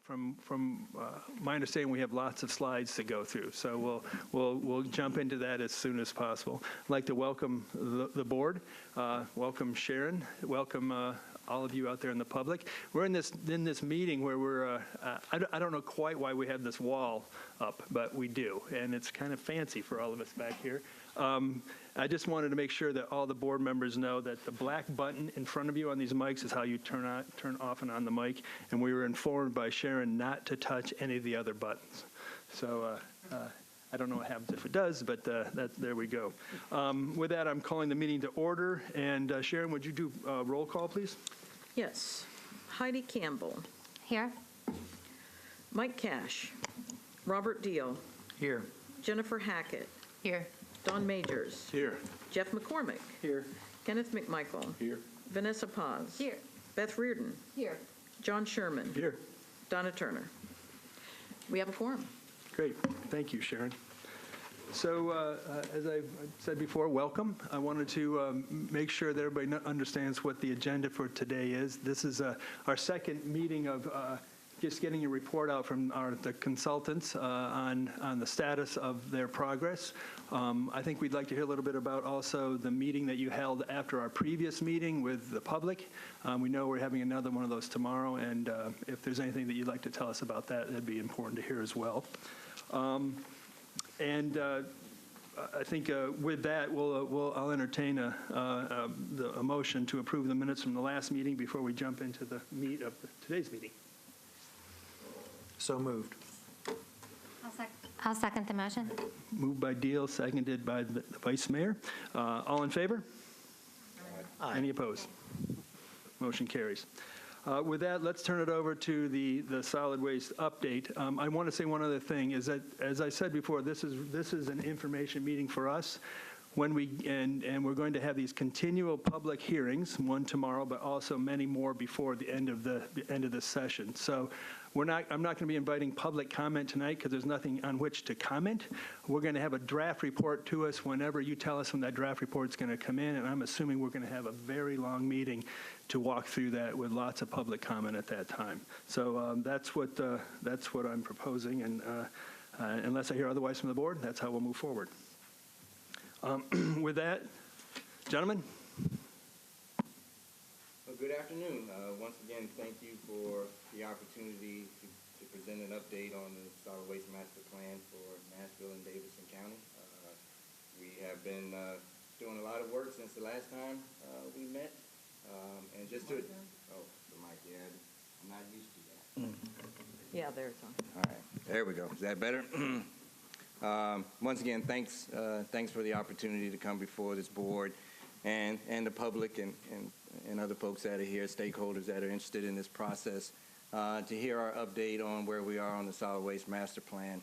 from my understanding, we have lots of slides to go through, so we'll jump into that as soon as possible. I'd like to welcome the board, welcome Sharon, welcome all of you out there in the public. We're in this meeting where we're I don't know quite why we have this wall up, but we do, and it's kind of fancy for all of us back here. I just wanted to make sure that all the board members know that the black button in front of you on these mics is how you turn off and on the mic, and we were informed by Sharon not to touch any of the other buttons. So I don't know what happens if it does, but there we go. With that, I'm calling the meeting to order, and Sharon, would you do roll call, please? Yes. Heidi Campbell. Here. Mike Cash. Robert Deal. Here. Jennifer Hackett. Here. Don Majors. Here. Jeff McCormick. Here. Kenneth McMichael. Here. Vanessa Paz. Here. Beth Reardon. Here. John Sherman. Here. Donna Turner. We have a quorum. Great. Thank you, Sharon. So as I said before, welcome. I wanted to make sure that everybody understands what the agenda for today is. This is our second meeting of just getting a report out from the consultants on the status of their progress. I think we'd like to hear a little bit about also the meeting that you held after our previous meeting with the public. We know we're having another one of those tomorrow, and if there's anything that you'd like to tell us about that, that'd be important to hear as well. I think with that, I'll entertain a motion to approve the minutes from the last meeting before we jump into the meat of today's meeting. So moved. I'll second the motion. Moved by Deal, seconded by the Vice Mayor. All in favor? Aye. Any opposed? Motion carries. With that, let's turn it over to the solid waste update. I want to say one other thing, is that, as I said before, this is an information meeting for us. When and we're going to have these continual public hearings, one tomorrow, but also many more before the end of the session. So I'm not going to be inviting public comment tonight because there's nothing on which to comment. We're going to have a draft report to us whenever you tell us when that draft report is going to come in, and I'm assuming we're going to have a very long meeting to walk through that with lots of public comment at that time. So that's what I'm proposing, and unless I hear otherwise from the board, that's how we'll move forward. With that, gentlemen. Well, good afternoon. Once again, thank you for the opportunity to present an update on the solid waste master plan for Nashville and Davidson County. We have been doing a lot of work since the last time we met. And just to, oh, the mic, yeah, I'm not used to that. Yeah, there it's on. All right, there we go. Is that better? Once again, thanks for the opportunity to come before this board and the public and other folks that are here, stakeholders that are interested in this process, to hear our update on where we are on the solid waste master plan.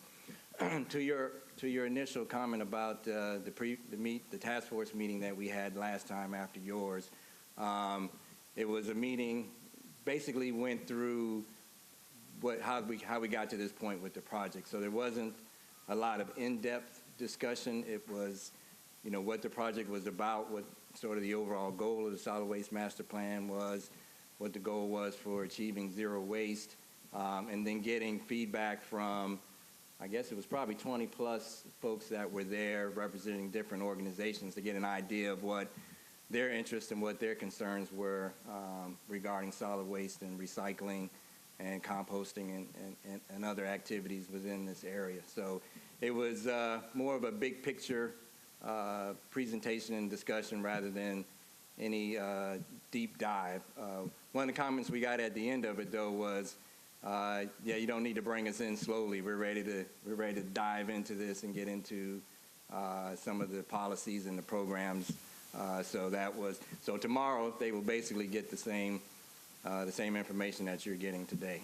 To your initial comment about the task force meeting that we had last time after yours, it was a meeting, basically went through how we got to this point with the project. So there wasn't a lot of in-depth discussion. It was, what the project was about, what sort of the overall goal of the solid waste master plan was, what the goal was for achieving zero waste, and then getting feedback from, I guess it was probably 20 plus folks that were there representing different organizations to get an idea of what their interests and what their concerns were regarding solid waste and recycling and composting and other activities within this area. So it was more of a big picture presentation and discussion rather than any deep dive. One of the comments we got at the end of it, though, was, yeah, you don't need to bring us in slowly. We're ready to dive into this and get into some of the policies and the programs. So tomorrow they will basically get the same information that you're getting today.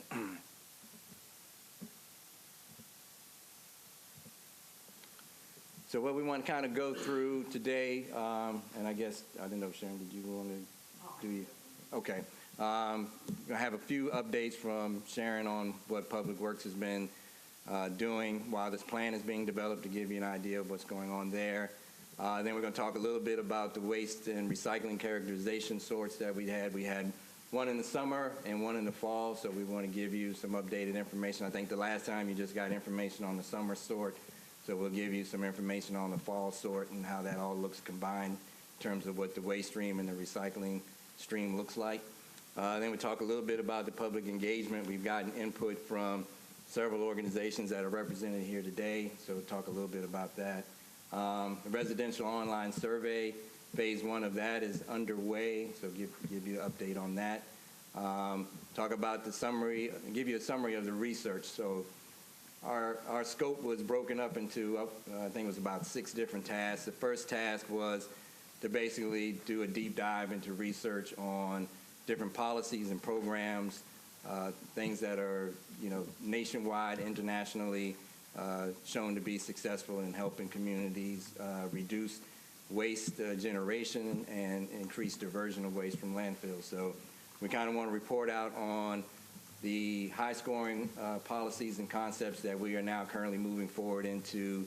So what we want to kind of go through today, and I guess, I don't know, Sharon, did you want to do you? Okay. I have a few updates from Sharon on what Public Works has been doing while this plan is being developed to give you an idea of what's going on there. Then we're going to talk a little bit about the waste and recycling characterization sorts that we had. We had one in the summer and one in the fall, so we want to give you some updated information. I think the last time you just got information on the summer sort, so we'll give you some information on the fall sort and how that all looks combined in terms of what the waste stream and the recycling stream looks like. Then we talk a little bit about the public engagement. We've gotten input from several organizations that are represented here today, so we'll talk a little bit about that. The residential online survey, phase 1 of that is underway, so give you an update on that. Talk about the summary, give you a summary of the research. So our scope was broken up into, I think it was about 6 different tasks. The first task was to basically do a deep dive into research on different policies and programs, things that are, nationwide, internationally shown to be successful in helping communities reduce waste generation and increase diversion of waste from landfills. So we kind of want to report out on the high-scoring policies and concepts that we are now currently moving forward into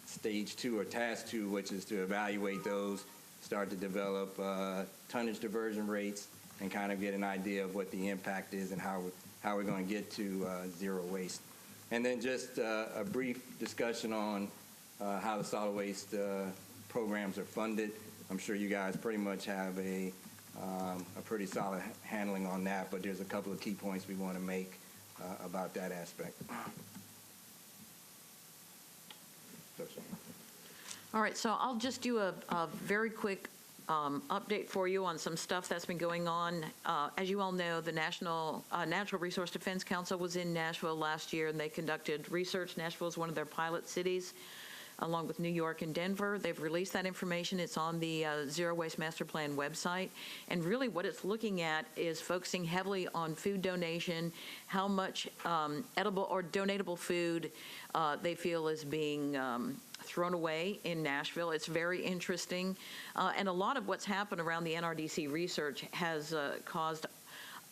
stage 2 or task 2, which is to evaluate those, start to develop tonnage diversion rates, and kind of get an idea of what the impact is and how we're going to get to zero waste. And then just a brief discussion on how the solid waste programs are funded. I'm sure you guys pretty much have a pretty solid handling on that, but there's a couple of key points we want to make about that aspect. All right, so I'll just do a very quick update for you on some stuff that's been going on. As you all know, the National Natural Resource Defense Council was in Nashville last year, and they conducted research. Nashville is one of their pilot cities, along with New York and Denver. They've released that information. It's on the Zero Waste Master Plan website. And really what it's looking at is focusing heavily on food donation, how much edible or donatable food they feel is being thrown away in Nashville. It's very interesting. And a lot of what's happened around the NRDC research has caused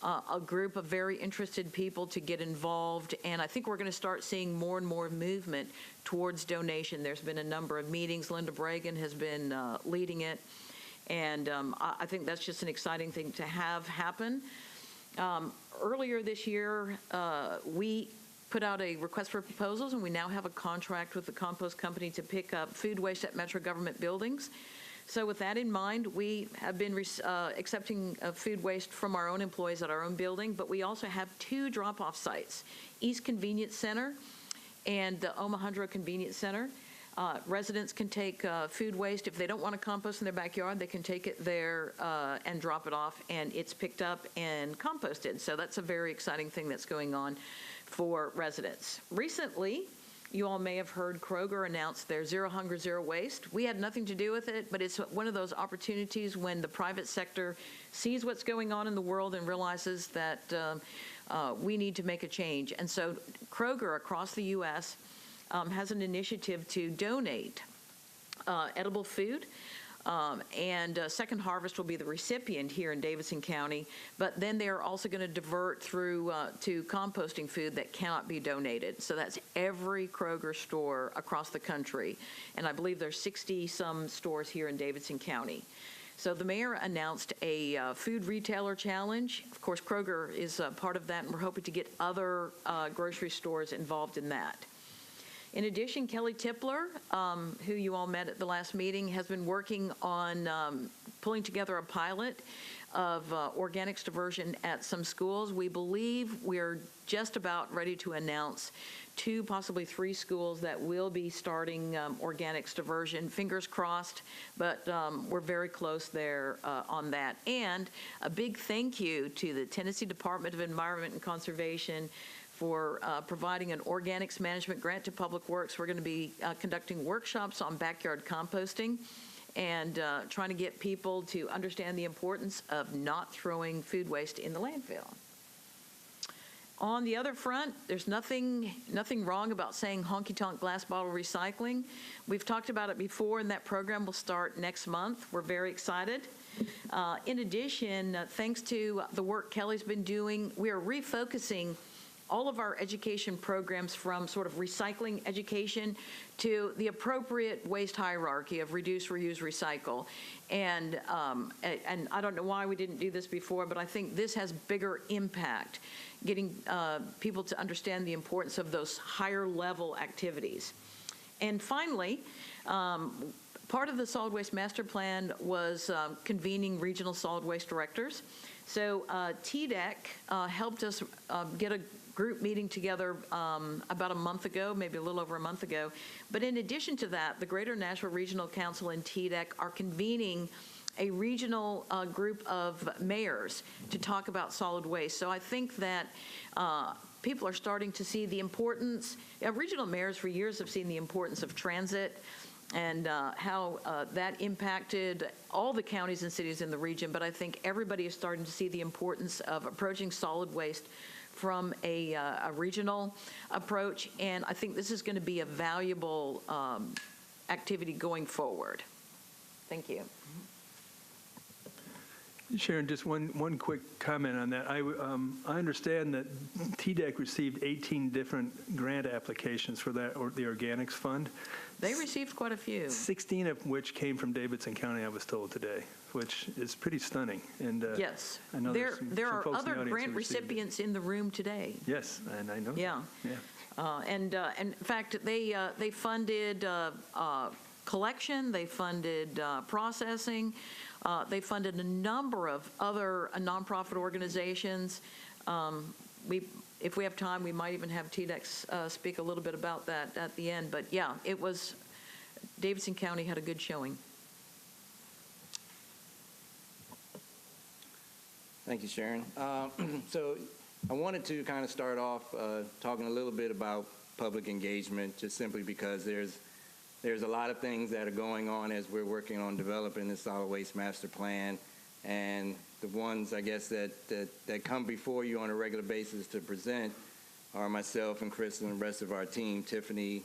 a group of very interested people to get involved, and I think we're going to start seeing more and more movement towards donation. There's been a number of meetings. Linda Bragan has been leading it, and I think that's just an exciting thing to have happen. Earlier this year, we put out a request for proposals, and we now have a contract with the compost company to pick up food waste at Metro government buildings. So with that in mind, we have been accepting food waste from our own employees at our own building, but we also have 2 drop-off sites, East Convenience Center and the Omohundro Convenience Center. Residents can take food waste. If they don't want to compost in their backyard, they can take it there and drop it off, and it's picked up and composted. So that's a very exciting thing that's going on for residents. Recently, you all may have heard Kroger announce their Zero Hunger, Zero Waste. We had nothing to do with it, but it's one of those opportunities when the private sector sees what's going on in the world and realizes that we need to make a change. And so Kroger across the U.S. Has an initiative to donate edible food. And Second Harvest will be the recipient here in Davidson County, but then they're also going to divert through to composting food that cannot be donated. So that's every Kroger store across the country, and I believe there's 60-some stores here in Davidson County. So the mayor announced a food retailer challenge. Of course, Kroger is part of that, and we're hoping to get other grocery stores involved in that. In addition, Kelly Tipler, who you all met at the last meeting, has been working on pulling together a pilot of organics diversion at some schools. We believe we're just about ready to announce 2, possibly 3 schools that will be starting organics diversion. Fingers crossed, but we're very close there on that. And a big thank you to the Tennessee Department of Environment and Conservation for providing an organics management grant to Public Works. We're going to be conducting workshops on backyard composting and trying to get people to understand the importance of not throwing food waste in the landfill. On the other front, there's nothing wrong about saying honky-tonk glass bottle recycling. We've talked about it before, and that program will start next month. We're very excited. In addition, thanks to the work Kelly's been doing, we are refocusing all of our education programs from sort of recycling education to the appropriate waste hierarchy of reduce, reuse, recycle. And I don't know why we didn't do this before, but I think this has bigger impact, getting people to understand the importance of those higher level activities. And finally, part of the solid waste master plan was convening regional solid waste directors. So TDEC helped us get a group meeting together about a month ago, maybe a little over a month ago. But in addition to that, the Greater Nashville Regional Council and TDEC are convening a regional group of mayors to talk about solid waste. So I think that people are starting to see the importance. Regional mayors for years have seen the importance of transit and how that impacted all the counties and cities in the region. But I think everybody is starting to see the importance of approaching solid waste from a regional approach. And I think this is going to be a valuable activity going forward. Thank you. Sharon, just one quick comment on that. I understand that TDEC received 18 different grant applications for that, or the Organics Fund. They received quite a few. 16 of which came from Davidson County, I was told today, which is pretty stunning. And yes, I know there some are folks in the other audience grant who received it. recipients in the room today. Yes, and I know. Yeah. That. Yeah. And in fact, they funded collection, they funded processing, they funded a number of other nonprofit organizations. If we have time, we might even have TDEC speak a little bit about that at the end. But yeah, it was, Davidson County had a good showing. Thank you, Sharon. So I wanted to kind of start off talking a little bit about public engagement, just simply because there's a lot of things that are going on as we're working on developing the solid waste master plan. And the ones, I guess, that come before you on a regular basis to present are myself and Chris and the rest of our team, Tiffany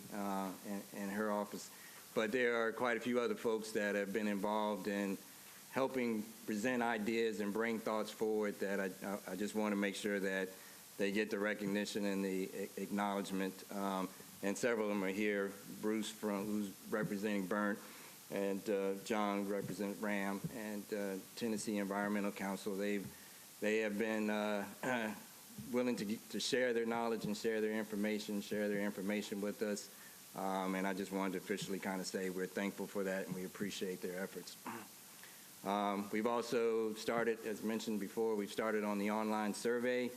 and her office. But there are quite a few other folks that have been involved in helping present ideas and bring thoughts forward that I just want to make sure that they get the recognition and the acknowledgement. And several of them are here. Bruce, who's representing Burnt, and John represents RAM, and Tennessee Environmental Council. They have been willing to share their knowledge and share their information with us. And I just wanted to officially kind of say we're thankful for that and we appreciate their efforts. We've also started, as mentioned before, we've started on the online survey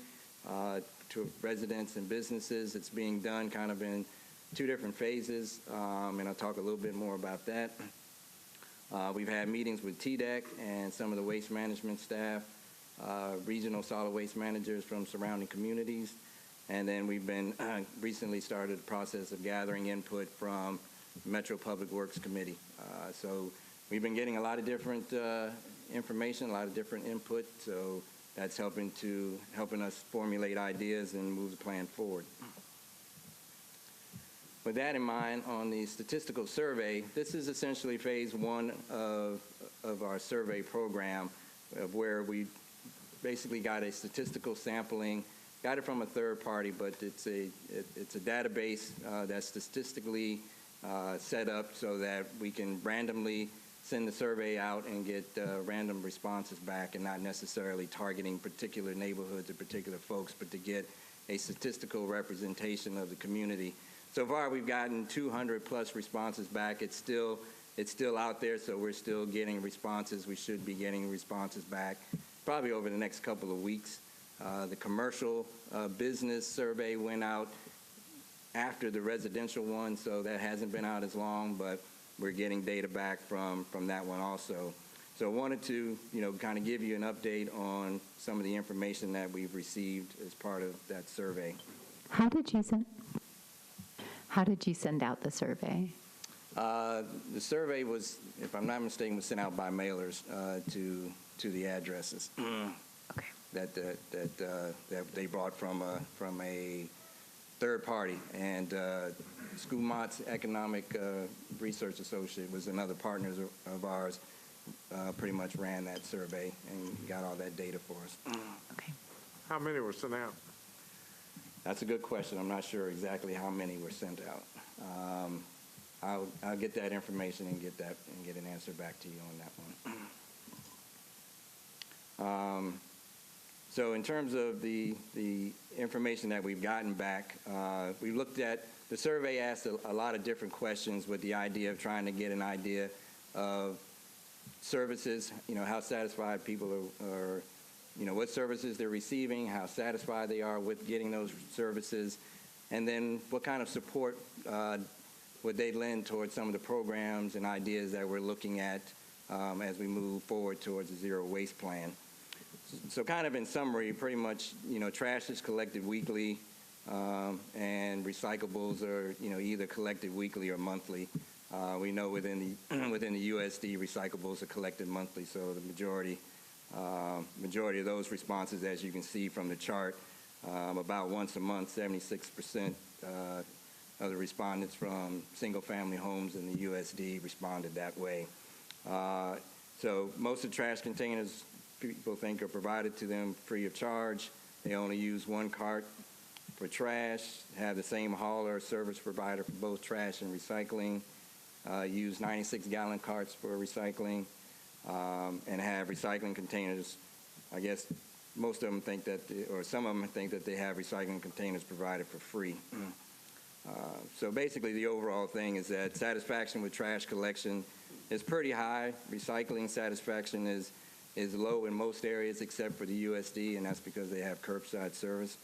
to residents and businesses. It's being done kind of in two different phases, and I'll talk a little bit more about that. We've had meetings with TDEC and some of the waste management staff, regional solid waste managers from surrounding communities, and then we've been recently started the process of gathering input from Metro Public Works Committee. So we've been getting a lot of different information, a lot of different input, so that's helping us formulate ideas and move the plan forward. With that in mind, on the statistical survey, this is essentially phase one of our survey program, of where we basically got a statistical sampling, got it from a third party, but it's a database that's statistically set up so that we can randomly send the survey out and get random responses back, and not necessarily targeting particular neighborhoods or particular folks, but to get a statistical representation of the community. So far, we've gotten 200 plus responses back. It's still out there, so we're still getting responses. We should be getting responses back probably over the next couple of weeks. The commercial business survey went out after the residential one, so that hasn't been out as long, but we're getting data back from that one also. So I wanted to, kind of give you an update on some of the information that we've received as part of that survey. How did you send out the survey? The survey was, if I'm not mistaken, was sent out by mailers to the addresses. Okay. That they brought from a third party, and Schoolmott's Economic Research Associate was another partner of ours. Pretty much ran that survey and got all that data for us. Okay. How many were sent out? That's a good question. I'm not sure exactly how many were sent out. I'll get that information and get an answer back to you on that one. So in terms of the information that we've gotten back, we looked at the survey asked a lot of different questions with the idea of trying to get an idea of services, how satisfied people are, what services they're receiving, how satisfied they are with getting those services, and then what kind of support would they lend towards some of the programs and ideas that we're looking at as we move forward towards a zero waste plan. So kind of in summary, pretty much, trash is collected weekly, and recyclables are, either collected weekly or monthly. We know within the USD, recyclables are collected monthly, so the majority of those responses, as you can see from the chart, about once a month, 76% of the respondents from single-family homes in the USD responded that way. So most of the trash containers people think are provided to them free of charge. They only use one cart for trash, have the same hauler or service provider for both trash and recycling, use 96-gallon carts for recycling, and have recycling containers. I guess most of them think that, or some of them think that they have recycling containers provided for free. So basically the overall thing is that satisfaction with trash collection is pretty high. Recycling satisfaction is low in most areas except for the USD, and that's because they have curbside service.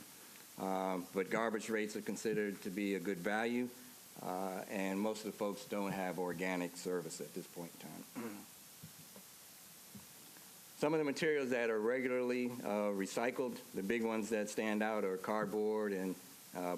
But garbage rates are considered to be a good value, and most of the folks don't have organic service at this point in time. Some of the materials that are regularly recycled, the big ones that stand out are cardboard and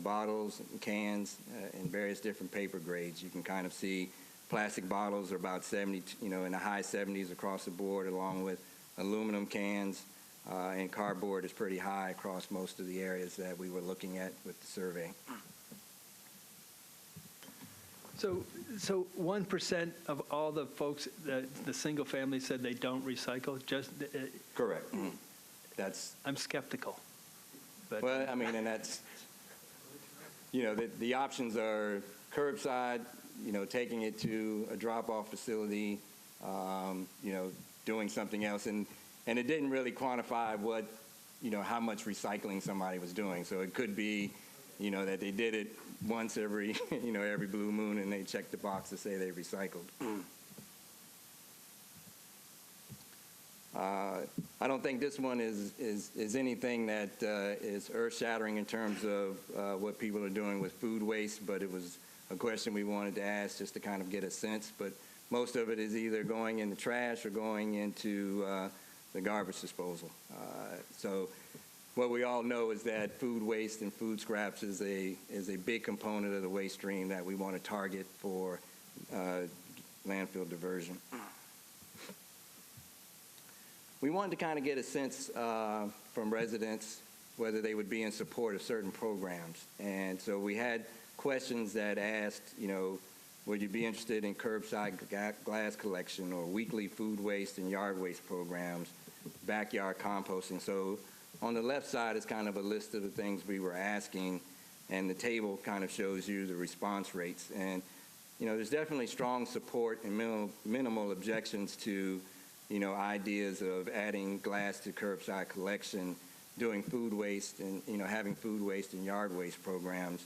bottles and cans and various different paper grades. You can kind of see plastic bottles are about 70, in the high 70s across the board, along with aluminum cans, and cardboard is pretty high across most of the areas that we were looking at with the survey. So 1% of all the folks, the single family said they don't recycle. Correct. That's. I'm skeptical. But Well, I mean, and that's, the options are curbside, taking it to a drop-off facility, doing something else, and it didn't really quantify what, how much recycling somebody was doing. So it could be, that they did it once every, every blue moon, and they checked the box to say they recycled. I don't think this one is anything that is earth-shattering in terms of what people are doing with food waste, but it was a question we wanted to ask just to kind of get a sense. But most of it is either going in the trash or going into the garbage disposal. So what we all know is that food waste and food scraps is a big component of the waste stream that we want to target for landfill diversion. We wanted to kind of get a sense from residents whether they would be in support of certain programs. And so we had questions that asked, would you be interested in curbside glass collection or weekly food waste and yard waste programs, backyard composting? So on the left side is kind of a list of the things we were asking, and the table kind of shows you the response rates. And, there's definitely strong support and minimal objections to ideas of adding glass to curbside collection, doing food waste, and having food waste and yard waste programs.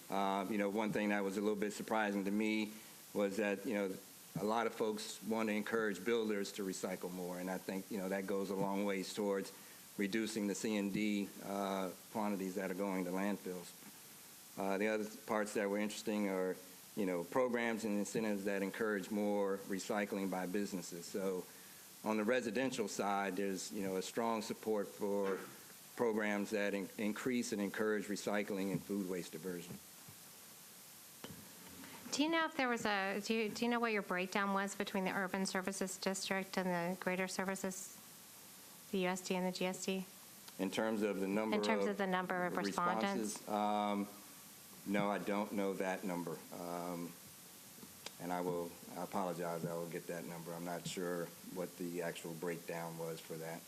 One thing that was a little bit surprising to me was that a lot of folks want to encourage builders to recycle more, and I think that goes a long ways towards reducing the C&D quantities that are going to landfills. The other parts that were interesting are programs and incentives that encourage more recycling by businesses. So on the residential side, there's a strong support for programs that increase and encourage recycling and food waste diversion. Do you know if there was do you know what your breakdown was between the urban services district and the greater services, the USD and the GSD? In terms of the number of respondents? No, I don't know that number. And I apologize, I will get that number. I'm not sure what the actual breakdown was for that.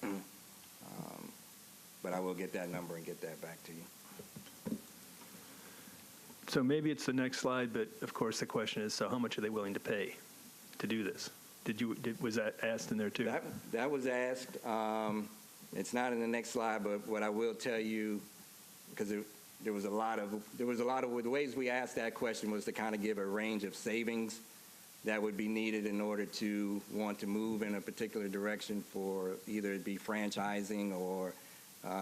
But I will get that number and get that back to you. So maybe it's the next slide, but of course the question is, so how much are they willing to pay to do this? Was that asked in there too? That was asked. It's not in the next slide, but what I will tell you, because there was a lot of the ways we asked that question was to kind of give a range of savings that would be needed in order to want to move in a particular direction for either it be franchising or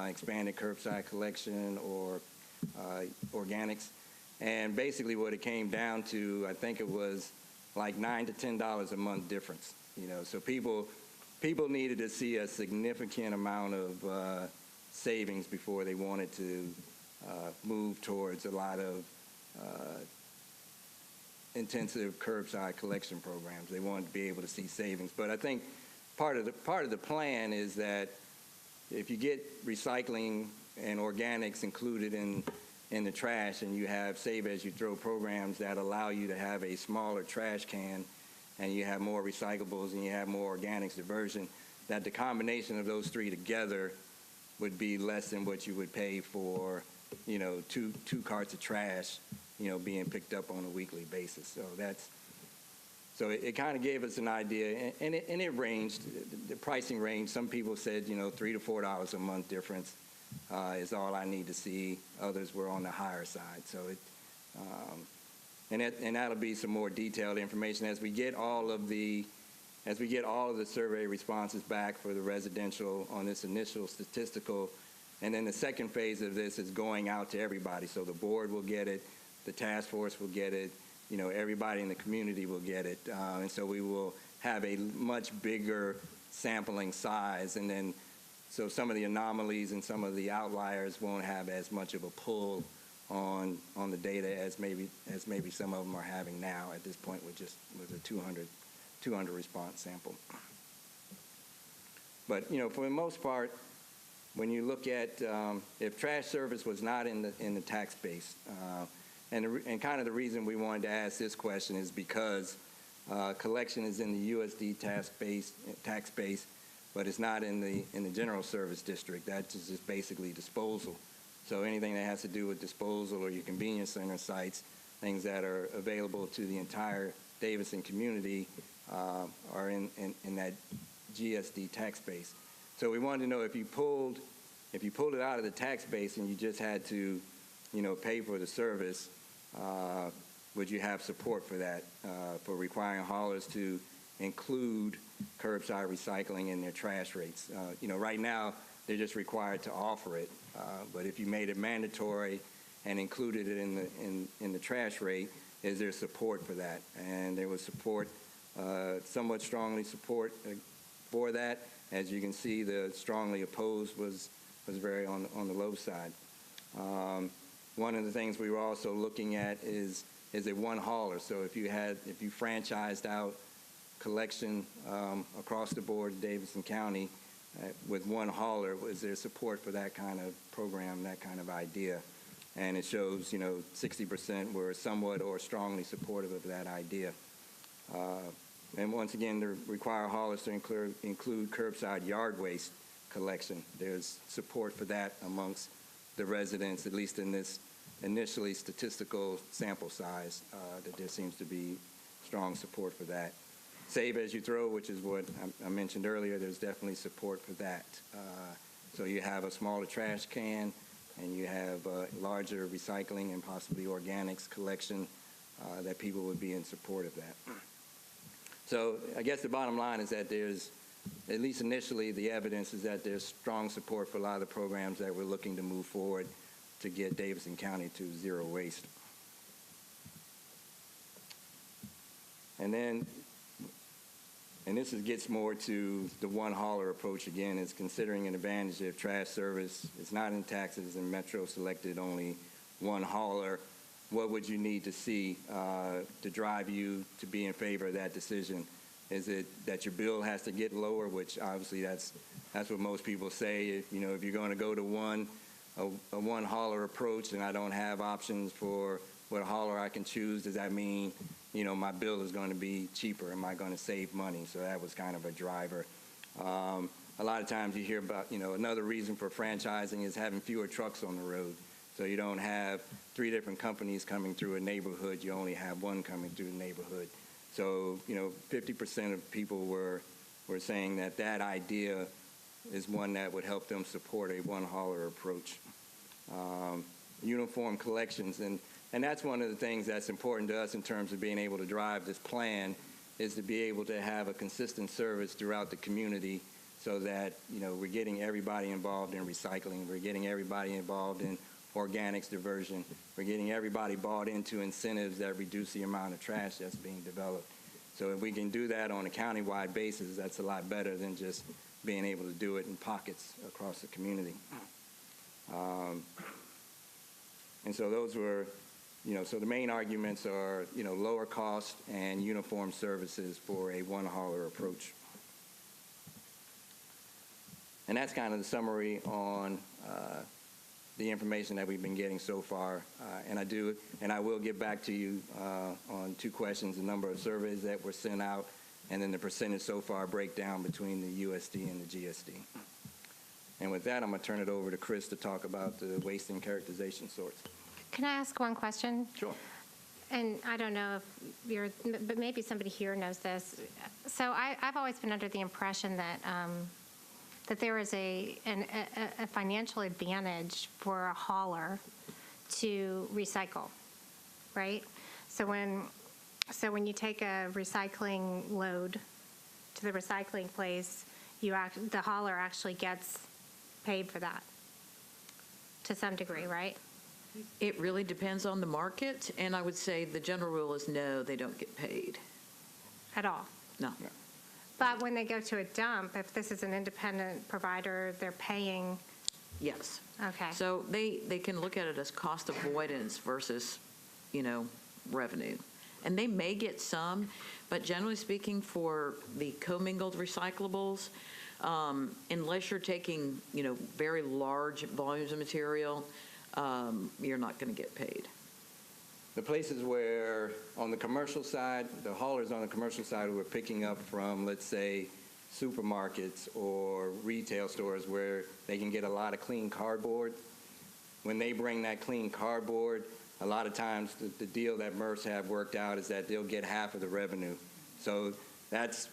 expanded curbside collection or organics. And basically what it came down to, I think it was like $9 to $10 a month difference. So people needed to see a significant amount of savings before they wanted to move towards a lot of intensive curbside collection programs. They wanted to be able to see savings. But I think part of the plan is that if you get recycling and organics included in the trash, and you have save as you throw programs that allow you to have a smaller trash can, and you have more recyclables and you have more organics diversion, that the combination of those three together would be less than what you would pay for, two carts of trash, being picked up on a weekly basis. So it kind of gave us an idea, and it ranged, the pricing range. Some people said, $3 to $4 a month difference is all I need to see. Others were on the higher side. So and that'll be some more detailed information as we get all of the survey responses back for the residential on this initial statistical. And then the second phase of this is going out to everybody. So the board will get it, the task force will get it, everybody in the community will get it. And so we will have a much bigger sampling size. And then so some of the anomalies and some of the outliers won't have as much of a pull on the data as maybe some of them are having now at this point with a 200 response sample. But for the most part, when you look at if trash service was not in the tax base, and kind of the reason we wanted to ask this question is because collection is in the USD tax base, but it's not in the general service district. That's just basically disposal. So anything that has to do with disposal or your convenience center sites, things that are available to the entire Davidson community are in that GSD tax base. So we wanted to know if you pulled it out of the tax base and you just had to, pay for the service, would you have support for that, for requiring haulers to include curbside recycling in their trash rates? Right now they're just required to offer it, but if you made it mandatory and included it in the trash rate, is there support for that? And there was support, somewhat strongly support for that. As you can see, the strongly opposed was very on the low side. One of the things we were also looking at is it one hauler. So if you franchised out collection across the board in Davidson County with one hauler, was there support for that kind of program, that kind of idea? And it shows, 60% were somewhat or strongly supportive of that idea. And once again, to require haulers to include curbside yard waste collection. There's support for that amongst the residents, at least in this initially statistical sample size, that there seems to be strong support for that. Save as you throw, which is what I mentioned earlier, there's definitely support for that. So you have a smaller trash can, and you have larger recycling and possibly organics collection, that people would be in support of that. So I guess the bottom line is that there's, at least initially, the evidence is that there's strong support for a lot of the programs that we're looking to move forward to get Davidson County to zero waste. And this gets more to the one hauler approach again, is considering an advantage if trash service is not in taxes and Metro selected only one hauler. What would you need to see to drive you to be in favor of that decision? Is it that your bill has to get lower, which obviously that's what most people say. If you're going to go to a one hauler approach and I don't have options for what hauler I can choose, does that mean my bill is going to be cheaper? Am I going to save money? So that was kind of a driver. A lot of times you hear about, another reason for franchising is having fewer trucks on the road. So you don't have 3 different companies coming through a neighborhood. You only have one coming through the neighborhood. So, 50% of people were saying that idea is one that would help them support a one-hauler approach. Uniform collections, and that's one of the things that's important to us in terms of being able to drive this plan, is to be able to have a consistent service throughout the community so that, we're getting everybody involved in recycling, we're getting everybody involved in organics diversion, we're getting everybody bought into incentives that reduce the amount of trash that's being developed. So if we can do that on a countywide basis, that's a lot better than just being able to do it in pockets across the community. And so those were, so the main arguments are, lower cost and uniform services for a one-hauler approach. And that's kind of the summary on the information that we've been getting so far. And I will get back to you on 2 questions, the number of surveys that were sent out, and then the percentage so far breakdown between the USD and the GSD. And with that, I'm going to turn it over to Chris to talk about the waste and characterization sorts. Can I ask one question? Sure. And I don't know if but maybe somebody here knows this. So I've always been under the impression that that there is a financial advantage for a hauler to recycle, right? So when you take a recycling load to the recycling place, the hauler actually gets paid for that to some degree, right? It really depends on the market, and I would say the general rule is no, they don't get paid. At all? No. But when they go to a dump, if this is an independent provider, they're paying. Yes. Okay. So they can look at it as cost avoidance versus, revenue. And they may get some, but generally speaking, for the commingled recyclables, unless you're taking, very large volumes of material, you're not going to get paid. The places where, on the commercial side, the haulers on the commercial side who are picking up from, let's say, supermarkets or retail stores where they can get a lot of clean cardboard, when they bring that clean cardboard, a lot of times the deal that MRFs have worked out is that they'll get half of the revenue. So that's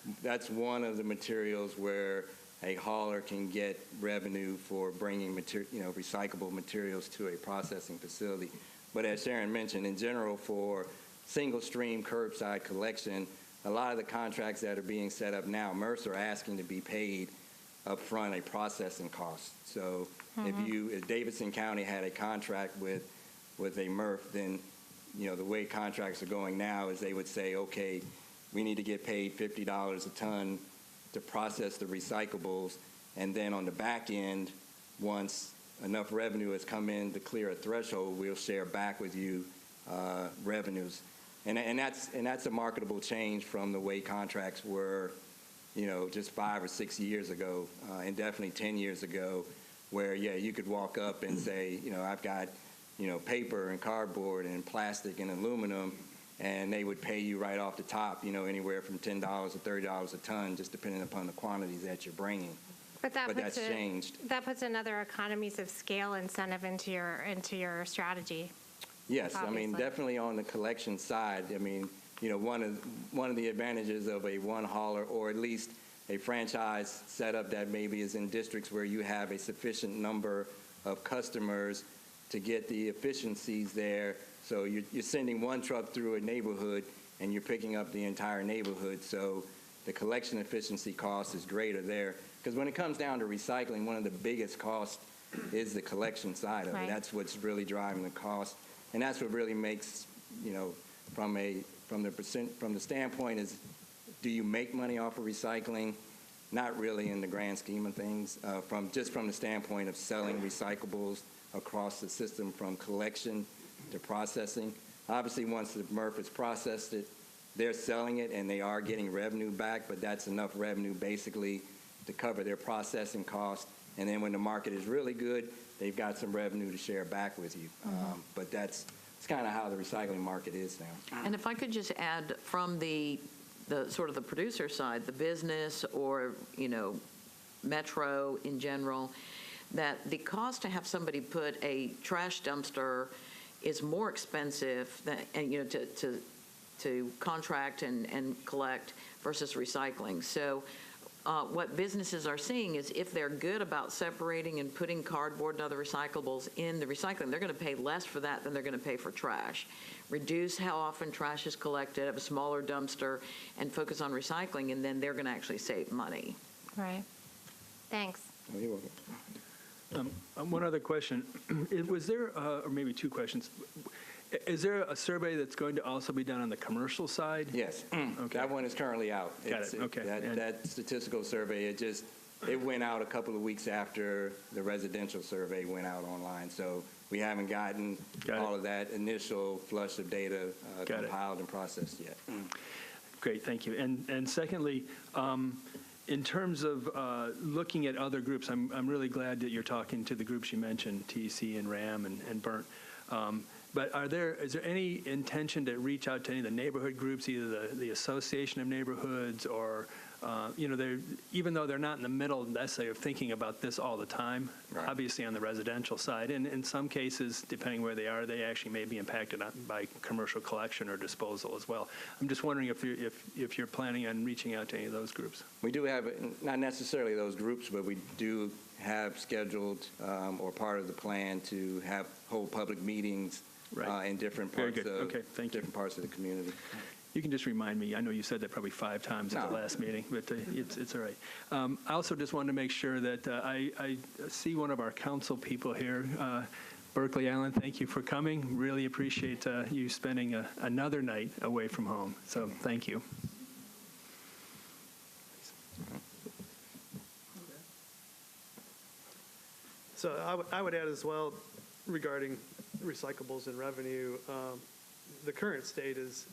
one of the materials where a hauler can get revenue for bringing recyclable materials to a processing facility. But as Sharon mentioned, in general, for single stream curbside collection, a lot of the contracts that are being set up now, MRFs are asking to be paid upfront a processing cost. So if Davidson County had a contract with a MRF, then the way contracts are going now is they would say, okay, we need to get paid $50 a ton to process the recyclables, and then on the back end, once enough revenue has come in to clear a threshold, we'll share back with you revenues. And that's a marketable change from the way contracts were, just 5 or 6 years ago, and definitely 10 years ago, where, you could walk up and say, I've got, paper and cardboard and plastic and aluminum, and they would pay you right off the top, anywhere from $10 to $30 a ton, just depending upon the quantities that you're bringing. But that's changed. That puts another economies of scale incentive into your strategy. Yes, Obviously. definitely on the collection side. One of the advantages of a one hauler, or at least a franchise setup that maybe is in districts where you have a sufficient number of customers to get the efficiencies there. So you're sending one truck through a neighborhood and you're picking up the entire neighborhood. So the collection efficiency cost is greater there. Because when it comes down to recycling, one of the biggest costs is the collection side of it. Right. That's what's really driving the cost. And that's what really makes, from the standpoint is, do you make money off of recycling? Not really in the grand scheme of things. From the standpoint of selling recyclables across the system from collection to processing. Obviously, once the MRF has processed it, they're selling it and they are getting revenue back, but that's enough revenue basically to cover their processing costs. And then when the market is really good, they've got some revenue to share back with you. But that's kind of how the recycling market is now. And if I could just add from the sort of the producer side, the business or, Metro in general, that the cost to have somebody put a trash dumpster is more expensive than, and, you know, to contract and collect versus recycling. So what businesses are seeing is if they're good about separating and putting cardboard and other recyclables in the recycling, they're going to pay less for that than they're going to pay for trash. Reduce how often trash is collected, have a smaller dumpster, and focus on recycling, and then they're going to actually save money. Right. Thanks. Oh, you're welcome. One other question. Was there, or maybe two questions, is there a survey that's going to also be done on the commercial side? Yes. Okay. That one is currently out. Got it. Okay. That statistical survey, it went out a couple of weeks after the residential survey went out online. So we haven't gotten all of that initial flush of data compiled and processed yet. Great, thank you. And secondly, in terms of looking at other groups, I'm really glad that you're talking to the groups you mentioned, TC and RAM and Burnt. But is there any intention to reach out to any of the neighborhood groups, either the Association of Neighborhoods or, even though they're not in the middle necessarily of thinking about this all the time, Right. Obviously on the residential side, and in some cases, depending where they are, they actually may be impacted by commercial collection or disposal as well. I'm just wondering if you're planning on reaching out to any of those groups. We do have, not necessarily those groups, but we do have scheduled or part of the plan to hold public meetings Right. in different Very parts good. of Okay, thank you. different parts of the community. You can just remind me. I know you said that probably 5 times at the No. last meeting, but it's all right. I also just wanted to make sure that I see one of our council people here, Berkeley Allen. Thank you for coming. Really appreciate you spending another night away from home. So thank you. So I would add as well regarding recyclables and revenue, the current state is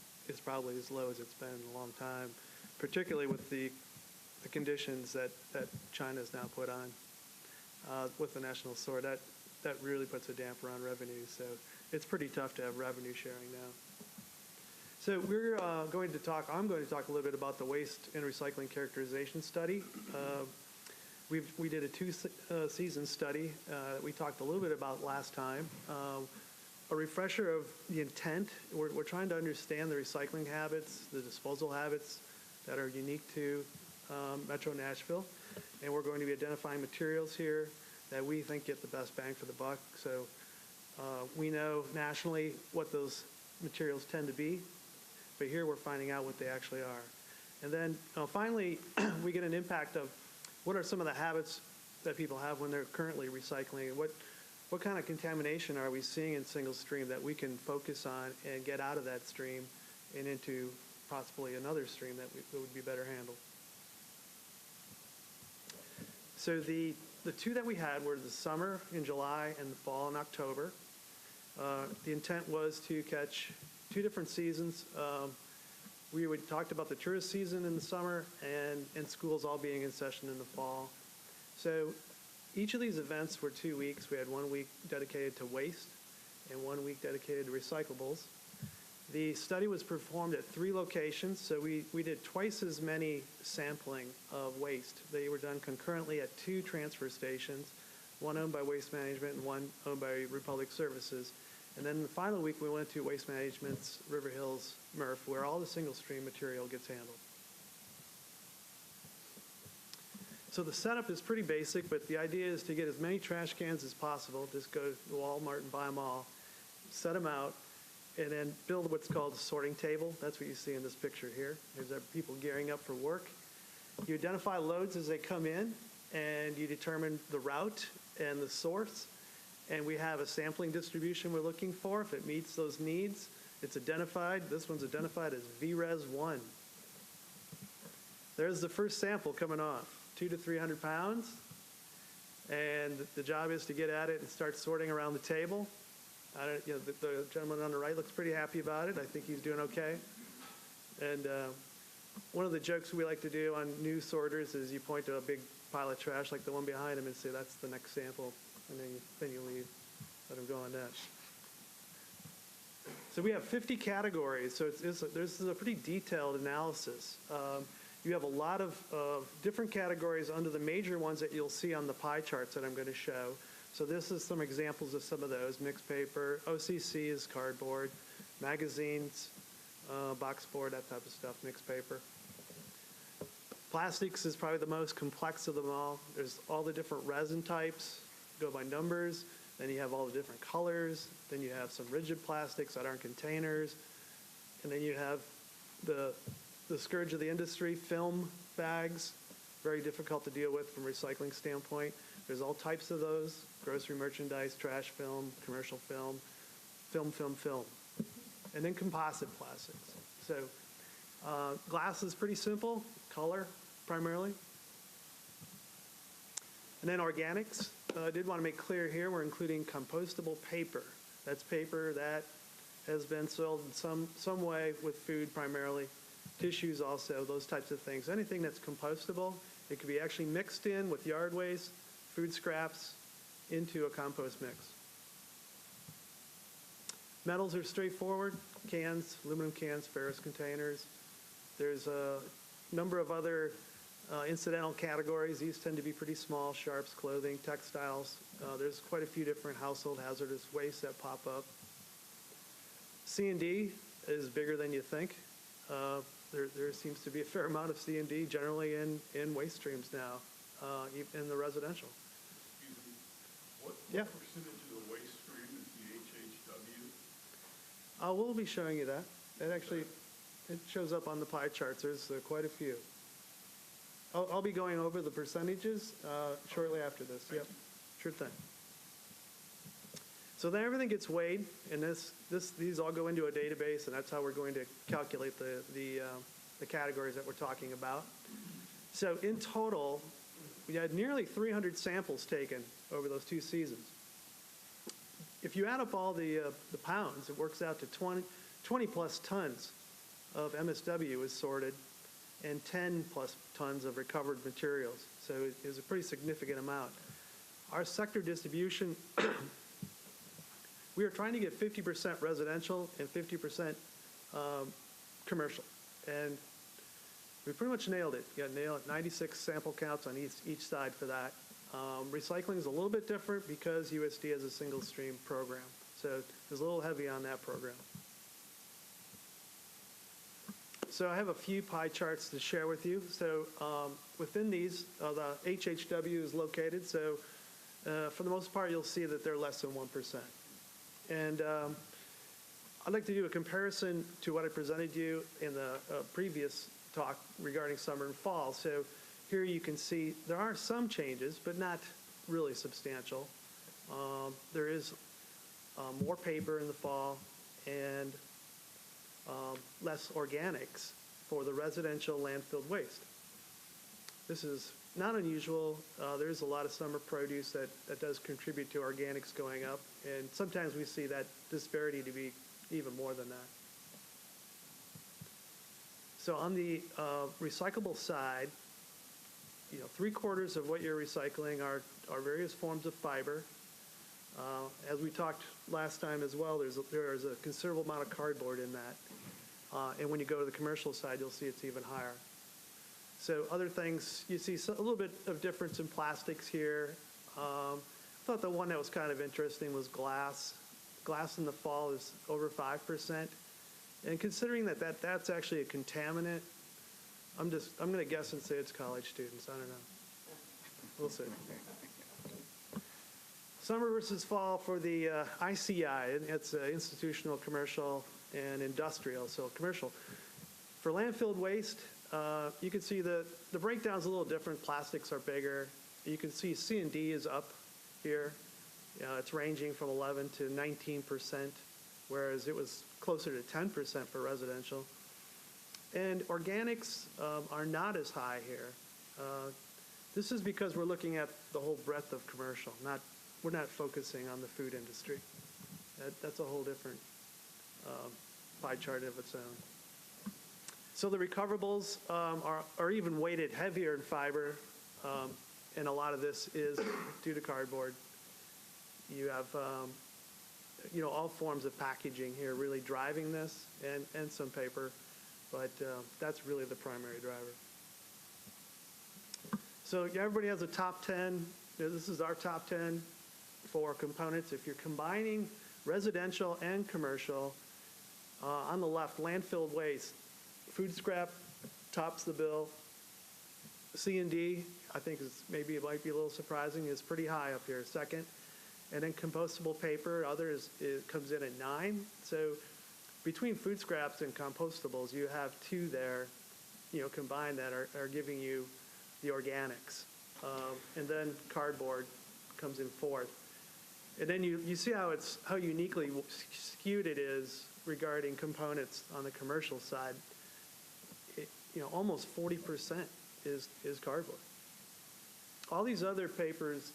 probably as low as it's been in a long time, particularly with the conditions that China has now put on with the national sword. That really puts a damper on revenue. So it's pretty tough to have revenue sharing now. So I'm going to talk a little bit about the waste and recycling characterization study. We did a 2-season study that we talked a little bit about last time. A refresher of the intent. We're trying to understand the recycling habits, the disposal habits that are unique to Metro Nashville. And we're going to be identifying materials here that we think get the best bang for the buck. So we know nationally what those materials tend to be, but here we're finding out what they actually are. And then finally, we get an impact of what are some of the habits that people have when they're currently recycling, and what kind of contamination are we seeing in single stream that we can focus on and get out of that stream and into possibly another stream that would be better handled. So the two that we had were the summer in July and the fall in October. The intent was to catch 2 different seasons. We talked about the tourist season in the summer and schools all being in session in the fall. So each of these events were 2 weeks. We had 1 week dedicated to waste and 1 week dedicated to recyclables. The study was performed at 3 locations, so we did twice as many sampling of waste. They were done concurrently at 2 transfer stations, one owned by Waste Management and one owned by Republic Services. And then the final week, we went to Waste Management's River Hills MRF, where all the single-stream material gets handled. So the setup is pretty basic, but the idea is to get as many trash cans as possible. Just go to Walmart and buy them all, set them out, and then build what's called a sorting table. That's what you see in this picture here. There's our people gearing up for work. You identify loads as they come in, and you determine the route and the source. And we have a sampling distribution we're looking for. If it meets those needs, it's identified. This one's identified as VRES1. There's the first sample coming off, 200 to 300 pounds. And the job is to get at it and start sorting around the table. The gentleman on the right looks pretty happy about it. I think he's doing okay. And one of the jokes we like to do on new sorters is you point to a big pile of trash like the one behind him and say, that's the next sample. And then you leave, let them go on that. So we have 50 categories, so this is a pretty detailed analysis. you have a lot of different categories under the major ones that you'll see on the pie charts that I'm going to show. So this is some examples of some of those: mixed paper, OCC is cardboard, magazines, box board, that type of stuff, mixed paper. Plastics is probably the most complex of them all. There's all the different resin types, go by numbers. Then you have all the different colors. Then you have some rigid plastics that aren't containers. And then you have the scourge of the industry, film bags, very difficult to deal with from a recycling standpoint. There's all types of those: grocery merchandise, trash film, commercial film, film. And then composite plastics. So glass is pretty simple, color primarily. And then organics. I did want to make clear here we're including compostable paper. That's paper that has been soiled in some way with food primarily, tissues also, those types of things. Anything that's compostable, it could be actually mixed in with yard waste, food scraps, into a compost mix. Metals are straightforward: cans, aluminum cans, ferrous containers. There's a number of other incidental categories. These tend to be pretty small: sharps, clothing, textiles. There's quite a few different household hazardous wastes that pop up. C&D is bigger than you think. There seems to be a fair amount of C&D generally in waste streams now, in the residential. Excuse me, what Yeah. percentage of the waste stream is the HHW? We'll be showing you that. It shows up on the pie charts. There's quite a few. I'll be going over the percentages shortly after this. Yep, sure thing. So then everything gets weighed, and these all go into a database, and that's how we're going to calculate the categories that we're talking about. So in total, we had nearly 300 samples taken over those 2 seasons. If you add up all the pounds, it works out to 20 plus tons of MSW is sorted, and 10 plus tons of recovered materials. So it was a pretty significant amount. Our sector distribution, we are trying to get 50% residential and 50% commercial. And we pretty much nailed it. You got nailed 96 sample counts on each side for that. Recycling is a little bit different because USD has a single stream program. So it's a little heavy on that program. So I have a few pie charts to share with you. So within these, the HHW is located. So for the most part, you'll see that they're less than 1%. And I'd like to do a comparison to what I presented you in the previous talk regarding summer and fall. So here you can see there are some changes, but not really substantial. There is more paper in the fall and less organics for the residential landfill waste. This is not unusual. There's a lot of summer produce that does contribute to organics going up, and sometimes we see that disparity to be even more than that. So on the recyclable side, 3/4 of what you're recycling are various forms of fiber. As we talked last time as well, there is a considerable amount of cardboard in that. And when you go to the commercial side, you'll see it's even higher. So other things, you see a little bit of difference in plastics here. I thought the one that was kind of interesting was glass. Glass in the fall is over 5%. And considering that's actually a contaminant, I'm going to guess and say it's college students. I don't know. We'll see. Summer versus fall for the ICI. It's institutional, commercial, and industrial. So commercial. For landfill waste, you can see the breakdown's a little different. Plastics are bigger. You can see C&D is up here. It's ranging from 11 to 19%, whereas it was closer to 10% for residential. And organics are not as high here. This is because we're looking at the whole breadth of commercial. We're not focusing on the food industry. That's a whole different pie chart of its own. So the recoverables are even weighted heavier in fiber, and a lot of this is due to cardboard. You have all forms of packaging here really driving this, and some paper, but that's really the primary driver. So yeah, everybody has a top 10. This is our top 10 for components. If you're combining residential and commercial, on the left, landfill waste, food scrap tops the bill. C&D, I think is maybe it might be a little surprising, is pretty high up here, second. And then compostable paper, others, it comes in at 9. So between food scraps and compostables, you have 2 there, combined that are giving you the organics. And then cardboard comes in 4th. And then you see how uniquely skewed it is regarding components on the commercial side. Almost 40% is cardboard. All these other papers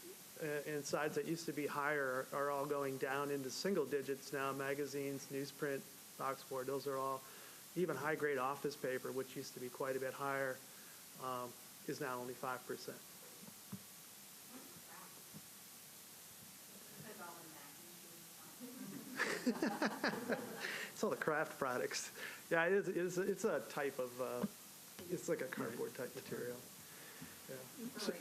and sides that used to be higher are all going down into single digits now. Magazines, newsprint, boxboard, those are all, even high-grade office paper, which used to be quite a bit higher, is now only 5%. It's all the craft products. Yeah, it's a type of, it's like a cardboard type material. Yeah. So,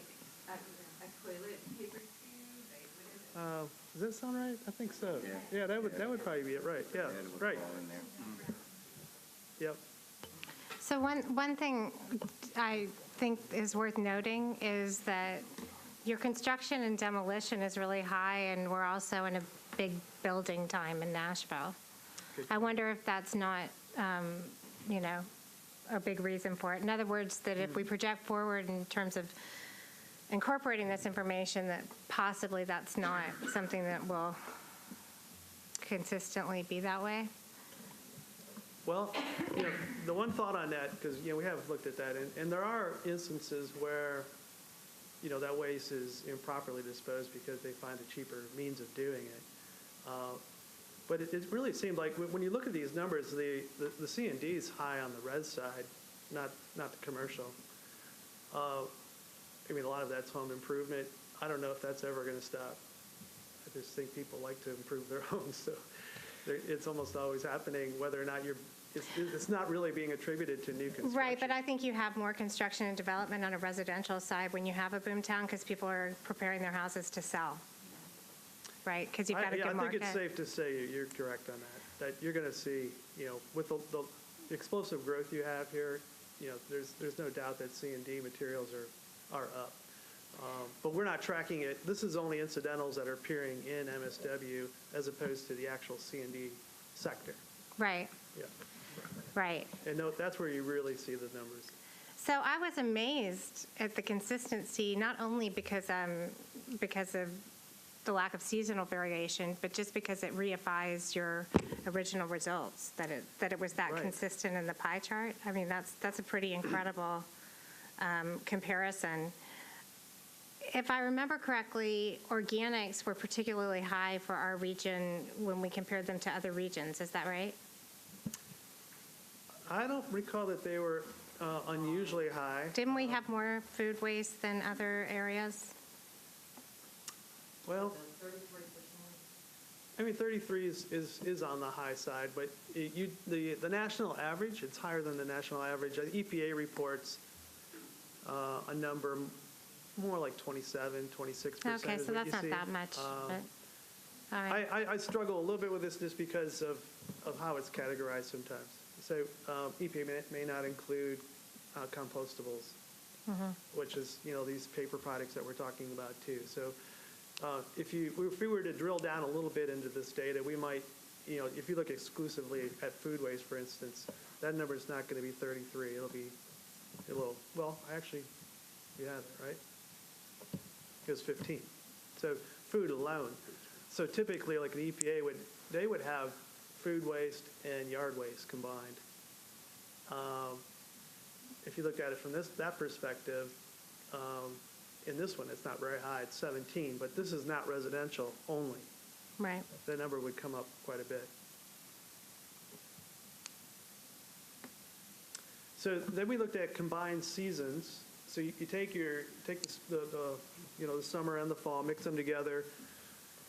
does that sound right? I think so. Yeah, that would probably be it, right? Yeah, right. Yep. So one thing I think is worth noting is that your construction and demolition is really high, and we're also in a big building time in Nashville. I wonder if that's not, a big reason for it. In other words, that if we project forward in terms of incorporating this information, that possibly that's not something that will consistently be that way. Well, the one thought on that, because, we have looked at that, and there are instances where, that waste is improperly disposed because they find a cheaper means of doing it. But it really seemed like when you look at these numbers, the C&D is high on the res side, not the commercial. A lot of that's home improvement. I don't know if that's ever going to stop. I just think people like to improve their homes, so it's almost always happening, whether or not it's not really being attributed to new construction. Right, but I think you have more construction and development on a residential side when you have a boomtown because people are preparing their houses to sell. Because you've got a good market. I think it's safe to say you're correct on that you're going to see, with the explosive growth you have here, there's no doubt that C&D materials are up. But we're not tracking it. This is only incidentals that are appearing in MSW as opposed to the actual C&D sector. Right. Yeah. Right. And that's where you really see the numbers. So I was amazed at the consistency, not only because of the lack of seasonal variation, but just because it reifies your original results, that it was that consistent in the pie chart. That's a pretty incredible comparison. If I remember correctly, organics were particularly high for our region when we compared them to other regions. Is that right? I don't recall that they were unusually high. Didn't we have more food waste than other areas? Well, 33 is on the high side, but the national average, it's higher than the national average. EPA reports a number more like 27, 26%. Okay, so that's not that much. But, all right. I struggle a little bit with this just because of how it's categorized sometimes. So EPA may not include compostables, which is, these paper products that we're talking about too. So if we were to drill down a little bit into this data, we might, if you look exclusively at food waste, for instance, that number is not going to be 33. It'll be a little, well, actually, you have it, right? It was 15. So food alone. So typically, like the EPA they would have food waste and yard waste combined. If you look at it from that perspective, in this one, it's not very high. It's 17, but this is not residential only. Right. The number would come up quite a bit. So then we looked at combined seasons. So you take the summer and the fall, mix them together,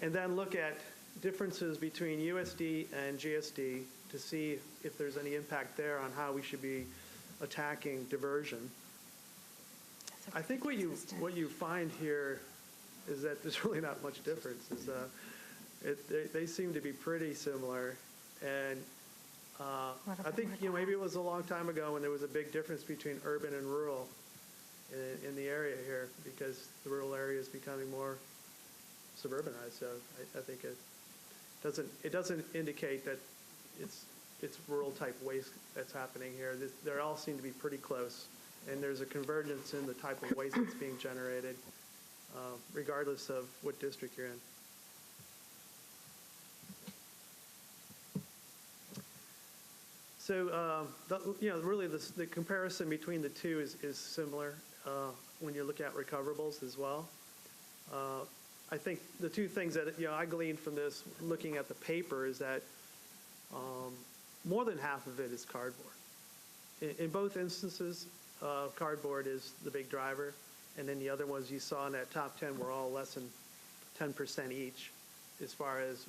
and then look at differences between USD and GSD to see if there's any impact there on how we should be attacking diversion. I think what you find here is that there's really not much difference. They seem to be pretty similar, and I think maybe it was a long time ago when there was a big difference between urban and rural in the area here, because the rural area is becoming more suburbanized. So I think it doesn't indicate that it's rural type waste that's happening here. They all seem to be pretty close, and there's a convergence in the type of waste that's being generated, regardless of what district you're in. So, really the comparison between the two is similar when you look at recoverables as well. I think the two things that I gleaned from this, looking at the paper, is that more than half of it is cardboard. In both instances, cardboard is the big driver, and then the other ones you saw in that top 10 were all less than 10% each, as far as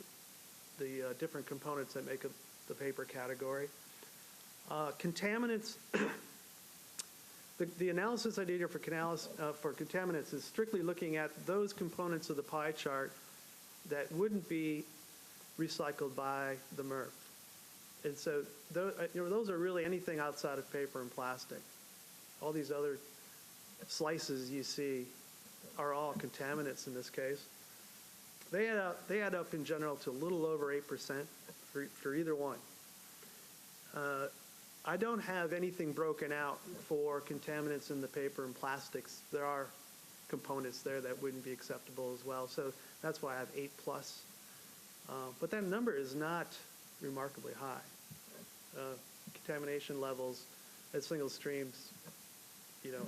the different components that make up the paper category. Contaminants, the analysis I did here for contaminants is strictly looking at those components of the pie chart that wouldn't be recycled by the MRF. And so those are really anything outside of paper and plastic. All these other slices you see are all contaminants in this case. They add up in general to a little over 8% for either one. I don't have anything broken out for contaminants in the paper and plastics. There are components there that wouldn't be acceptable as well. So that's why I have 8+. But that number is not remarkably high. Contamination levels at single streams,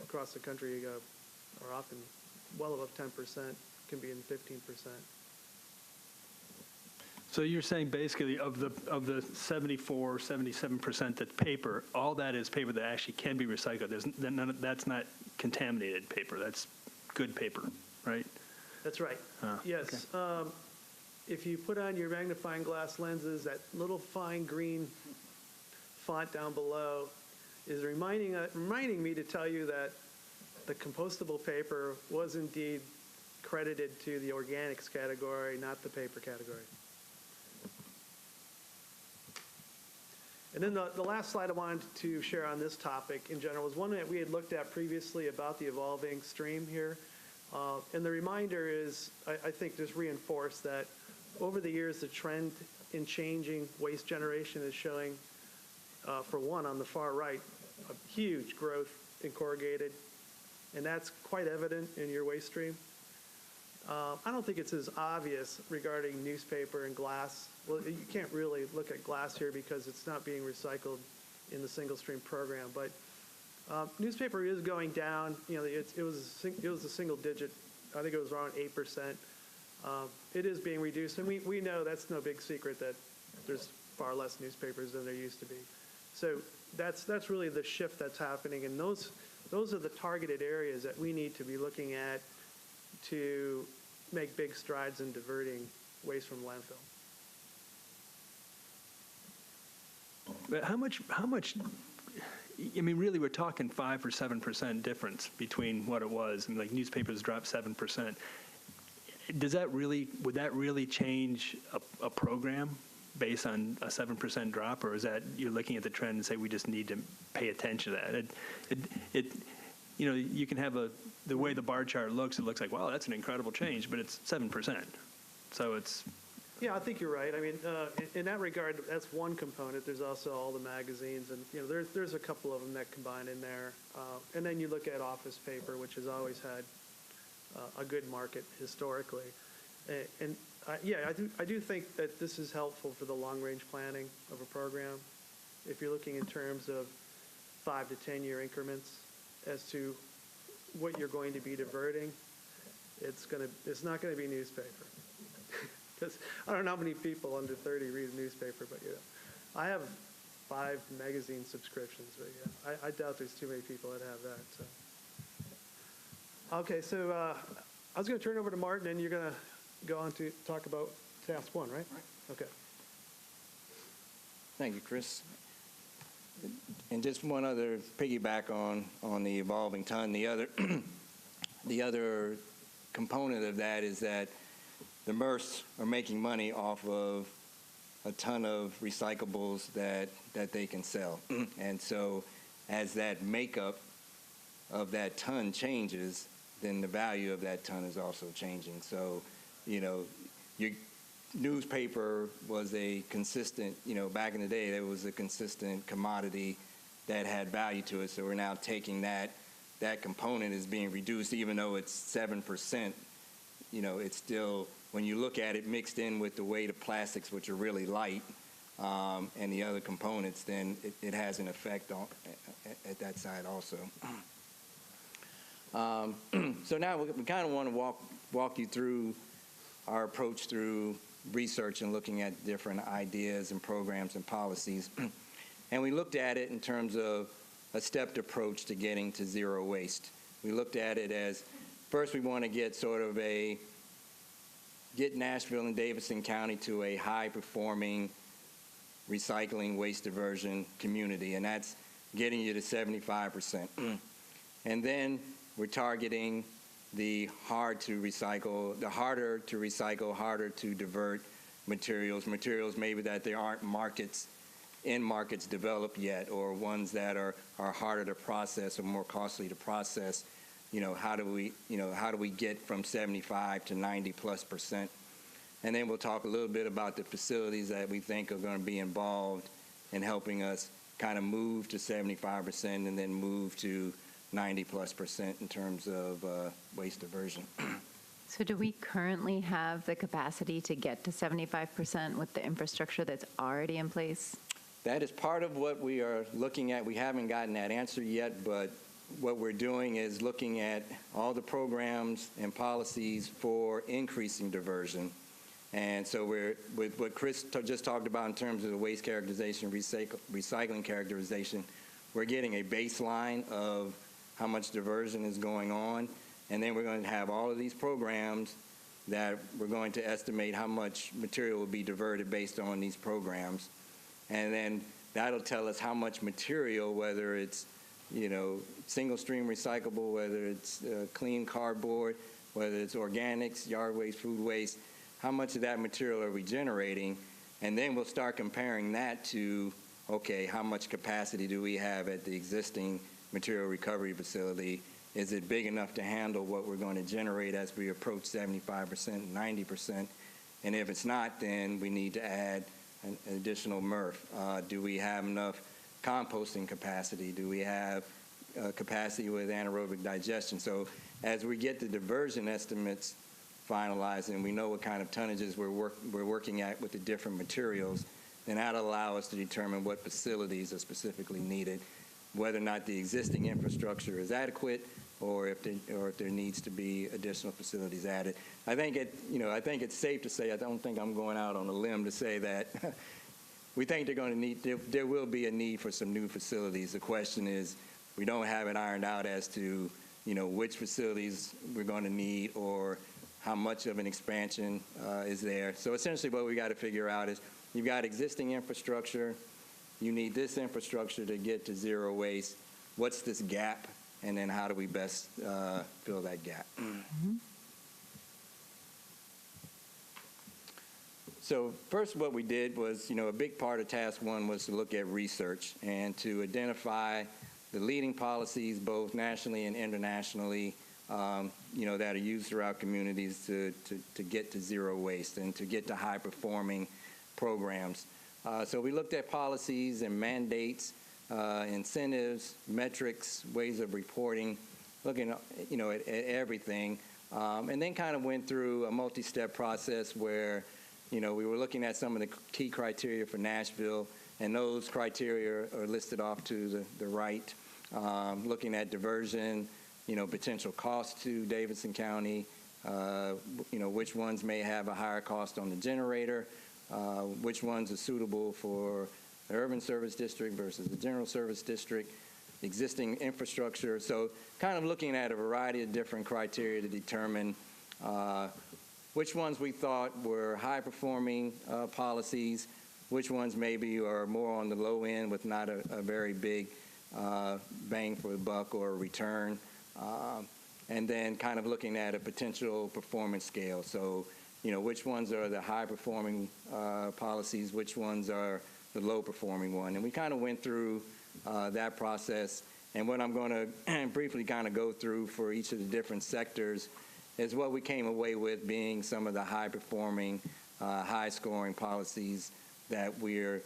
across the country are often well above 10%, can be in 15%. So you're saying basically of the 74, 77% that's paper, all that is paper that actually can be recycled. That's not contaminated paper. That's good paper, right? That's right. Yes. Okay. If you put on your magnifying glass lenses, that little fine green font down below is reminding me to tell you that the compostable paper was indeed credited to the organics category, not the paper category. And then the last slide I wanted to share on this topic in general was one that we had looked at previously about the evolving stream here. And the reminder is, I think, just reinforced that over the years, the trend in changing waste generation is showing, for one, on the far right, a huge growth in corrugated. And that's quite evident in your waste stream. I don't think it's as obvious regarding newspaper and glass. Well, you can't really look at glass here because it's not being recycled in the single stream program. But newspaper is going down. It was a single digit. I think it was around 8%. It is being reduced, and we know that's no big secret that there's far less newspapers than there used to be. So that's really the shift that's happening, and those are the targeted areas that we need to be looking at to make big strides in diverting waste from landfill. But how much? I mean, really, we're talking 5 or 7% difference between what it was. I mean, like newspapers dropped 7%. Would that really change a program based on a 7% drop, or is that you're looking at the trend and say we just need to pay attention to that? You can have the way the bar chart looks, it looks like, wow, that's an incredible change, but it's 7%. So it's... Yeah, I think you're right. I mean, in that regard, that's one component. There's also all the magazines, and there's a couple of them that combine in there. And then you look at office paper, which has always had a good market historically. And I do think that this is helpful for the long-range planning of a program. If you're looking in terms of 5 to 10-year increments as to what you're going to be diverting, it's not going to be newspaper. Because I don't know how many people under 30 read a newspaper, but I have 5 magazine subscriptions, but I doubt there's too many people that have that. So. Okay, so I was going to turn it over to Martin, and you're going to go on to talk about task 1, right? Right. Okay. Thank you, Chris. And just one other piggyback on the evolving ton. The other the other component of that is that the MRFs are making money off of a ton of recyclables that they can sell. And so as that makeup of that ton changes, then the value of that ton is also changing. So, your newspaper was a consistent, back in the day, there was a consistent commodity that had value to it. So we're now taking that component is being reduced, even though it's 7%, it's still, when you look at it mixed in with the weight of plastics, which are really light, and the other components, then it has an effect on at that side also. So now we kind of want to walk you through our approach through research and looking at different ideas and programs and policies. And we looked at it in terms of a stepped approach to getting to zero waste. We looked at it as, first we want to get Nashville and Davidson County to a high-performing recycling waste diversion community, and that's getting you to 75%. And then we're targeting the harder to recycle, harder to divert materials maybe that there aren't markets developed yet, or ones that are harder to process or more costly to process. How do we get from 75 to 90+%? And then we'll talk a little bit about the facilities that we think are going to be involved in helping us kind of move to 75% and then move to 90+% in terms of waste diversion. So do we currently have the capacity to get to 75% with the infrastructure that's already in place? That is part of what we are looking at. We haven't gotten that answer yet, but what we're doing is looking at all the programs and policies for increasing diversion. And so with what Chris just talked about in terms of the waste characterization, recycling characterization, we're getting a baseline of how much diversion is going on, and then we're going to have all of these programs that we're going to estimate how much material will be diverted based on these programs. And then that'll tell us how much material, whether it's single stream recyclable, whether it's clean cardboard, whether it's organics, yard waste, food waste, how much of that material are we generating? And then we'll start comparing that to, okay, how much capacity do we have at the existing material recovery facility? Is it big enough to handle what we're going to generate as we approach 75% and 90%? And if it's not, then we need to add an additional MRF. Do we have enough composting capacity? Do we have capacity with anaerobic digestion? So as we get the diversion estimates finalized and we know what kind of tonnages we're working at with the different materials, then that'll allow us to determine what facilities are specifically needed, whether or not the existing infrastructure is adequate, or if there needs to be additional facilities added. I think it's safe to say, I don't think I'm going out on a limb to say that we think there will be a need for some new facilities. The question is, we don't have it ironed out as to which facilities we're going to need or how much of an expansion is there. So essentially what we got to figure out is, you've got existing infrastructure, you need this infrastructure to get to zero waste. What's this gap? And then how do we best fill that gap? Mm-hmm. So first what we did was, a big part of task one was to look at research and to identify the leading policies, both nationally and internationally, that are used throughout communities to get to zero waste and to get to high-performing programs. So we looked at policies and mandates, incentives, metrics, ways of reporting, looking at everything, and then kind of went through a multi-step process where we were looking at some of the key criteria for Nashville, and those criteria are listed off to the right, looking at diversion, potential cost to Davidson County, which ones may have a higher cost on the generator, which ones are suitable for the urban service district versus the general service district, existing infrastructure. So kind of looking at a variety of different criteria to determine which ones we thought were high-performing policies, which ones maybe are more on the low end with not a very big bang for the buck or return. and then kind of looking at a potential performance scale. So, which ones are the high-performing policies, which ones are the low-performing one. And we kind of went through that process. And what I'm going to briefly kind of go through for each of the different sectors is what we came away with being some of the high-performing, high-scoring policies that we're,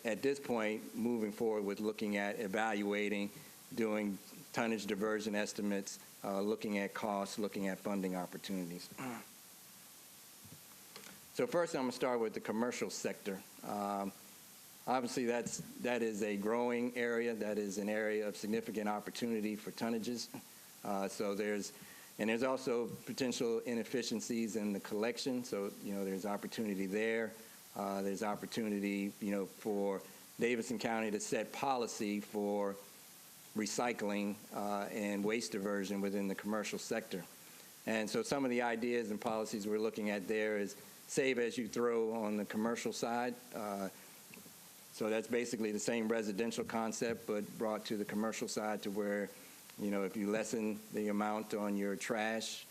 at this point, moving forward with looking at evaluating, doing tonnage diversion estimates, looking at costs, looking at funding opportunities. So first, I'm going to start with the commercial sector. Obviously, that is a growing area. That is an area of significant opportunity for tonnages. So there's also potential inefficiencies in the collection. So there's opportunity there. There's opportunity for Davidson County to set policy for recycling and waste diversion within the commercial sector. And so some of the ideas and policies we're looking at there is save as you throw on the commercial side. So that's basically the same residential concept, but brought to the commercial side to where, if you lessen the amount on your trash,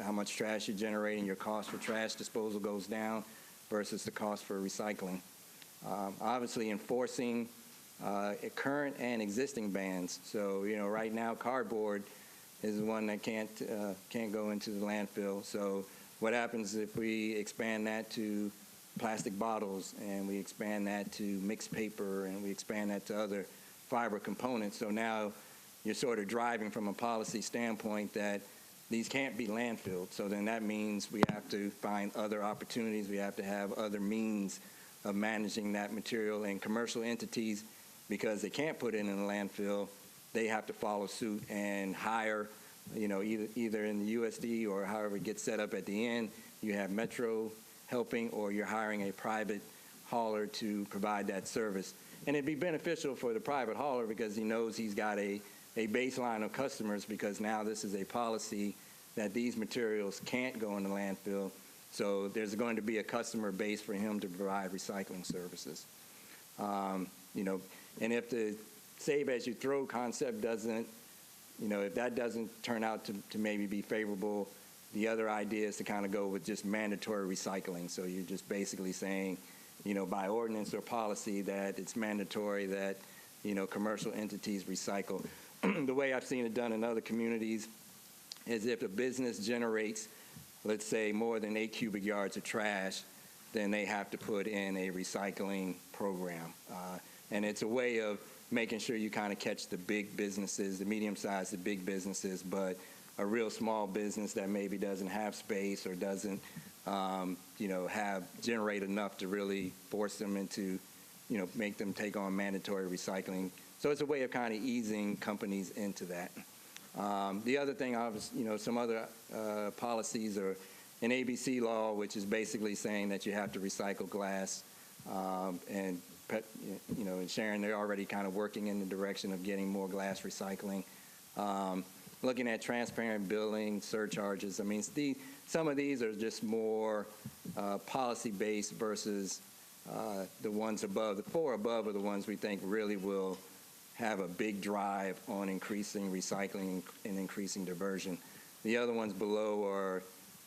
how much trash you're generating, your cost for trash disposal goes down versus the cost for recycling. Obviously enforcing current and existing bans. So, right now cardboard is the one that can't go into the landfill. So what happens if we expand that to plastic bottles, and we expand that to mixed paper, and we expand that to other fiber components? So now you're sort of driving from a policy standpoint that these can't be landfilled. So then that means we have to find other opportunities. We have to have other means of managing that material. And commercial entities, because they can't put it in a landfill, they have to follow suit and hire, either in the USD or however it gets set up at the end, you have Metro helping, or you're hiring a private hauler to provide that service. And it'd be beneficial for the private hauler because he knows he's got a baseline of customers, because now this is a policy that these materials can't go in the landfill. So there's going to be a customer base for him to provide recycling services. And if the save as you throw concept doesn't, if that doesn't turn out to maybe be favorable, the other idea is to kind of go with just mandatory recycling. So you're just basically saying, by ordinance or policy that it's mandatory that, commercial entities recycle. The way I've seen it done in other communities is if a business generates, let's say, more than 8 cubic yards of trash, then they have to put in a recycling program. And it's a way of making sure you kind of catch the big businesses, the medium-sized, the big businesses, but a real small business that maybe doesn't have space or doesn't, generate enough to really force them into, make them take on mandatory recycling. So it's a way of kind of easing companies into that. The other thing, obviously, some other policies are an ABC law, which is basically saying that you have to recycle glass. And Sharon, they're already kind of working in the direction of getting more glass recycling. Looking at transparent billing, surcharges. I mean, some of these are just more policy-based versus the ones above. The 4 above are the ones we think really will have a big drive on increasing recycling and increasing diversion. The other ones below are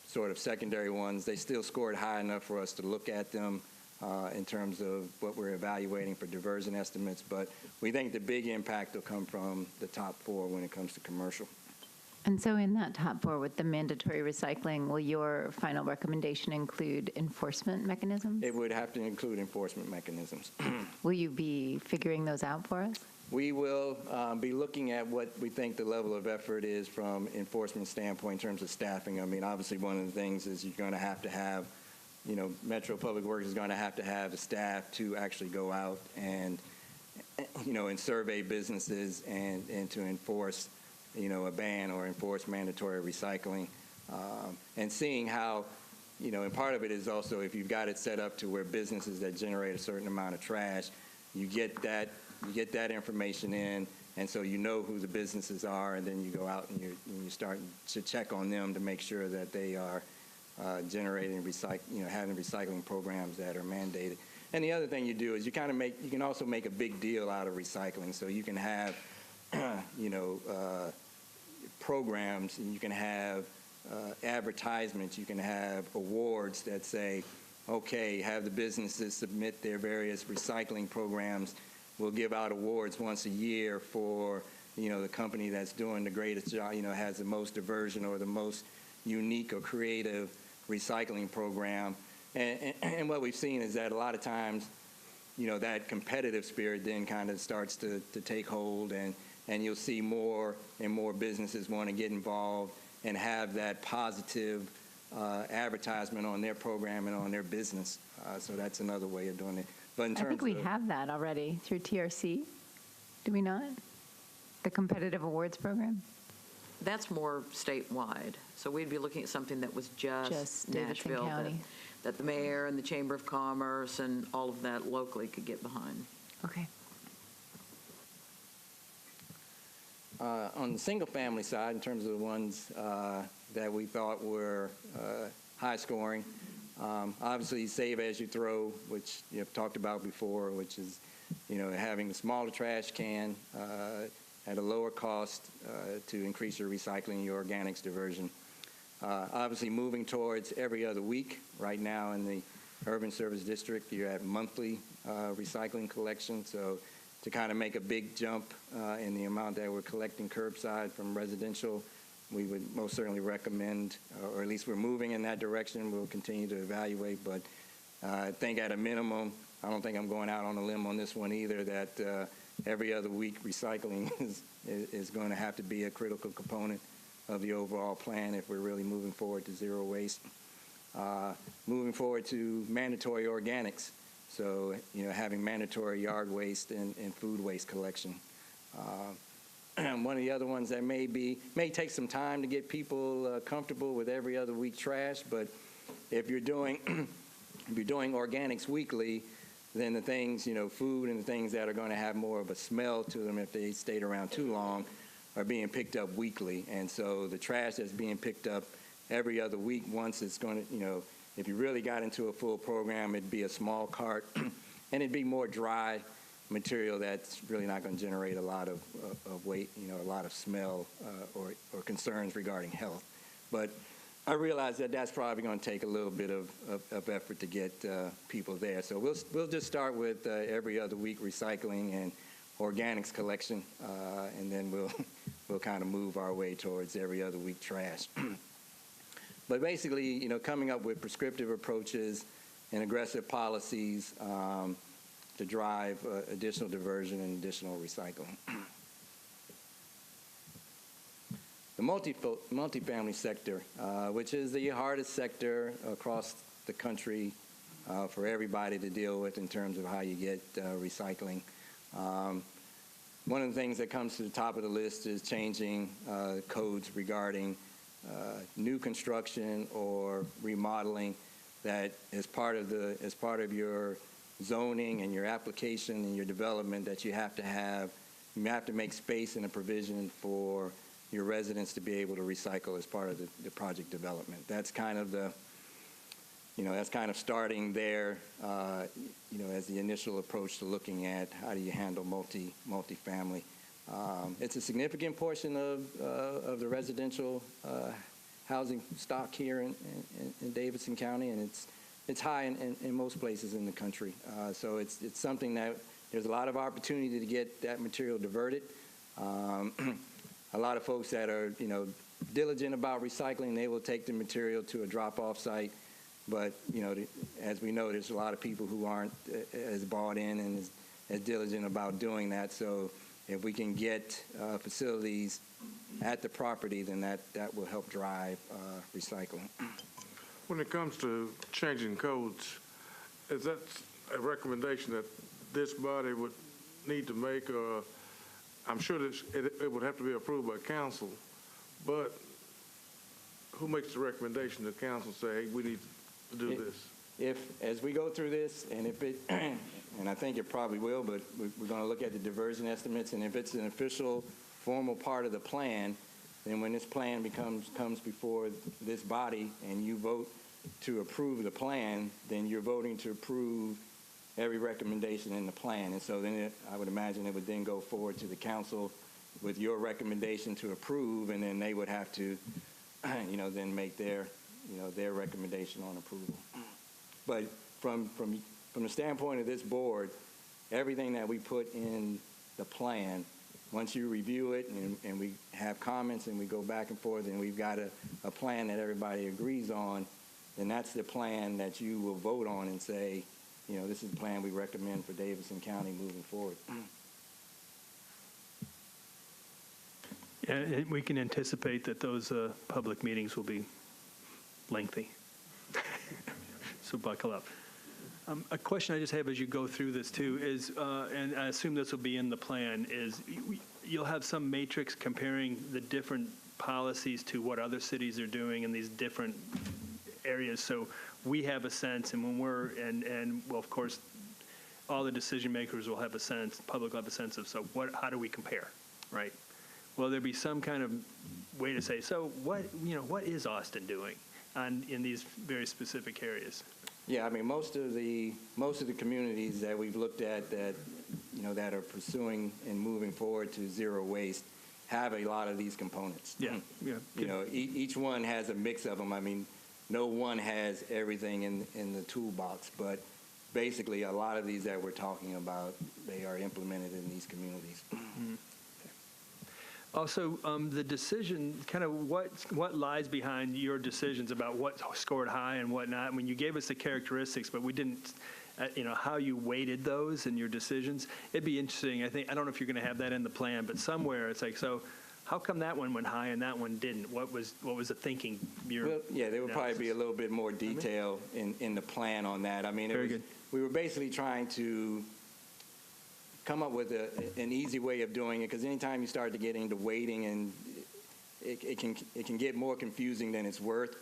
sort of secondary ones. They still scored high enough for us to look at them in terms of what we're evaluating for diversion estimates, but we think the big impact will come from the top 4 when it comes to commercial. And so in that top 4 with the mandatory recycling, will your final recommendation include enforcement mechanisms? It would have to include enforcement mechanisms. Will you be figuring those out for us? We will be looking at what we think the level of effort is from enforcement standpoint in terms of staffing. I mean, obviously one of the things is you're going to have, Metro Public Works is going to have the staff to actually go out and, and survey businesses and to enforce, a ban or enforce mandatory recycling. And seeing how, and part of it is also if you've got it set up to where businesses that generate a certain amount of trash, you get that information in, and so you know who the businesses are, and then you go out and you start to check on them to make sure that they are generating having recycling programs that are mandated. And the other thing you do is you can also make a big deal out of recycling. So you can have, programs, and you can have advertisements, you can have awards that say, okay, have the businesses submit their various recycling programs. We'll give out awards once a year for, the company that's doing the greatest job, has the most diversion or the most unique or creative recycling program. And what we've seen is that a lot of times, that competitive spirit then kind of starts to take hold, and you'll see more and more businesses want to get involved and have that positive advertisement on their program and on their business. So that's another way of doing it. But in terms I think we have that already through TRC. Do we not? The competitive awards program? That's more statewide. So we'd be looking at something that was just Davidson Nashville, County. that the mayor and the Chamber of Commerce and all of that locally could get behind. Okay. On the single-family side, in terms of the ones that we thought were high scoring, obviously save as you throw, which you've talked about before, which is, having a smaller trash can at a lower cost to increase your recycling, your organics diversion. Obviously moving towards every other week. Right now in the urban service district, you're at monthly recycling collection. So to kind of make a big jump in the amount that we're collecting curbside from residential, we would most certainly recommend, or at least we're moving in that direction. We'll continue to evaluate, but I think at a minimum, I don't think I'm going out on a limb on this one either, that every other week recycling is going to have to be a critical component of the overall plan if we're really moving forward to zero waste. Moving forward to mandatory organics. So, having mandatory yard waste and food waste collection. One of the other ones that may take some time to get people comfortable with every other week trash, but if you're doing organics weekly, then the things, food and the things that are going to have more of a smell to them if they stayed around too long are being picked up weekly. And so the trash that's being picked up every other week, once it's going to, if you really got into a full program, it'd be a small cart, and it'd be more dry material that's really not going to generate a lot of weight, a lot of smell or concerns regarding health. But I realize that that's probably going to take a little bit of effort to get people there. So we'll just start with every other week recycling and organics collection, and then we'll kind of move our way towards every other week trash. But basically, coming up with prescriptive approaches and aggressive policies to drive additional diversion and additional recycling. The multifamily sector, which is the hardest sector across the country for everybody to deal with in terms of how you get recycling. One of the things that comes to the top of the list is changing codes regarding new construction or remodeling, that as part of your zoning and your application and your development, that you have to make space and a provision for your residents to be able to recycle as part of the project development. That's kind of starting there, as the initial approach to looking at how do you handle multifamily. It's a significant portion of the residential housing stock here in Davidson County, and it's high in most places in the country. So it's something that there's a lot of opportunity to get that material diverted. A lot of folks that are diligent about recycling, they will take the material to a drop-off site. But as we know, there's a lot of people who aren't as bought in and as diligent about doing that. So if we can get facilities at the property, then that will help drive recycling. When it comes to changing codes, is that a recommendation that this body would need to make? I'm sure it would have to be approved by council, but who makes the recommendation to council say, hey, we need to do this? If, as we go through this, and if it, and I think it probably will, but we're going to look at the diversion estimates, and if it's an official, formal part of the plan, then when this plan comes before this body and you vote to approve the plan, then you're voting to approve every recommendation in the plan. And so then I would imagine it would then go forward to the council, with your recommendation to approve, and then they would have to, then make their recommendation on approval. But from the standpoint of this board, everything that we put in the plan, once you review it and we have comments and we go back and forth and we've got a plan that everybody agrees on, then that's the plan that you will vote on and say, this is the plan we recommend for Davidson County moving forward. And we can anticipate that those public meetings will be lengthy. So buckle up. A question I just have as you go through this too is, and I assume this will be in the plan, is you'll have some matrix comparing the different policies to what other cities are doing in these different areas. So we have a sense, and when well, of course, all the decision makers will have a sense, the public will have a sense of, so how do we compare, right? Will there be some kind of way to say, so what is Austin doing in these very specific areas? Yeah, I mean, most of the communities that we've looked at that that are pursuing and moving forward to zero waste have a lot of these components. Yeah. Each one has a mix of them. I mean, no one has everything in the toolbox, but basically a lot of these that we're talking about, they are implemented in these communities. Mm-hmm. Also, the decision, kind of what lies behind your decisions about what scored high and what not? I mean, you gave us the characteristics, but we didn't, how you weighted those in your decisions. It'd be interesting. I don't know if you're going to have that in the plan, but somewhere it's like, so how come that one went high and that one didn't? What was the thinking? Well, yeah, there would probably be a little bit more detail in the plan on that. I mean, we were basically trying to come up with an easy way of doing it, because anytime you start to get into weighting, and it can get more confusing than it's worth.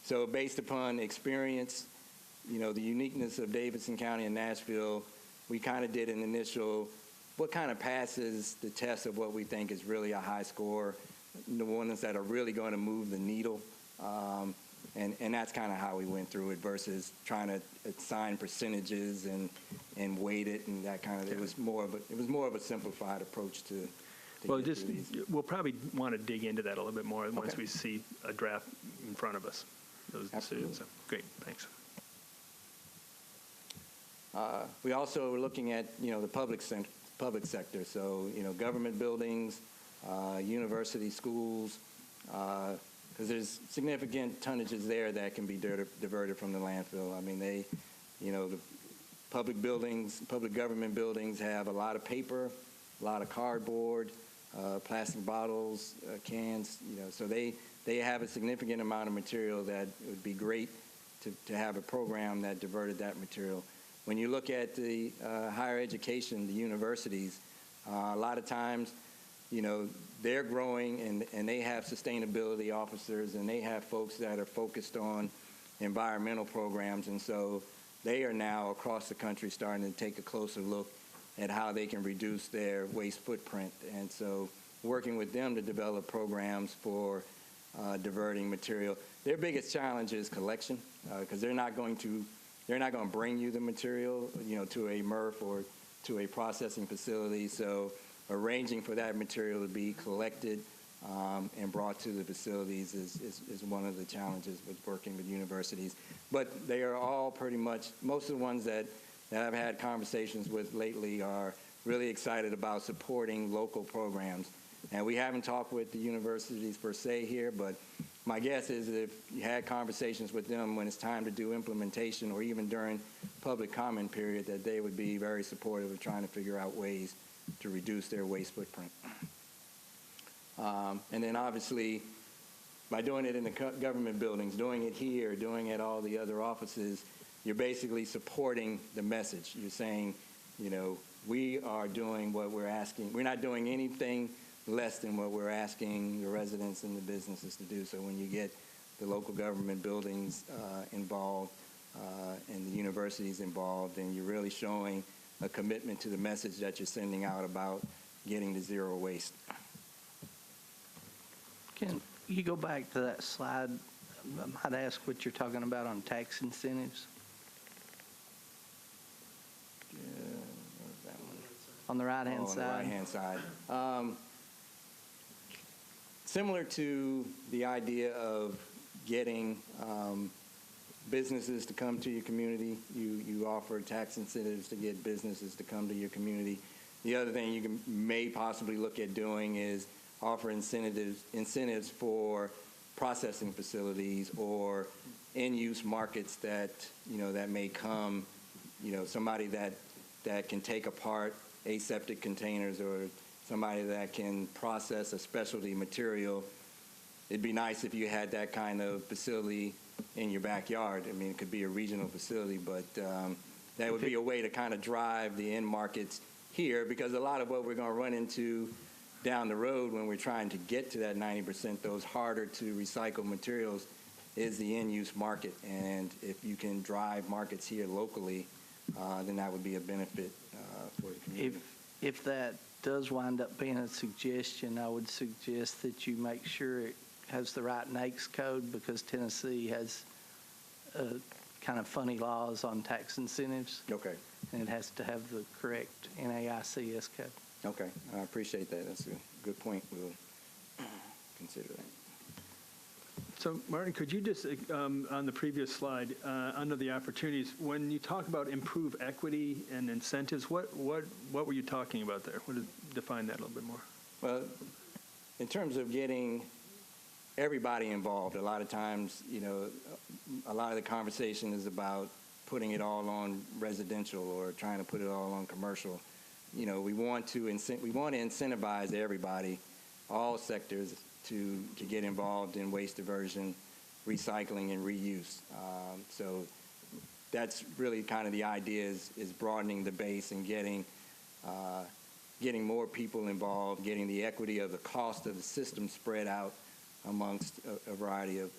So based upon experience, the uniqueness of Davidson County and Nashville, we kind of did an initial, what kind of passes the test of what we think is really a high score, the ones that are really going to move the needle. And that's kind of how we went through it versus trying to assign percentages and weight it and that kind of. It was more of a simplified approach to. Well, we'll probably want to dig into that a little bit more once we see a draft in front of us. Those decisions. So, great, thanks. We also were looking at the public sector. So government buildings, university schools. Because there's significant tonnages there that can be diverted from the landfill. I mean, the public government buildings have a lot of paper, a lot of cardboard, plastic bottles, cans. So they have a significant amount of material that it would be great to have a program that diverted that material. When you look at the higher education, the universities, a lot of times, they're growing and they have sustainability officers and they have folks that are focused on environmental programs. And so they are now across the country starting to take a closer look at how they can reduce their waste footprint. And so working with them to develop programs for diverting material. Their biggest challenge is collection, because they're not going to bring you the material, to a MRF or to a processing facility. So arranging for that material to be collected and brought to the facilities is one of the challenges with working with universities. But they are all pretty much, most of the ones that I've had conversations with lately are really excited about supporting local programs. And we haven't talked with the universities per se here, but my guess is if you had conversations with them when it's time to do implementation or even during public comment period, that they would be very supportive of trying to figure out ways to reduce their waste footprint. And then obviously, by doing it in the government buildings, doing it here, doing it at all the other offices, you're basically supporting the message. You're saying, we are doing what we're asking. We're not doing anything less than what we're asking the residents and the businesses to do. So when you get the local government buildings involved and the universities involved, then you're really showing a commitment to the message that you're sending out about getting to zero waste. Can you go back to that slide? I might ask what you're talking about on tax incentives. Where's that one? On the right-hand On side. the right-hand side. similar to the idea of getting businesses to come to your community. You offer tax incentives to get businesses to come to your community. The other thing you may possibly look at doing is offer incentives for processing facilities or in-use markets that, that may come, somebody that can take apart aseptic containers or somebody that can process a specialty material. It'd be nice if you had that kind of facility in your backyard. I mean, it could be a regional facility, but that would be a way to kind of drive the end markets here, because a lot of what we're going to run into down the road when we're trying to get to that 90%, those harder to recycle materials, is the end-use market. And if you can drive markets here locally, then that would be a benefit for the community. If that does wind up being a suggestion, I would suggest that you make sure it has the right NAICS code, because Tennessee has kind of funny laws on tax incentives. Okay. And it has to have the correct NAICS code. Okay. I appreciate that. That's a good point. We'll consider that. So, Martin, could you just, on the previous slide, under the opportunities, when you talk about improve equity and incentives, what were you talking about there? Define that a little bit more. Well, in terms of getting everybody involved, a lot of times, a lot of the conversation is about putting it all on residential or trying to put it all on commercial. We want to incentivize everybody, all sectors, to get involved in waste diversion, recycling, and reuse. So that's really kind of the idea, is broadening the base and getting more people involved, getting the equity of the cost of the system spread out amongst a variety of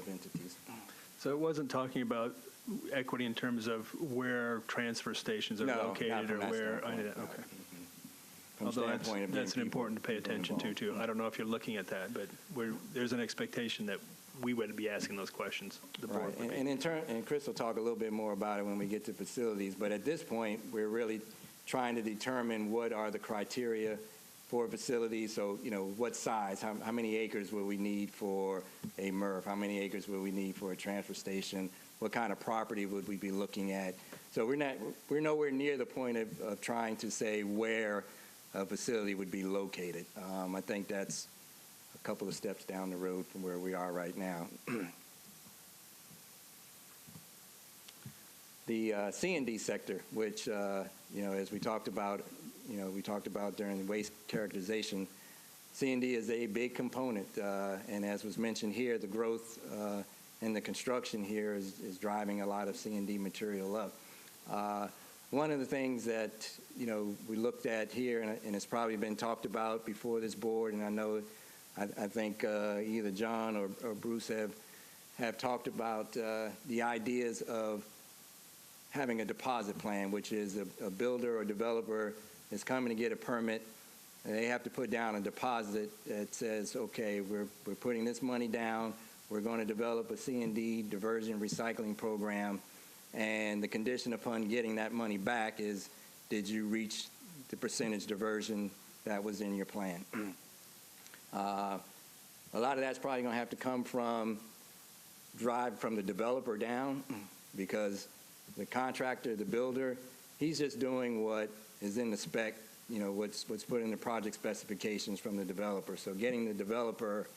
entities. So it wasn't talking about equity in terms of where transfer stations are located or where. Okay. Although that's important to pay attention to, too. I don't know if you're looking at that, but there's an expectation that we would be asking those questions. The board would be. And Chris will talk a little bit more about it when we get to facilities. But at this point, we're really trying to determine what are the criteria for a facility. So, what size, how many acres will we need for a MRF? How many acres will we need for a transfer station? What kind of property would we be looking at? So we're nowhere near the point of trying to say where a facility would be located. I think that's a couple of steps down the road from where we are right now. The C&D sector, which, as we talked about, during the waste characterization, C&D is a big component. And as was mentioned here, the growth in the construction here is driving a lot of C&D material up. One of the things that, we looked at here, and it's probably been talked about before this board, and I know, I think either John or Bruce have talked about the ideas of having a deposit plan, which is a builder or developer is coming to get a permit, and they have to put down a deposit that says, okay, we're putting this money down, we're going to develop a C&D diversion recycling program, and the condition upon getting that money back is, did you reach the percentage diversion that was in your plan? A lot of that's probably going to have to come from the developer down, because the contractor, the builder, he's just doing what is in the spec, what's put in the project specifications from the developer. So getting the developer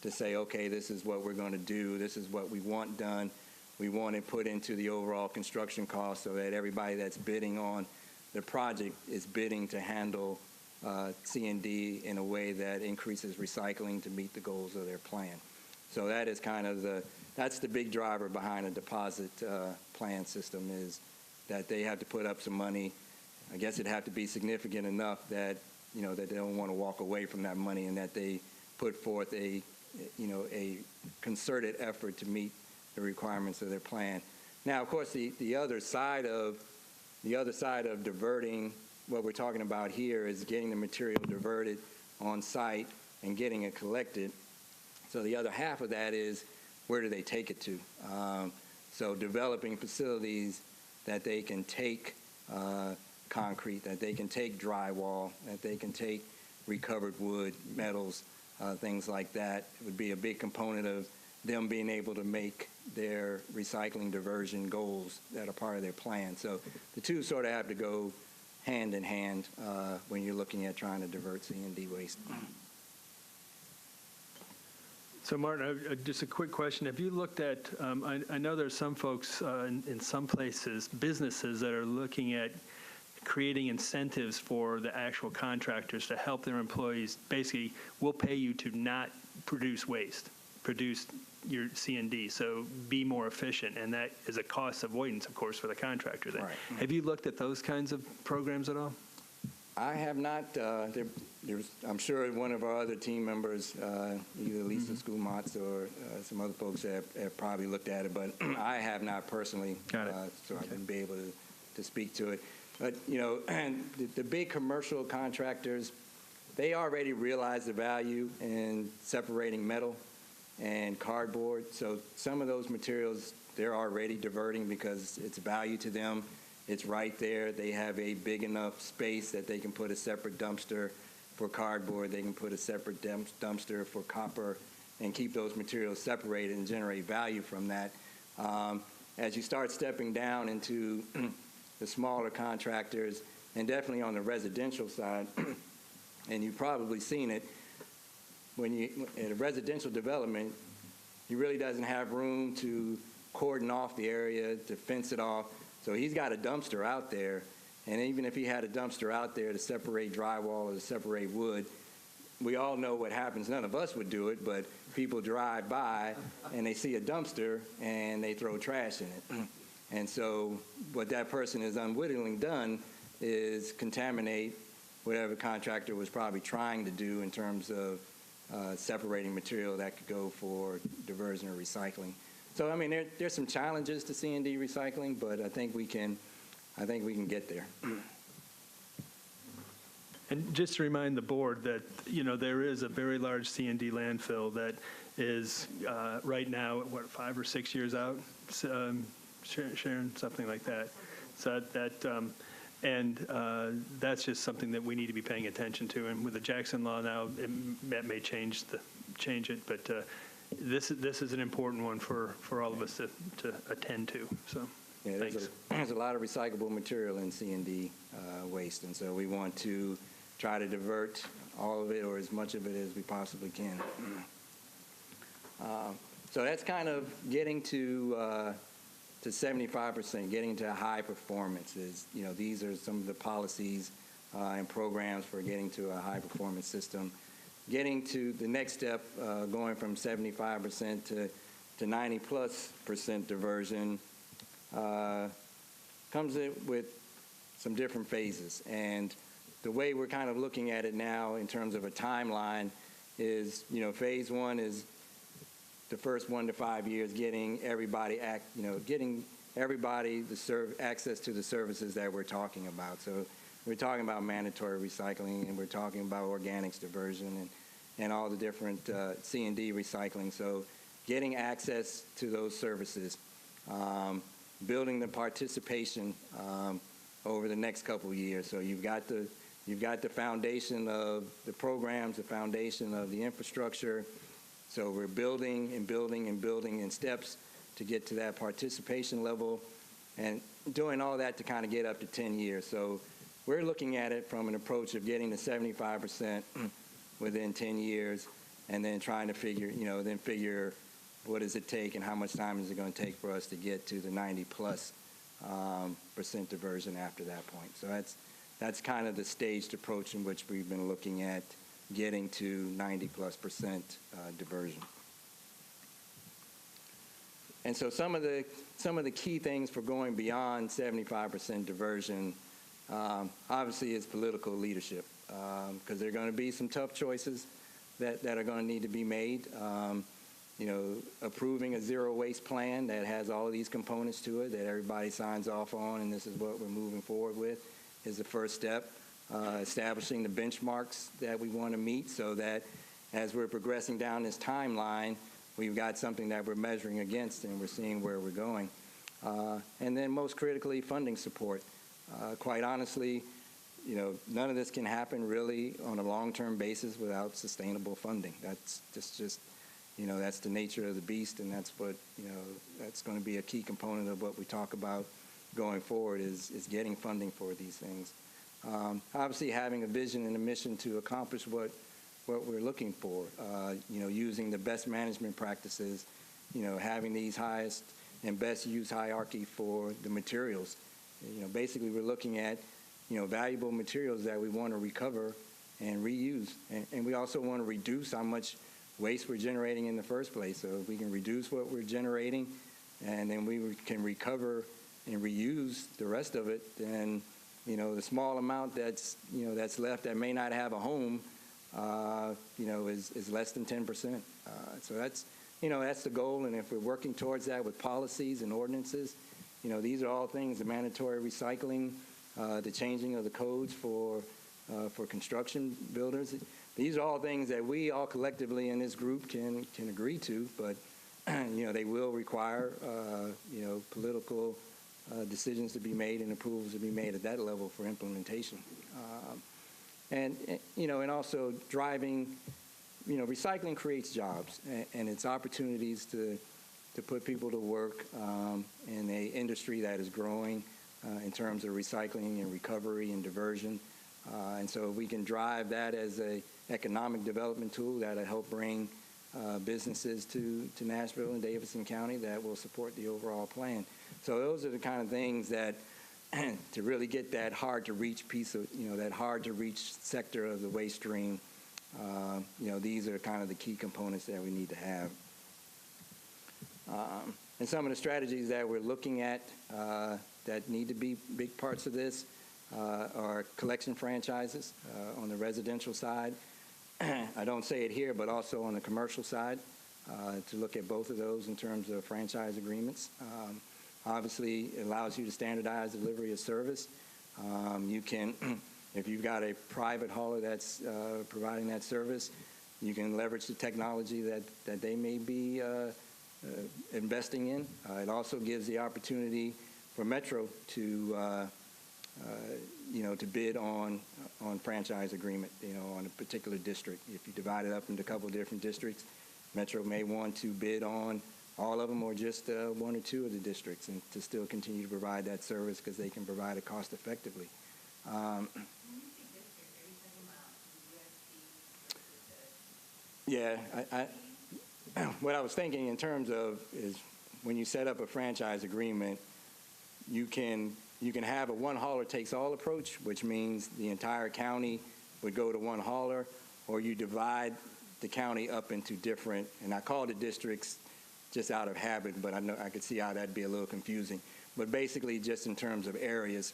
to say, okay, this is what we're going to do, this is what we want done, we want it put into the overall construction cost so that everybody that's bidding on the project is bidding to handle C&D in a way that increases recycling to meet the goals of their plan. So that is kind of that's the big driver behind a deposit plan system, is that they have to put up some money. I guess it'd have to be significant enough that, that they don't want to walk away from that money, and that they put forth a concerted effort to meet the requirements of their plan. Now, of course, the other side of diverting, what we're talking about here, is getting the material diverted on site and getting it collected. So the other half of that is, where do they take it to? So developing facilities that they can take concrete, that they can take drywall, that they can take recovered wood, metals, things like that. It would be a big component of them being able to make their recycling diversion goals that are part of their plan. So the two sort of have to go hand in hand when you're looking at trying to divert C&D waste. So Martin, just a quick question. Have you looked at, I know there's some folks in some places, businesses that are looking at creating incentives for the actual contractors to help their employees. Basically, we'll pay you to not produce waste, produce your C&D, so be more efficient, and that is a cost avoidance, of course, for the contractor then. Right. Have you looked at those kinds of programs at all? I have not. There's, I'm sure one of our other team members, either Lisa Schoolmatz or some other folks have probably looked at it, but I have not personally. Got it. So I wouldn't be able to speak to it. But, you know, and the big commercial contractors, they already realize the value in separating metal and cardboard. So some of those materials they're already diverting because it's value to them. It's right there. They have a big enough space that they can put a separate dumpster for cardboard. They can put a separate dumpster for copper and keep those materials separated and generate value from that. As you start stepping down into the smaller contractors, and definitely on the residential side, and you've probably seen it, when you in a residential development, he really doesn't have room to cordon off the area, to fence it off. So he's got a dumpster out there, and even if he had a dumpster out there to separate drywall or to separate wood, we all know what happens. None of us would do it, but people drive by and they see a dumpster and they throw trash in it. And so what that person has unwittingly done is contaminate whatever contractor was probably trying to do in terms of separating material that could go for diversion or recycling. So I mean, there's some challenges to C&D recycling, but I think we can get there. And just to remind the board that, you know, there is a very large C&D landfill that is right now, what, 5 or 6 years out, Sharon, something like that. So that's just something that we need to be paying attention to. And with the Jackson law now, that may change it, but this is an important one for all of us to attend to. So yeah, there's a lot of recyclable material in C&D waste, and so we want to try to divert all of it or as much of it as we possibly can. So that's kind of getting to 75%, getting to high performance. You know, these are some of the policies and programs for getting to a high performance system. Getting to the next step, going from 75% to 90+% diversion, comes in with some different phases. And the way we're kind of looking at it now in terms of a timeline is, you know, phase one is the first 1 to 5 years, getting everybody access to the services that we're talking about. So we're talking about mandatory recycling, and we're talking about organics diversion and all the different C&D recycling. So getting access to those services, building the participation over the next couple of years. So you've got the foundation of the programs, the foundation of the infrastructure. So we're building and building and building in steps to get to that participation level, and doing all that to kind of get up to 10 years. So we're looking at it from an approach of getting to 75% within 10 years, and then trying to figure what does it take and how much time is it going to take for us to get to the 90+% diversion after that point. So that's kind of the staged approach in which we've been looking at getting to 90+% diversion. And so some of the key things for going beyond 75% diversion, obviously, is political leadership, because there are going to be some tough choices that are going to need to be made. You know, approving a zero waste plan that has all of these components to it that everybody signs off on, and this is what we're moving forward with, is the first step. Establishing the benchmarks that we want to meet, so that as we're progressing down this timeline, we've got something that we're measuring against and we're seeing where we're going. And then most critically, funding support. Quite honestly, none of this can happen really on a long-term basis without sustainable funding. That's just that's the nature of the beast, and that's what, that's going to be a key component of what we talk about going forward is getting funding for these things. Obviously, having a vision and a mission to accomplish what we're looking for, using the best management practices, having these highest and best use hierarchy for the materials. Basically, we're looking at, valuable materials that we want to recover and reuse. And we also want to reduce how much waste we're generating in the first place. So if we can reduce what we're generating and then we can recover and reuse the rest of it, then, the small amount that's left that may not have a home, is less than 10%. So that's the goal. And if we're working towards that with policies and ordinances, these are all things, the mandatory recycling, the changing of the codes for construction builders. These are all things that we all collectively in this group can agree to, but they will require political decisions to be made and approvals to be made at that level for implementation. And also driving, recycling creates jobs and it's opportunities to put people to work in an industry that is growing in terms of recycling and recovery and diversion. And so we can drive that as a economic development tool that'll help bring businesses to Nashville and Davidson County that will support the overall plan. So those are the kind of things that to really get that hard to reach piece of, that hard to reach sector of the waste stream, these are kind of the key components that we need to have. And some of the strategies that we're looking at that need to be big parts of this are collection franchises on the residential side. I don't say it here, but also on the commercial side, to look at both of those in terms of franchise agreements. Obviously, it allows you to standardize delivery of service. You can, if you've got a private hauler that's providing that service, you can leverage the technology that they may be investing in. It also gives the opportunity for Metro to to bid on franchise agreement, on a particular district. If you divide it up into a couple of different districts, Metro may want to bid on all of them or just one or two of the districts, and to still continue to provide that service because they can provide it cost effectively. Yeah, what I was thinking in terms of is when you set up a franchise agreement, you can have a one hauler takes all approach, which means the entire county would go to one hauler, or you divide the county up into different, and I called it districts just out of habit, but I know I could see how that'd be a little confusing. But basically just in terms of areas.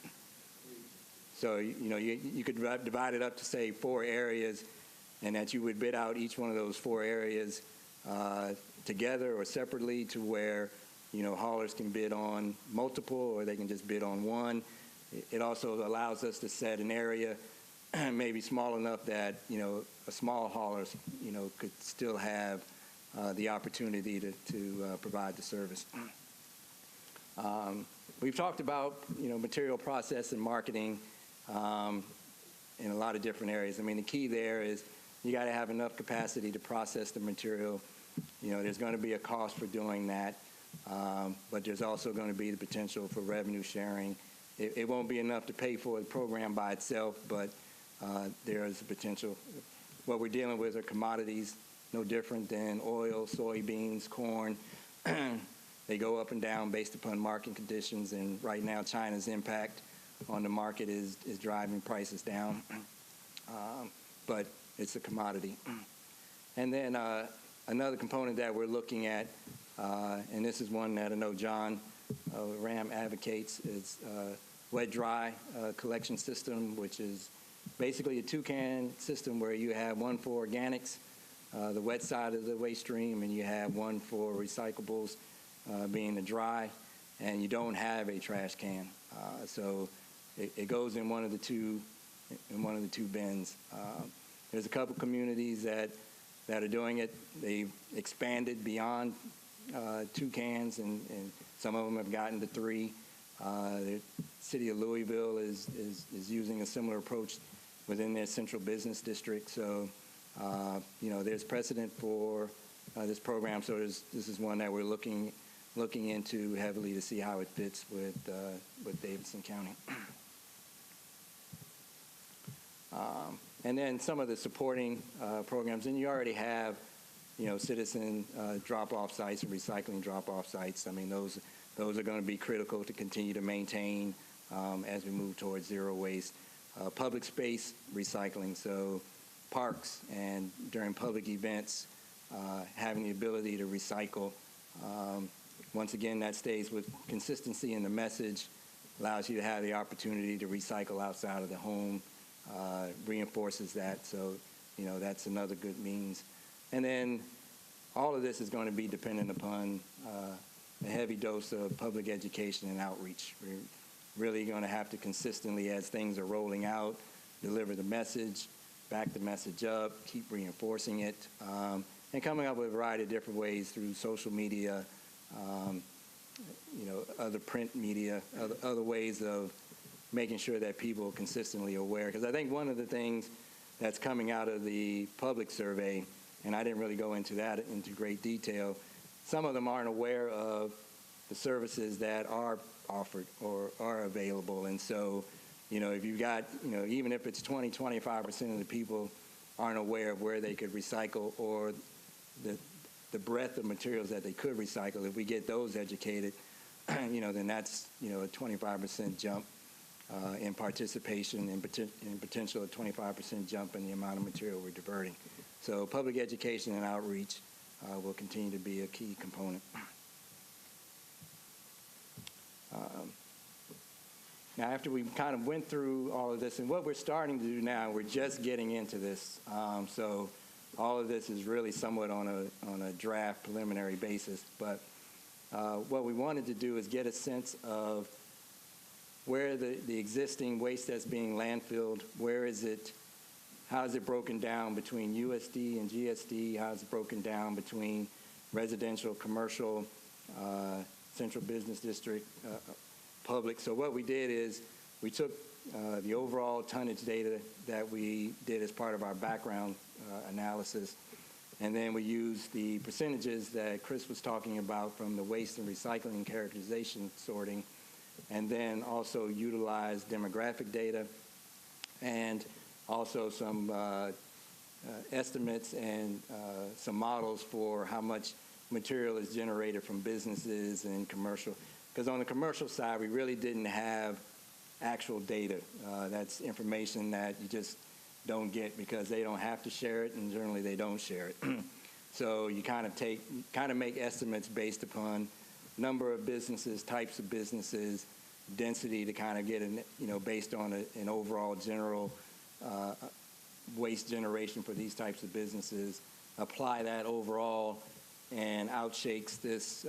So, you could divide it up to, say, 4 areas, and that you would bid out each one of those 4 areas together or separately to where, haulers can bid on multiple or they can just bid on one. It also allows us to set an area maybe small enough that, a small hauler, could still have the opportunity to provide the service. We've talked about, material process and marketing in a lot of different areas. I mean, the key there is you got to have enough capacity to process the material. There's going to be a cost for doing that, but there's also going to be the potential for revenue sharing. It won't be enough to pay for the program by itself, but there is a potential. What we're dealing with are commodities, no different than oil, soybeans, corn. They go up and down based upon market conditions, and right now China's impact on the market is driving prices down. But it's a commodity. And then another component that we're looking at, and this is one that I know John Ram advocates, is wet-dry collection system, which is basically a two-can system where you have one for organics, the wet side of the waste stream, and you have one for recyclables, being the dry, and you don't have a trash can. So it goes in one of the two bins. There's a couple communities that are doing it. They've expanded beyond 2 cans, and some of them have gotten to 3. The city of Louisville is using a similar approach within their central business district. So, there's precedent for this program. So this is one that we're looking into heavily to see how it fits with Davidson County. And then some of the supporting programs, and you already have, citizen drop-off sites and recycling drop-off sites. I mean, those are going to be critical to continue to maintain as we move towards zero waste. Public space recycling, so parks and during public events, having the ability to recycle. Once again, that stays with consistency in the message, allows you to have the opportunity to recycle outside of the home, reinforces that. So, that's another good means. And then all of this is going to be dependent upon a heavy dose of public education and outreach. We're really going to have to consistently, as things are rolling out, deliver the message, back the message up, keep reinforcing it, and coming up with a variety of different ways through social media, other print media, other ways of making sure that people are consistently aware. Because I think one of the things that's coming out of the public survey, and I didn't really go into that into great detail, some of them aren't aware of the services that are offered or are available. And so, if you've got, even if it's 25% of the people aren't aware of where they could recycle or the breadth of materials that they could recycle, if we get those educated, then that's, a 25% jump in participation and potential a 25% jump in the amount of material we're diverting. So public education and outreach will continue to be a key component. Now, after we kind of went through all of this, and what we're starting to do now, we're just getting into this. So all of this is really somewhat on a draft preliminary basis. But what we wanted to do is get a sense of where the existing waste that's being landfilled, where is it, how is it broken down between USD and GSD, how is it broken down between residential, commercial, central business district, public. So what we did is we took the overall tonnage data that we did as part of our background analysis, and then we used the percentages that Chris was talking about from the waste and recycling characterization sorting, and then also utilized demographic data and also some estimates and some models for how much material is generated from businesses and commercial. Because on the commercial side, we really didn't have actual data. That's information that you just don't get because they don't have to share it, and generally they don't share it. So you kind of make estimates based upon number of businesses, types of businesses, density to kind of get based on an overall general waste generation for these types of businesses. Apply that overall, and out shakes this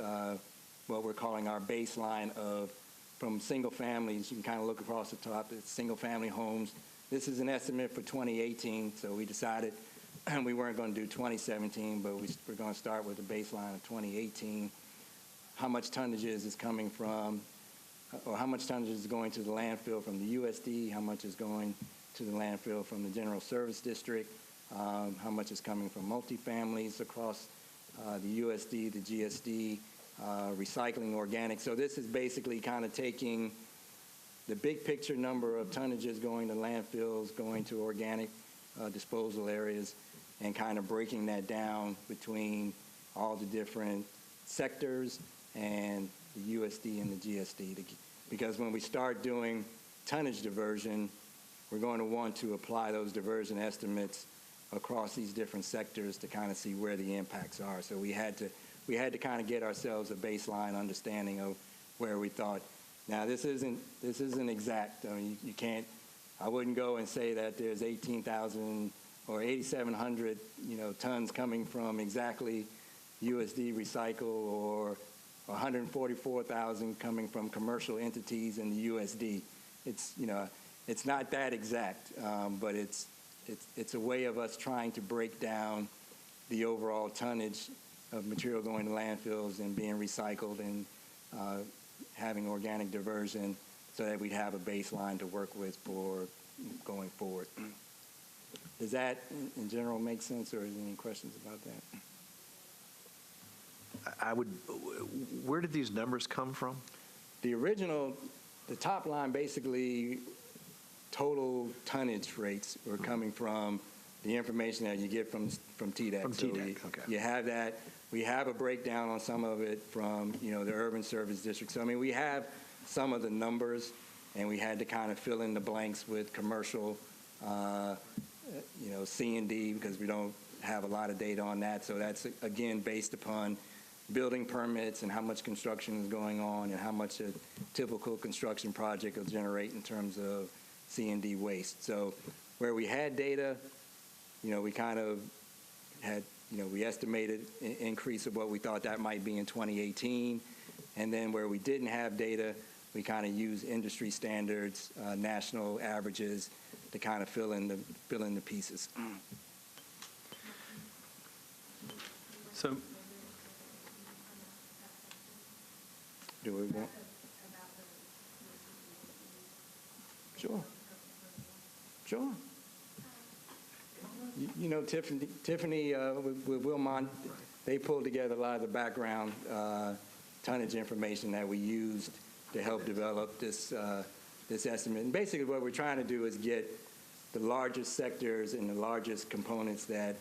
what we're calling our baseline of from single families. You can kind of look across the top at single family homes. This is an estimate for 2018, so we decided we weren't going to do 2017, but we're going to start with a baseline of 2018. How much tonnage is coming from, or how much tonnage is going to the landfill from the USD, how much is going to the landfill from the general service district, how much is coming from multifamilies across the USD, the GSD, recycling, organic. So this is basically kind of taking the big picture number of tonnages going to landfills, going to organic disposal areas, and kind of breaking that down between all the different sectors and the USD and the GSD. Because when we start doing tonnage diversion, we're going to want to apply those diversion estimates across these different sectors to kind of see where the impacts are. So we had to kind of get ourselves a baseline understanding of where we thought. Now this isn't exact. I mean, you can't. I wouldn't go and say that there's 18,000 or 8,700 tons coming from exactly USD recycle, or 144,000 coming from commercial entities in the USD. It's not that exact, but it's a way of us trying to break down the overall tonnage of material going to landfills and being recycled, and having organic diversion so that we'd have a baseline to work with for going forward. Does that, in general, make sense, or is there any questions about that? Where did these numbers come from? The top line, basically, total tonnage rates were coming from the information that you get from TDEC. From TDEC, okay. You have that. We have a breakdown on some of it from, the urban service district. So, I mean, we have some of the numbers, and we had to kind of fill in the blanks with commercial, C&D, because we don't have a lot of data on that. So that's, again, based upon building permits and how much construction is going on and how much a typical construction project will generate in terms of C&D waste. So where we had data, we kind of had, we estimated an increase of what we thought that might be in 2018. And then where we didn't have data, we kind of used industry standards, national averages to kind of fill in the pieces. So, Do we want? Sure. Tiffany with Wilmont, they pulled together a lot of the background tonnage information that we used to help develop this estimate. And basically what we're trying to do is get the largest sectors and the largest components that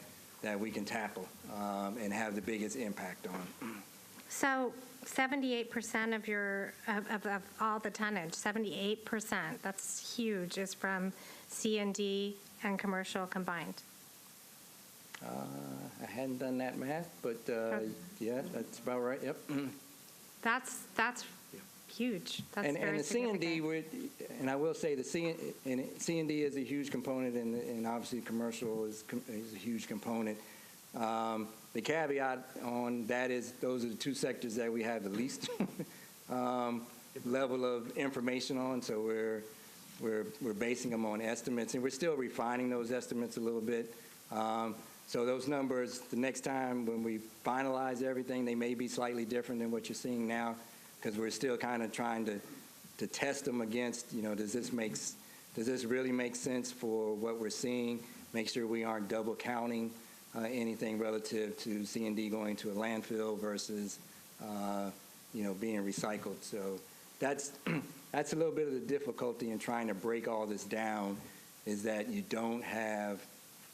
we can tackle and have the biggest impact on. So 78% of all the tonnage, 78%, that's huge, is from C&D and commercial combined. I hadn't done that math, but yeah, that's about right. Yep. That's huge. That's And very the C&D, significant. and I will say the C&D is a huge component, and obviously commercial is a huge component. The caveat on that is those are the two sectors that we have the least level of information on. So we're basing them on estimates, and we're still refining those estimates a little bit. So those numbers, the next time when we finalize everything, they may be slightly different than what you're seeing now, because we're still kind of trying to test them against, does this really make sense for what we're seeing? Make sure we aren't double counting anything relative to C&D going to a landfill versus, being recycled. So that's a little bit of the difficulty in trying to break all this down, is that you don't have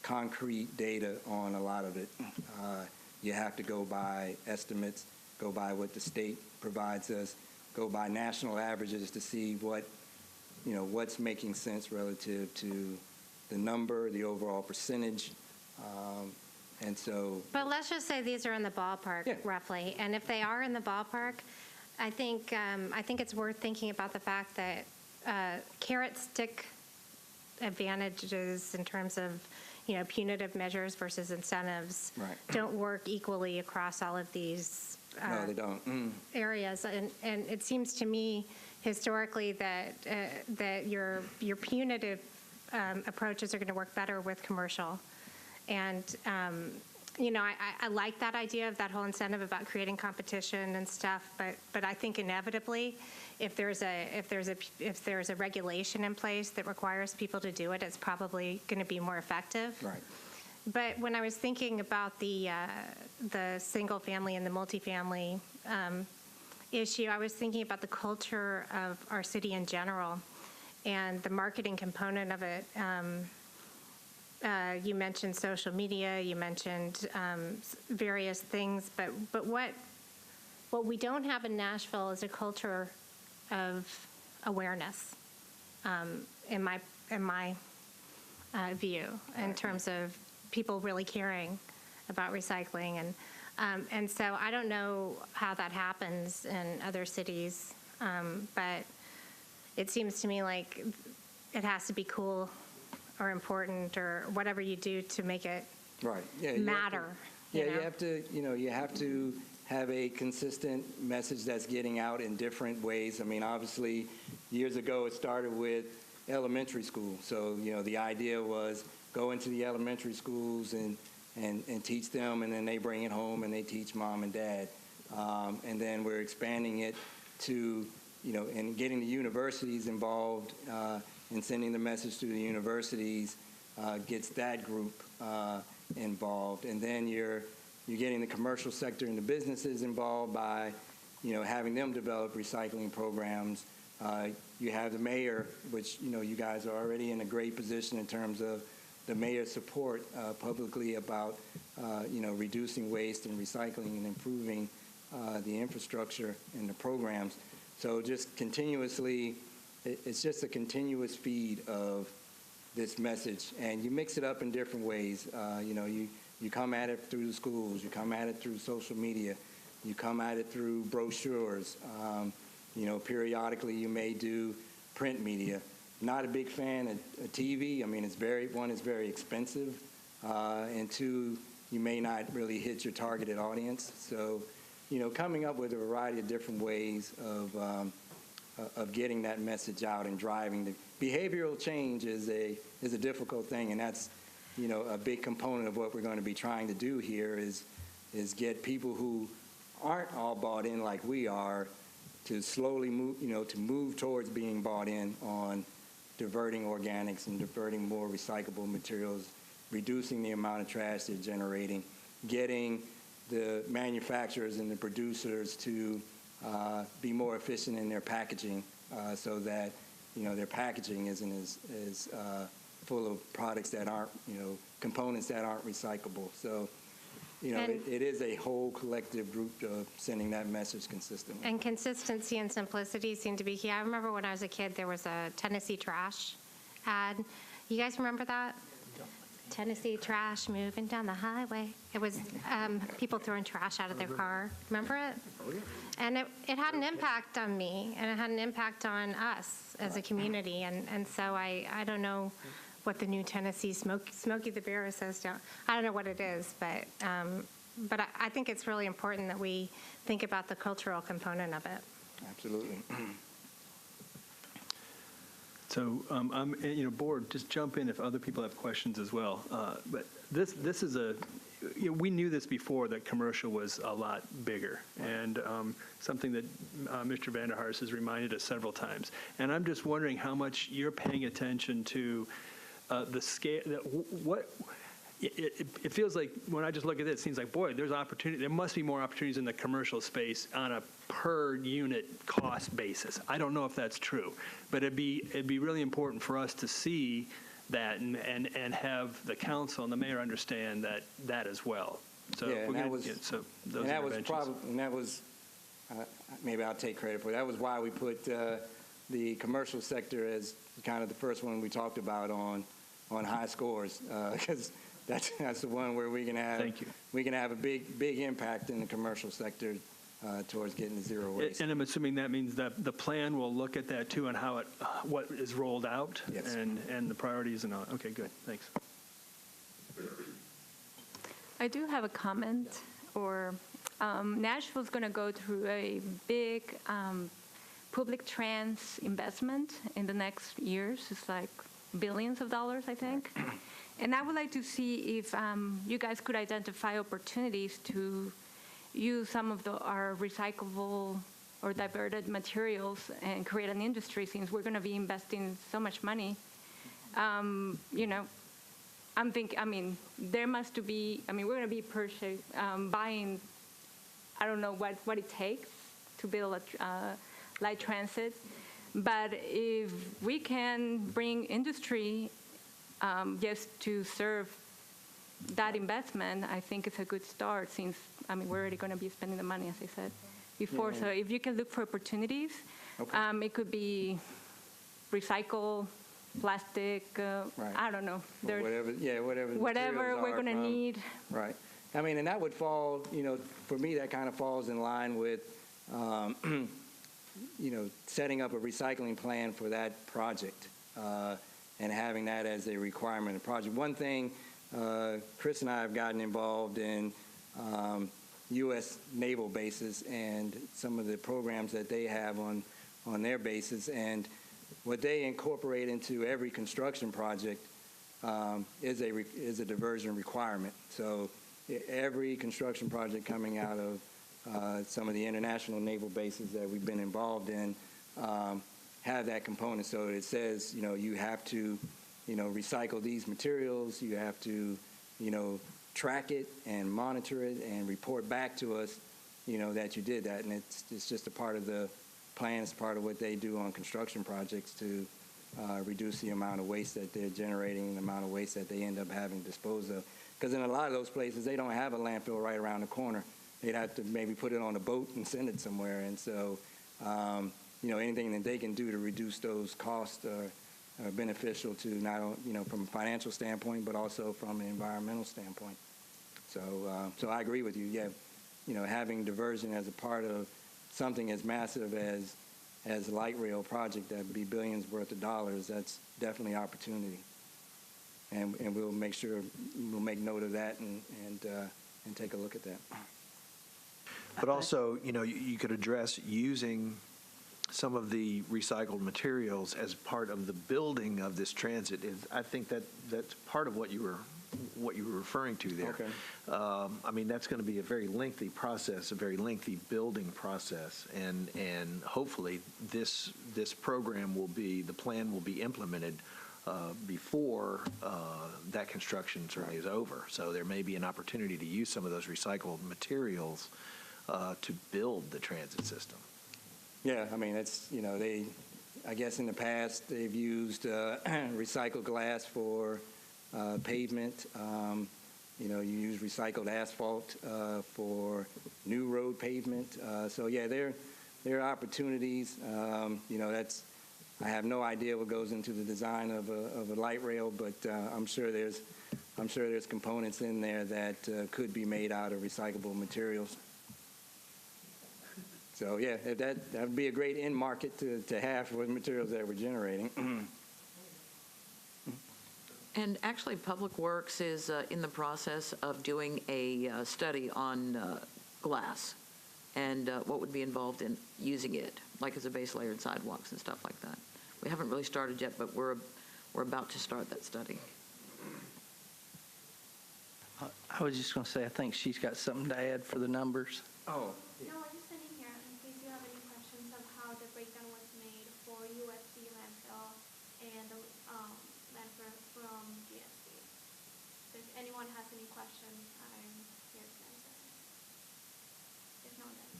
concrete data on a lot of it. You have to go by estimates, go by what the state provides us, go by national averages to see what's making sense relative to the number, the overall percentage. And so, But let's just say these are in the ballpark, Yeah. roughly. And if they are in the ballpark, I think it's worth thinking about the fact that carrot stick advantages in terms of punitive measures versus incentives Right. don't work equally across all of these no, they don't. areas. And it seems to me historically that your punitive approaches are going to work better with commercial. And I like that idea of that whole incentive about creating competition and stuff. But I think inevitably, if there's a regulation in place that requires people to do it, it's probably going to be more effective. Right. But when I was thinking about the single family and the multifamily issue, I was thinking about the culture of our city in general and the marketing component of it. You mentioned social media, you mentioned various things, but what we don't have in Nashville is a culture of awareness, in my view, in terms of people really caring about recycling. And so I don't know how that happens in other cities, but it seems to me like it has to be cool or important or whatever you do to make it Right. Yeah. matter. You have to have a consistent message that's getting out in different ways. I mean, obviously, years ago it started with elementary school. So, the idea was go into the elementary schools and teach them, and then they bring it home and they teach mom and dad. And then we're expanding it to, and getting the universities involved and sending the message to the universities gets that group involved. And then you're getting the commercial sector and the businesses involved by, having them develop recycling programs. You have the mayor, which, you guys are already in a great position in terms of the mayor's support publicly about, reducing waste and recycling and improving the infrastructure and the programs. So just continuously, it's just a continuous feed of this message. And you mix it up in different ways. You come at it through the schools. You come at it through social media. You come at it through brochures. Periodically you may do print media. Not a big fan of TV. I mean, it's very expensive. And two, you may not really hit your targeted audience. So, coming up with a variety of different ways of getting that message out and driving the behavioral change is a difficult thing, and that's a big component of what we're going to be trying to do here is get people who aren't all bought in like we are to slowly move towards being bought in on diverting organics and diverting more recyclable materials, reducing the amount of trash they're generating, getting the manufacturers and the producers to be more efficient in their packaging so that their packaging isn't as full of products that aren't, components that aren't recyclable. So, it is a whole collective group of sending that message consistently. And consistency and simplicity seem to be key. I remember when I was a kid, there was a Tennessee Trash ad. You guys remember that? Tennessee Trash moving down the highway. It was people throwing trash out of their car. Remember it? Oh, yeah. And it had an impact on me, and it had an impact on us as a community. And so I don't know what the new Tennessee Smokey the Bear says. I don't know what it is, but I think it's really important that we think about the cultural component of it. Absolutely. So, board, just jump in if other people have questions as well. But this is we knew this before, that commercial was a lot bigger, and something that Mr. Vanderhars has reminded us several times. And I'm just wondering how much you're paying attention to the scale. It feels like when I just look at it, it seems like, boy, there's opportunity. There must be more opportunities in the commercial space on a per unit cost basis. I don't know if that's true, but it'd be really important for us to see that and have the council and the mayor understand that as well. So maybe I'll take credit for it. That was why we put the commercial sector as kind of the first one we talked about on high scores, because that's the one where we can have a big impact in the commercial sector towards getting to zero waste. And I'm assuming that means that the plan will look at that too, and how what is rolled out. Yes. and the priorities and all. Okay, good. Thanks. I do have a comment. Nashville's going to go through a big public trans investment in the next years. It's like billions of dollars, I think. And I would like to see if you guys could identify opportunities to use some of our recyclable or diverted materials and create an industry, since we're going to be investing so much money. There must be, we're going to be buying, I don't know what it takes to build a light transit. But if we can bring industry just to serve that investment, I think it's a good start, since, we're already going to be spending the money, as I said before. Yeah. So if you can look for opportunities, okay. It could be recycle, plastic, right. I don't know. Whatever we're going to need. Right. And that would fall, for me, that kind of falls in line with, setting up a recycling plan for that project and having that as a requirement of the project. One thing, Chris and I have gotten involved in U.S. naval bases and some of the programs that they have on their bases, and what they incorporate into every construction project is a diversion requirement. So every construction project coming out of some of the international naval bases that we've been involved in, have that component. So it says, you have to, recycle these materials. You have to, track it and monitor it and report back to us, that you did that. And it's just a part of the plan. It's part of what they do on construction projects to reduce the amount of waste that they're generating and the amount of waste that they end up having disposed of. Because in a lot of those places, they don't have a landfill right around the corner. They'd have to maybe put it on a boat and send it somewhere. And so, anything that they can do to reduce those costs are beneficial to not only, from a financial standpoint, but also from an environmental standpoint. So I agree with you. Yeah, having diversion as a part of something as massive as a light rail project that would be billions worth of dollars, that's definitely opportunity. And we'll make sure, we'll make note of that and take a look at that. But also, you could address using some of the recycled materials as part of the building of this transit. I think that's part of what you were referring to there. Okay. That's going to be a very lengthy process, a very lengthy building process, and hopefully this program the plan will be implemented before that construction certainly is over. So there may be an opportunity to use some of those recycled materials to build the transit system. Yeah, it's, I guess in the past they've used recycled glass for pavement. You use recycled asphalt for new road pavement. So yeah, there are opportunities. I have no idea what goes into the design of a light rail, but I'm sure there's components in there that could be made out of recyclable materials. So yeah, that would be a great end market to have for the materials that we're generating. And actually, Public Works is in the process of doing a study on glass and what would be involved in using it, like as a base layer in sidewalks and stuff like that. We haven't really started yet, but we're about to start that study. I was just going to say, I think she's got something to add for the numbers. Oh. No, I just sent in here in case you have any questions of how the breakdown was made for USC landfill and the landfill from GSC. So if anyone has any questions, I'm here to answer. If not, then.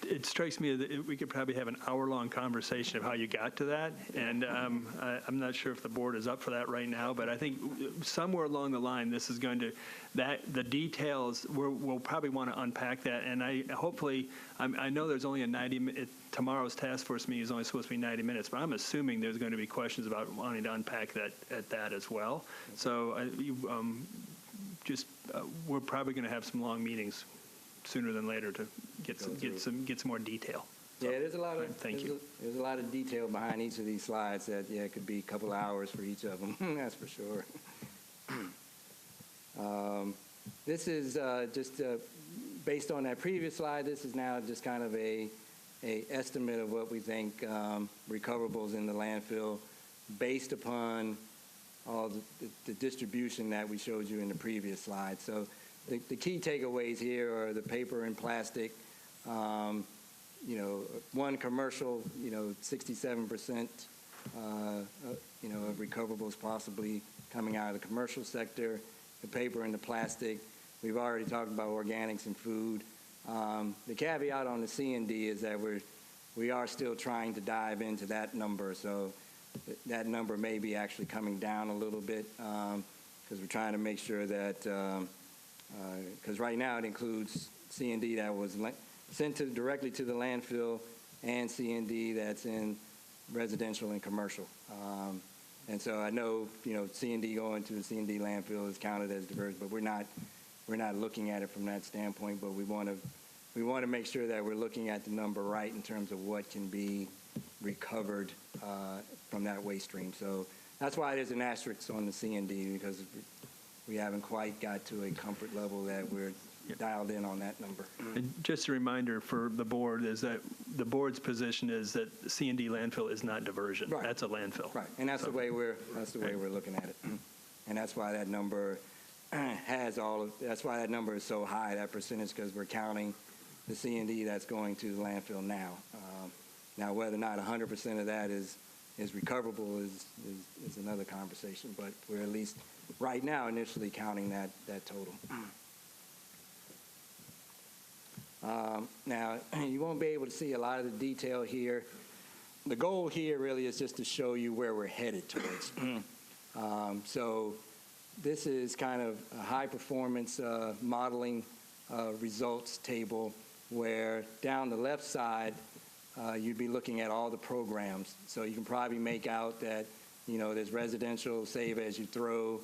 It strikes me that we could probably have an hour-long conversation of how you got to that, and I'm not sure if the board is up for that right now, but I think somewhere along the line, this is going to, the details, we'll probably want to unpack that, and I know there's only a 90-minute, tomorrow's task force meeting is only supposed to be 90 minutes, but I'm assuming there's going to be questions about wanting to unpack that as well. So we're probably going to have some long meetings sooner than later to get some more detail. Yeah, there's a lot of There's a lot of detail behind each of these slides that it could be a couple of hours for each of them. That's for sure. This is just based on that previous slide. This is now just kind of a estimate of what we think recoverables in the landfill, based upon all the distribution that we showed you in the previous slide. So the key takeaways here are the paper and plastic. One commercial, 67%, of recoverables possibly coming out of the commercial sector. The paper and the plastic. We've already talked about organics and food. The caveat on the C&D is that we are still trying to dive into that number. So that number may be actually coming down a little bit because we're trying to make sure that. Because right now it includes C&D that was sent directly to the landfill and C&D that's in residential and commercial. And so I know, C&D going to the C&D landfill is counted as diverse, but we're not looking at it from that standpoint. But we want to make sure that we're looking at the number right in terms of what can be recovered from that waste stream. So that's why there's an asterisk on the C&D, because we haven't quite got to a comfort level that we're dialed in on that number. And just a reminder for the board is that the board's position is that C&D landfill is not diversion. Right. That's a landfill. Right, and that's the way we're looking at it, and that's why that number that's why that number is so high, that percentage, because we're counting the C&D that's going to the landfill now. Now, whether or not 100% of that is recoverable is another conversation, but we're at least right now initially counting that total. Now, you won't be able to see a lot of the detail here. The goal here really is just to show you where we're headed towards. So this is kind of a high-performance modeling results table where down the left side, you'd be looking at all the programs. So you can probably make out that, there's residential, save as you throw,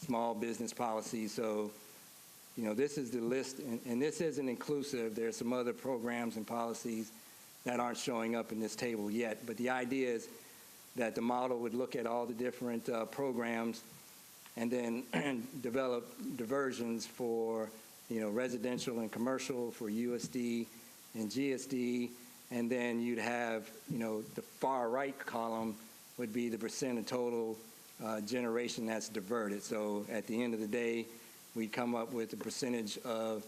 small business policy. So, this is the list, and this isn't inclusive. There's some other programs and policies that aren't showing up in this table yet. But the idea is that the model would look at all the different programs and then develop diversions for, residential and commercial, for USD and GSD. And then you'd have, the far right column would be the percent of total generation that's diverted. So at the end of the day, we come up with a percentage of,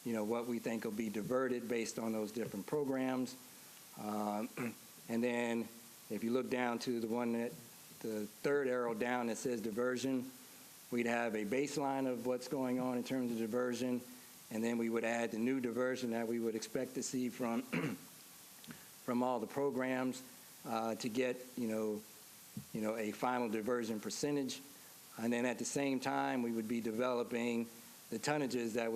what we think will be diverted based on those different programs. And then if you look down to the third arrow down that says diversion, we'd have a baseline of what's going on in terms of diversion, and then we would add the new diversion that we would expect to see from from all the programs to get, a final diversion percentage. And then at the same time, we would be developing the tonnages that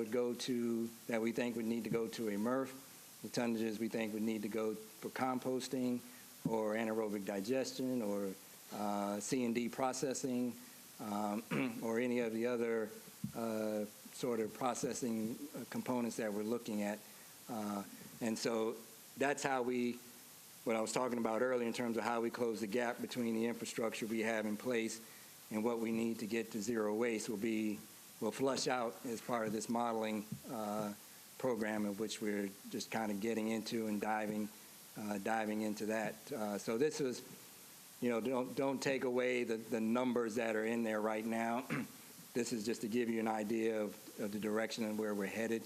we think would need to go to a MRF, the tonnages we think would need to go for composting or anaerobic digestion or C&D processing or any of the other sort of processing components that we're looking at. And so that's how what I was talking about earlier in terms of how we close the gap between the infrastructure we have in place and what we need to get to zero waste will flush out as part of this modeling program, of which we're just kind of getting into and diving into that. So this is, don't take away the numbers that are in there right now. This is just to give you an idea of the direction and where we're headed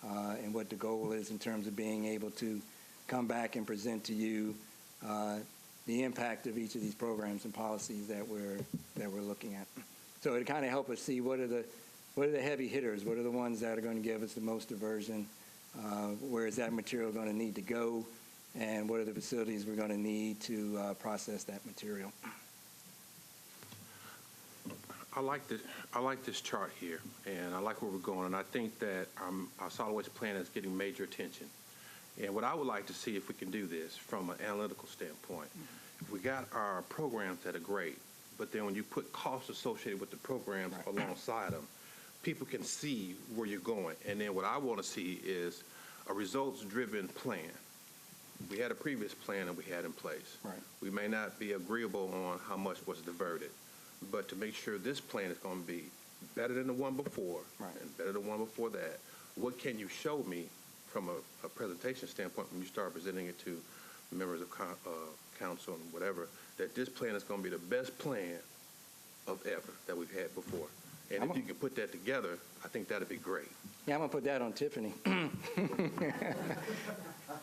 and what the goal is in terms of being able to come back and present to you the impact of each of these programs and policies that we're looking at. So it kind of help us see what are the heavy hitters, what are the ones that are going to give us the most diversion, where is that material going to need to go, and what are the facilities we're going to need to process that material. I like this chart here, and I like where we're going, and I think that our solid waste plan is getting major attention. And what I would like to see, if we can do this from an analytical standpoint, if we got our programs that are great, but then when you put costs associated with the programs alongside them, people can see where you're going. And then what I want to see is a results-driven plan. We had a previous plan that we had in place. Right. We may not be agreeable on how much was diverted, but to make sure this plan is going to be better than the one before and better than the one before that, what can you show me from a presentation standpoint when you start presenting it to members of council and whatever, that this plan is going to be the best plan of ever that we've had before. And if you can put that together, I think that'd be great. Yeah, I'm going to put that on Tiffany.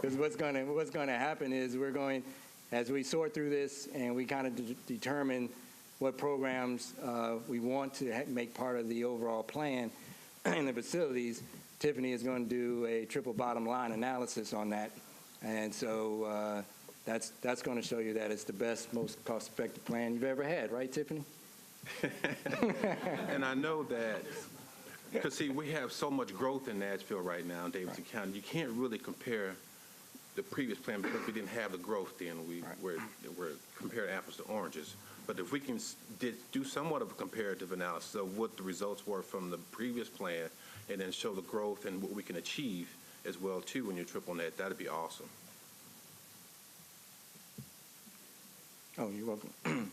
Because what's going to happen is we're going, as we sort through this and we kind of determine what programs we want to make part of the overall plan in the facilities, Tiffany is going to do a triple bottom line analysis on that. And so that's going to show you that it's the best, most cost-effective plan you've ever had, right, Tiffany? And I know that, because see, we have so much growth in Nashville right now in Davidson County, you can't really compare the previous plan because we didn't have the growth then. We're comparing apples to oranges. But if we can do somewhat of a comparative analysis of what the results were from the previous plan and then show the growth and what we can achieve as well, too, when you're triple net, that'd be awesome. Oh, you're welcome.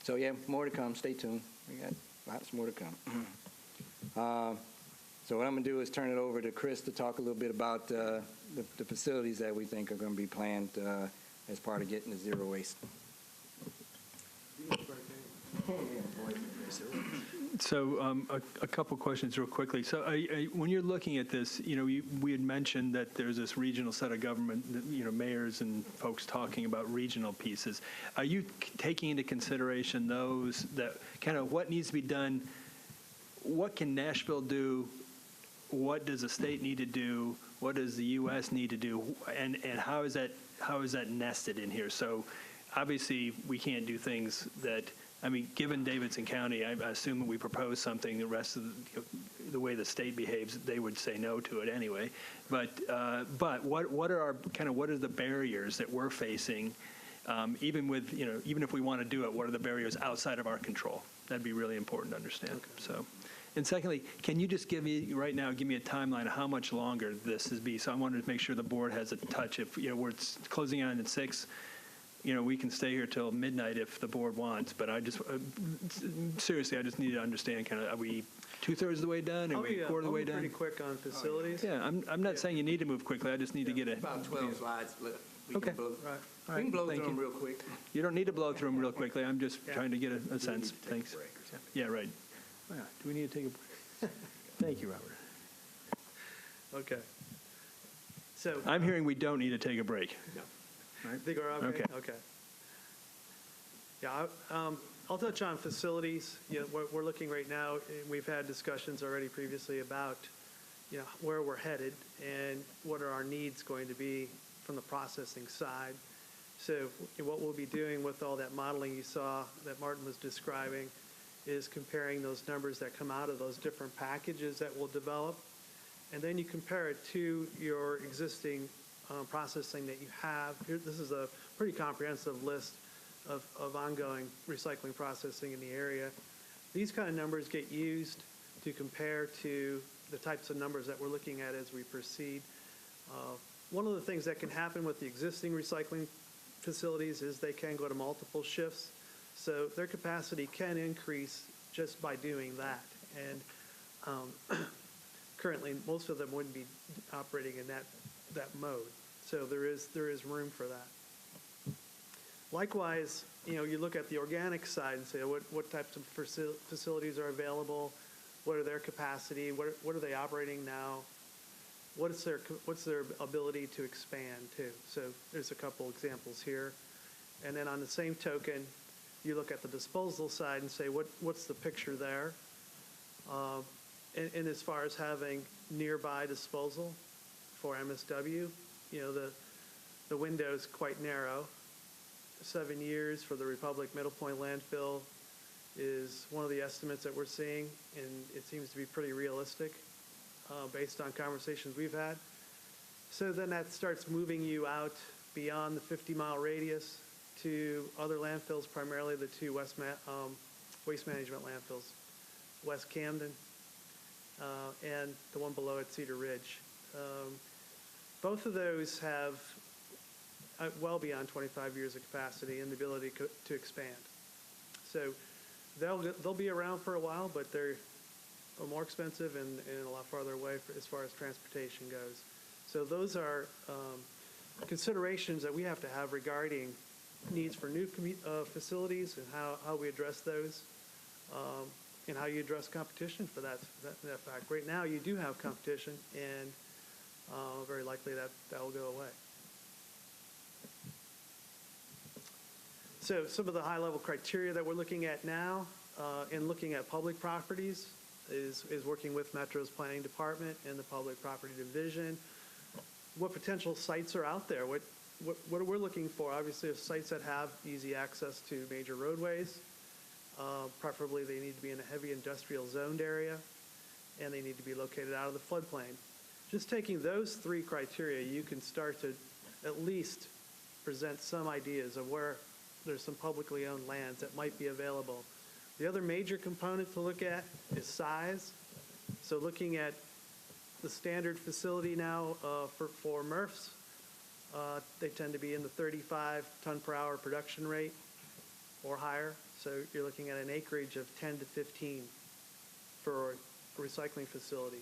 So, yeah, more to come. Stay tuned. We got lots more to come. So what I'm going to do is turn it over to Chris to talk a little bit about the facilities that we think are going to be planned as part of getting to zero waste. So a couple questions real quickly. So when you're looking at this, we had mentioned that there's this regional set of government, mayors and folks talking about regional pieces. Are you taking into consideration those that kind of what needs to be done? What can Nashville do? What does the state need to do? What does the U.S. need to do? And how is that nested in here? So obviously we can't do things that, given Davidson County, I assume we propose something, the rest of the way the state behaves, they would say no to it anyway. But what are what are the barriers that we're facing, even if we want to do it? What are the barriers outside of our control? That'd be really important to understand. Okay. So, and secondly, can you just give me a timeline of how much longer this is be? So I wanted to make sure the board has a touch. If we're closing out at 6. We can stay here till midnight if the board wants, but I just, seriously, I just need to understand are we 2/3 of the way done? Are we quarter of the way done? Pretty quick on facilities. Yeah, I'm not saying you need to move quickly. I just need to get it. About 12 slides left. We Okay. can blow, Right. we can blow Thank through them you. real quick. You don't need to blow through them real quickly. I'm just trying to get a sense. Thanks. Yeah, right. Oh, yeah. Do we need to take a break? Thank you, Robert. Okay. So I'm hearing we don't need to take a break. I think we're okay. Okay. Yeah, I'll touch on facilities. We're looking right now. We've had discussions already previously about, where we're headed and what are our needs going to be from the processing side. So what we'll be doing with all that modeling you saw that Martin was describing is comparing those numbers that come out of those different packages that we'll develop, and then you compare it to your existing processing that you have. This is a pretty comprehensive list of ongoing recycling processing in the area. These kind of numbers get used to compare to the types of numbers that we're looking at as we proceed. One of the things that can happen with the existing recycling facilities is they can go to multiple shifts, so their capacity can increase just by doing that. And currently, most of them wouldn't be operating in that mode, so there is room for that. Likewise, you look at the organic side and say, what types of facilities are available? What are their capacity? What are they operating now? What's their ability to expand too? So there's a couple examples here. And then on the same token, you look at the disposal side and say, what's the picture there? And as far as having nearby disposal for MSW, the window is quite narrow. 7 years for the Republic Middle Point landfill is one of the estimates that we're seeing, and it seems to be pretty realistic based on conversations we've had. So then that starts moving you out beyond the 50-mile radius to other landfills, primarily the two waste management landfills, West Camden and the one below at Cedar Ridge. Both of those have well beyond 25 years of capacity and the ability to expand. So they'll be around for a while, but they're more expensive and a lot farther away as far as transportation goes. So those are considerations that we have to have regarding needs for new facilities and how we address those, and how you address competition for that fact. Right now, you do have competition, and very likely that will go away. So some of the high-level criteria that we're looking at now in looking at public properties is working with Metro's Planning Department and the Public Property Division. What potential sites are out there? What we're looking for, obviously, is sites that have easy access to major roadways. Preferably, they need to be in a heavy industrial zoned area, and they need to be located out of the floodplain. Just taking those three criteria, you can start to at least present some ideas of where there's some publicly owned lands that might be available. The other major component to look at is size. So looking at the standard facility now for MRFs, they tend to be in the 35 ton per hour production rate or higher. So you're looking at an acreage of 10 to 15 for a recycling facility.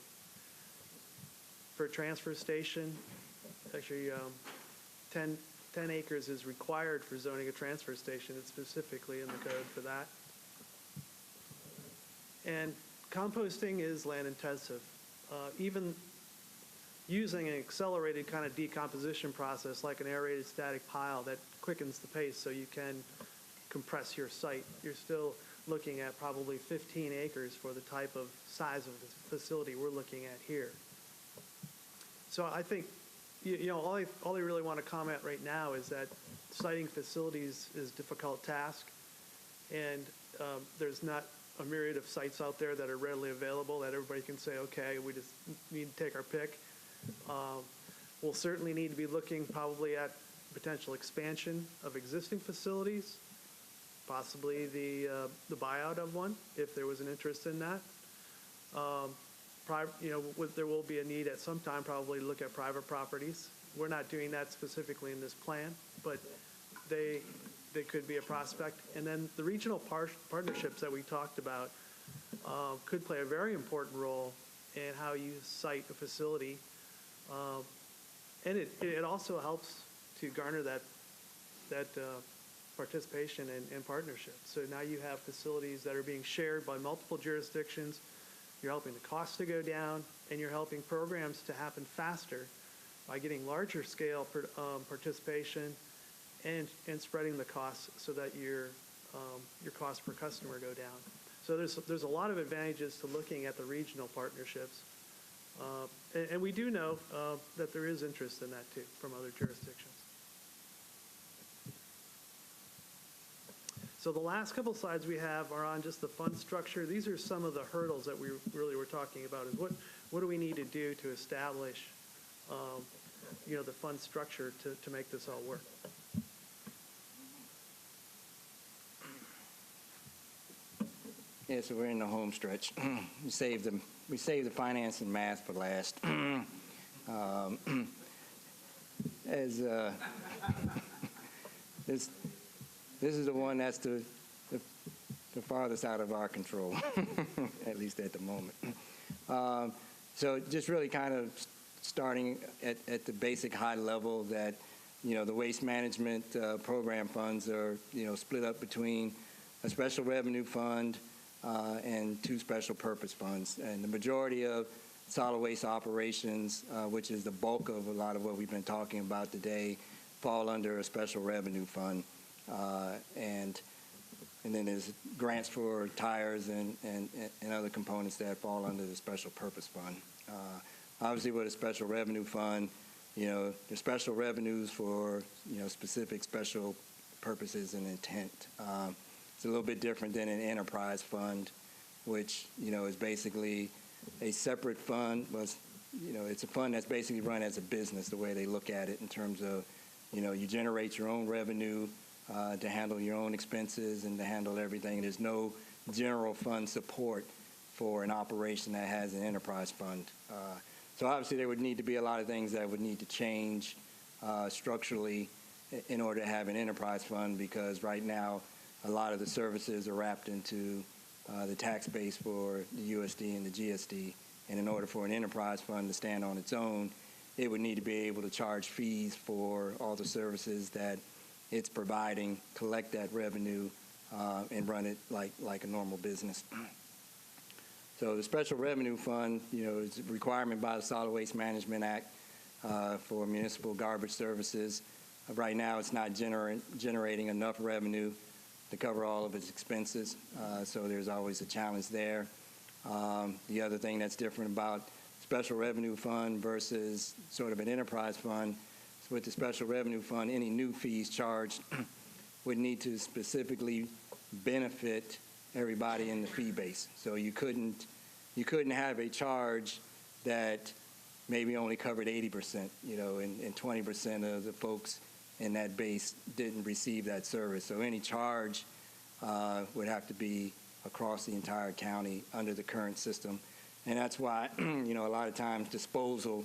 For a transfer station, actually 10 acres is required for zoning a transfer station. It's specifically in the code for that. And composting is land intensive. Even using an accelerated kind of decomposition process like an aerated static pile that quickens the pace so you can compress your site, you're still looking at probably 15 acres for the type of size of the facility we're looking at here. So I think, all I really want to comment right now is that siting facilities is a difficult task, and there's not a myriad of sites out there that are readily available that everybody can say, okay, we just need to take our pick. We'll certainly need to be looking probably at potential expansion of existing facilities, possibly the buyout of one, if there was an interest in that. There will be a need at some time probably to look at private properties. We're not doing that specifically in this plan, but they could be a prospect. And then the regional partnerships that we talked about could play a very important role in how you site a facility. And it also helps to garner that participation and partnership. So now you have facilities that are being shared by multiple jurisdictions. You're helping the costs to go down, and you're helping programs to happen faster by getting larger scale participation and spreading the costs so that your costs per customer go down. So there's a lot of advantages to looking at the regional partnerships. And we do know that there is interest in that too from other jurisdictions. So the last couple slides we have are on just the fund structure. These are some of the hurdles that we really were talking about. Is what do we need to do to establish, the fund structure to make this all work? Yeah, so we're in the home stretch. We saved the finance and math for last. This is the one that's the farthest out of our control, at least at the moment. So just really kind of starting at the basic high level that, the waste management program funds are, split up between a special revenue fund and two special purpose funds. And the majority of solid waste operations, which is the bulk of a lot of what we've been talking about today, fall under a special revenue fund. And then there's grants for tires and other components that fall under the special purpose fund. Obviously, with a special revenue fund, there's special revenues for, specific special purposes and intent. It's a little bit different than an enterprise fund, which, is basically a separate fund. It's a fund that's basically run as a business, the way they look at it in terms of, you generate your own revenue to handle your own expenses and to handle everything. There's no general fund support for an operation that has an enterprise fund. So obviously there would need to be a lot of things that would need to change structurally in order to have an enterprise fund, because right now a lot of the services are wrapped into the tax base for the USD and the GSD. And in order for an enterprise fund to stand on its own, it would need to be able to charge fees for all the services that it's providing, collect that revenue, and run it like a normal business. So the Special Revenue Fund, is a requirement by the Solid Waste Management Act for municipal garbage services. Right now, it's not generating enough revenue to cover all of its expenses, so there's always a challenge there. The other thing that's different about Special Revenue Fund versus sort of an enterprise fund, with the Special Revenue Fund, any new fees charged would need to specifically benefit everybody in the fee base. So you couldn't have a charge that maybe only covered 80%, and 20% of the folks in that base didn't receive that service. So any charge would have to be across the entire county under the current system. And that's why, a lot of times disposal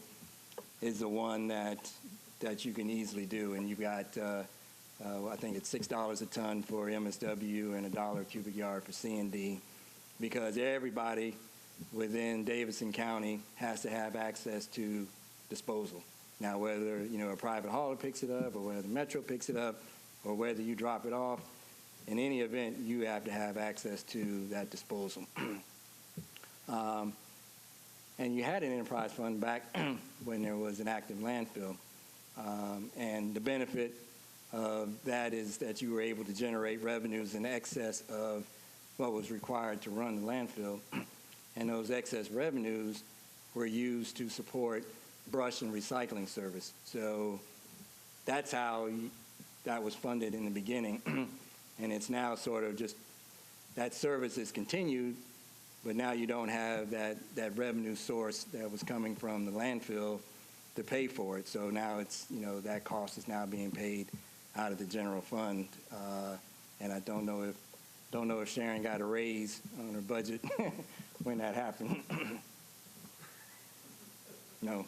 is the one that you can easily do. And you've got, I think it's $6 a ton for MSW and $1 a cubic yard for C&D, because everybody within Davidson County has to have access to disposal. Now, whether, a private hauler picks it up or whether the Metro picks it up or whether you drop it off, in any event, you have to have access to that disposal. And you had an enterprise fund back when there was an active landfill. And the benefit of that is that you were able to generate revenues in excess of what was required to run the landfill. And those excess revenues were used to support brush and recycling service. So that's how that was funded in the beginning. And it's now sort of just that service is continued, but now you don't have that revenue source that was coming from the landfill to pay for it. So now it's, that cost is now being paid out of the general fund. And I don't know if Sharon got a raise on her budget when that happened. No.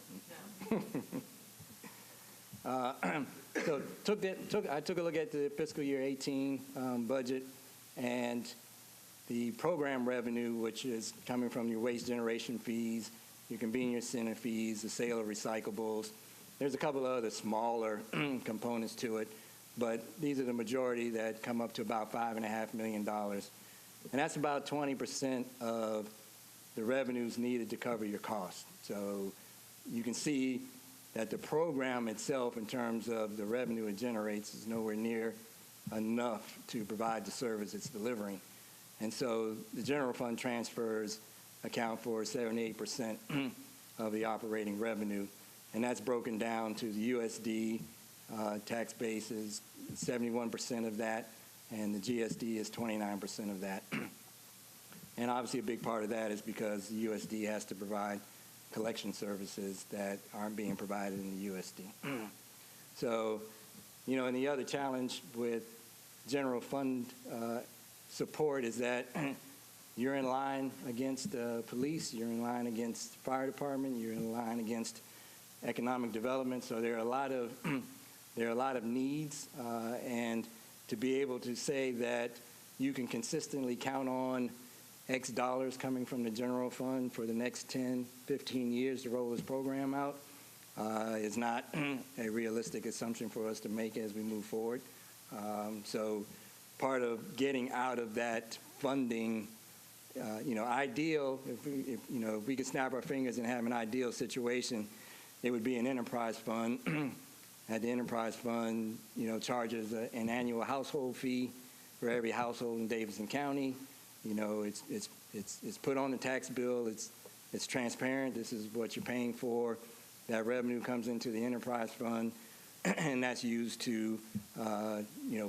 So I took a look at the fiscal year 18 budget, and the program revenue, which is coming from your waste generation fees, your convenience center fees, the sale of recyclables. There's a couple of other smaller components to it, but these are the majority that come up to about $5.5 million. And that's about 20% of the revenues needed to cover your costs. So you can see that the program itself, in terms of the revenue it generates, is nowhere near enough to provide the service it's delivering. And so the general fund transfers account for 78% of the operating revenue, and that's broken down to the USD tax base is 71% of that, and the GSD is 29% of that. And obviously a big part of that is because the USD has to provide collection services that aren't being provided in the USD. So, and the other challenge with general fund support is that you're in line against police, you're in line against fire department, you're in line against economic development. So there are a lot of needs, and to be able to say that you can consistently count on X dollars coming from the general fund for the next 10, 15 years to roll this program out is not a realistic assumption for us to make as we move forward. So part of getting out of that funding, ideal, if we could snap our fingers and have an ideal situation, it would be an enterprise fund. And the enterprise fund, charges an annual household fee for every household in Davidson County. It's put on the tax bill. It's transparent. This is what you're paying for. That revenue comes into the enterprise fund, and that's used to,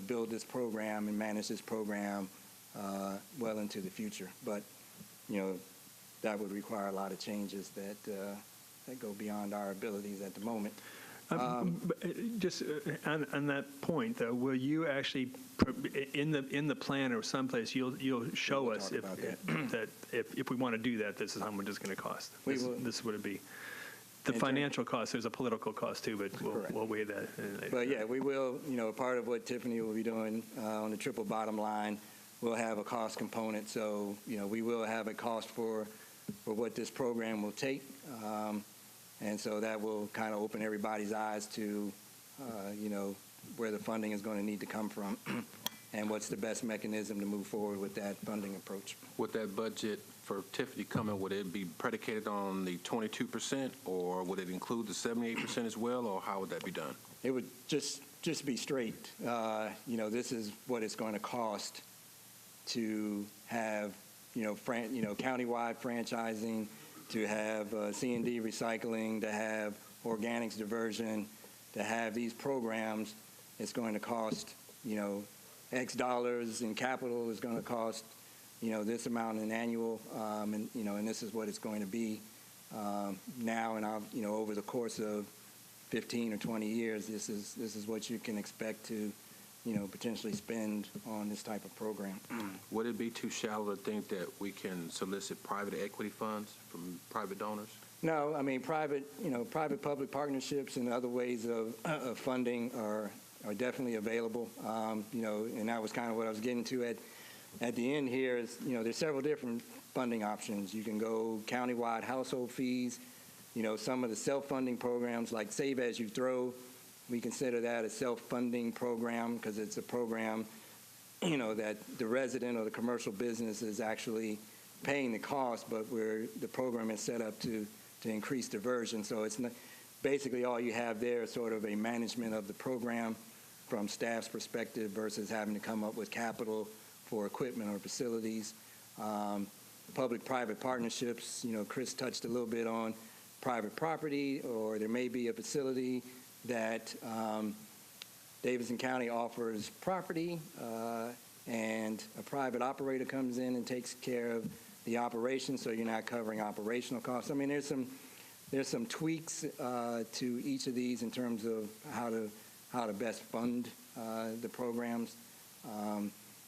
build this program and manage this program well into the future. But, that would require a lot of changes that go beyond our abilities at the moment. Just on that point, though, will you actually, in the plan or someplace, you'll show us if we want to do that, this is how much it's going to cost. This is what it'd be. The financial cost, there's a political cost too, but we'll weigh that. But yeah, we will, part of what Tiffany will be doing on the triple bottom line, we'll have a cost component. So, we will have a cost for what this program will take. And so that will kind of open everybody's eyes to, where the funding is going to need to come from and what's the best mechanism to move forward with that funding approach. With that budget for Tiffany coming, would it be predicated on the 22%, or would it include the 78% as well, or how would that be done? It would just be straight. This is what it's going to cost to have, countywide franchising, to have C&D recycling, to have organics diversion, to have these programs. It's going to cost, X dollars in capital is going to cost, this amount in annual, and this is what it's going to be now and over the course of 15 or 20 years. This is what you can expect to, potentially spend on this type of program. Would it be too shallow to think that we can solicit private equity funds from private donors? No, I mean private-public partnerships and other ways of funding are definitely available. And that was kind of what I was getting to at the end here. Is there's several different funding options. You can go countywide household fees. Some of the self-funding programs like Save As You Throw, we consider that a self-funding program because it's a program, that the resident or the commercial business is actually paying the cost, but the program is set up to increase diversion. So it's not, basically all you have there is sort of a management of the program from staff's perspective versus having to come up with capital for equipment or facilities. Public-private partnerships, Chris touched a little bit on private property, or there may be a facility that Davidson County offers property and a private operator comes in and takes care of the operation, so you're not covering operational costs. I mean, there's some tweaks to each of these in terms of how to best fund the programs.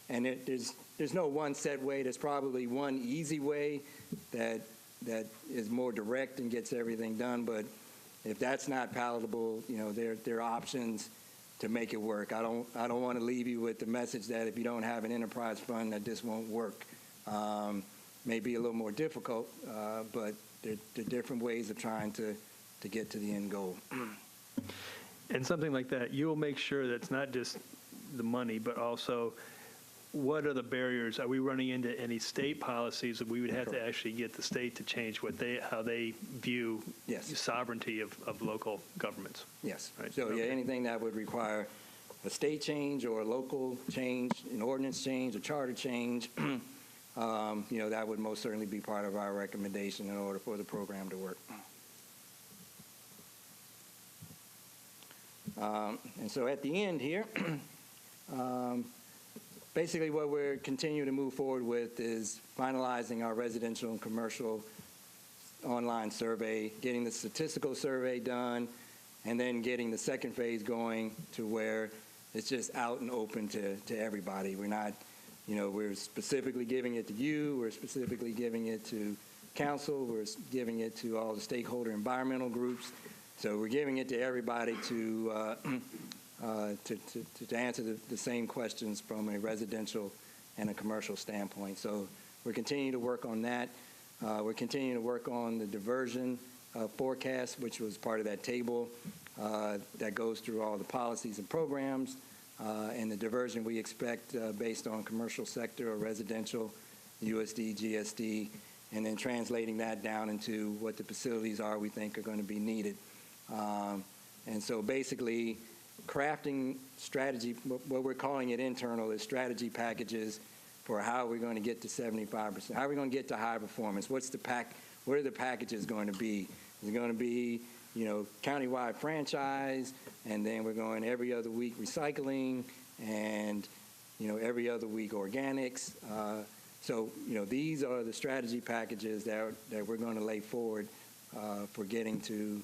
And there's no one set way. There's probably one easy way that is more direct and gets everything done. But if that's not palatable, there are options to make it work. I don't want to leave you with the message that if you don't have an enterprise fund, that this won't work. May be a little more difficult, but there are different ways of trying to get to the end goal. And something like that, you'll make sure that it's not just the money, but also what are the barriers? Are we running into any state policies that we would have to actually get the state to change how they view sovereignty of local governments? Yes. Right. So anything that would require a state change or a local change, an ordinance change, a charter change, that would most certainly be part of our recommendation in order for the program to work. And so at the end here, basically what we're continuing to move forward with is finalizing our residential and commercial online survey, getting the statistical survey done, and then getting the second phase going to where it's just out and open to everybody. We're not, we're specifically giving it to you, we're specifically giving it to council, we're giving it to all the stakeholder environmental groups. So we're giving it to everybody to answer the same questions from a residential and a commercial standpoint. So we're continuing to work on that. We're continuing to work on the diversion forecast, which was part of that table that goes through all the policies and programs, and the diversion we expect based on commercial sector or residential, USD, GSD, and then translating that down into what the facilities are we think are going to be needed. And so basically crafting strategy, what we're calling it internal is strategy packages for how we're going to get to 75%. How are we going to get to high performance? What are the packages going to be? Is it going to be, countywide franchise, and then we're going every other week recycling, and, every other week organics. So, these are the strategy packages that we're going to lay forward for getting to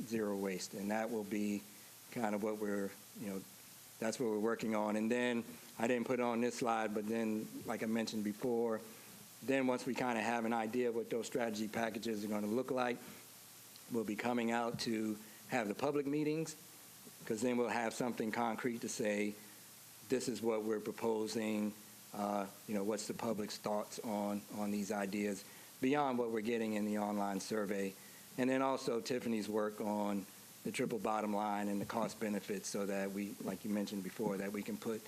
zero waste, and that will be kind of what that's what we're working on. And then I didn't put it on this slide, but then, like I mentioned before, then once we kind of have an idea of what those strategy packages are going to look like, we'll be coming out to have the public meetings, because then we'll have something concrete to say, this is what we're proposing, what's the public's thoughts on these ideas beyond what we're getting in the online survey. And then also Tiffany's work on the triple bottom line and the cost benefits, so that we, like you mentioned before, that we can put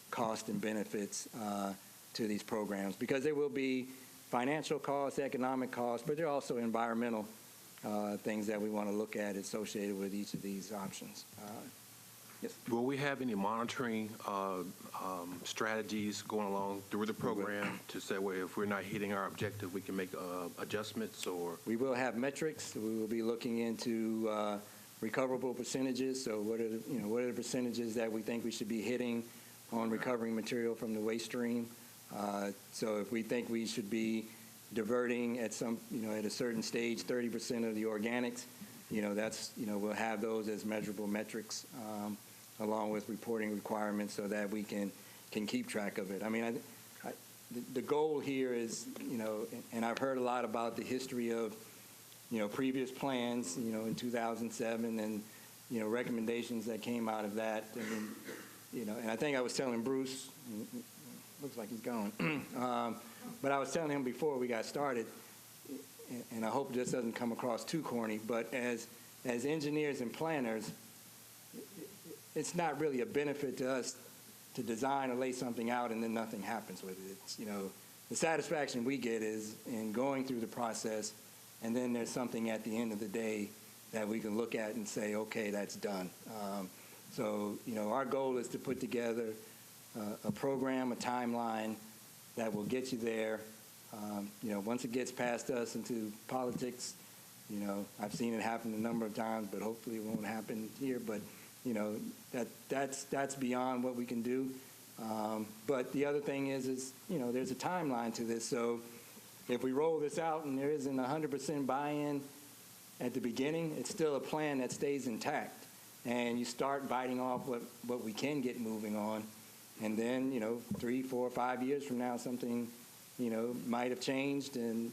cost and benefits to these programs, because there will be financial costs, economic costs, but there are also environmental things that we want to look at associated with each of these options. Yes. Will we have any monitoring strategies going along through the program to say, well, if we're not hitting our objective, we can make adjustments? Or we will have metrics. We will be looking into recoverable percentages. So what are the percentages that we think we should be hitting on recovering material from the waste stream? So if we think we should be diverting at at a certain stage 30% of the organics, we'll have those as measurable metrics, along with reporting requirements, so that we can keep track of it. I mean, the goal here is, and I've heard a lot about the history of, previous plans, in 2007, and, recommendations that came out of that. And I think I was telling Bruce, looks like he's gone, but I was telling him before we got started, and I hope this doesn't come across too corny, but as engineers and planners, it's not really a benefit to us to design or lay something out and then nothing happens with it. It's, the satisfaction we get is in going through the process, and then there's something at the end of the day that we can look at and say, okay, that's done. So, our goal is to put together a program, a timeline that will get you there. Once it gets past us into politics, I've seen it happen a number of times, but hopefully it won't happen here. But, that's beyond what we can do. But the other thing is, there's a timeline to this. So if we roll this out and there isn't 100% buy-in at the beginning, it's still a plan that stays intact. And you start biting off what we can get moving on. And then, 3, 4, 5 years from now, something, might have changed, and,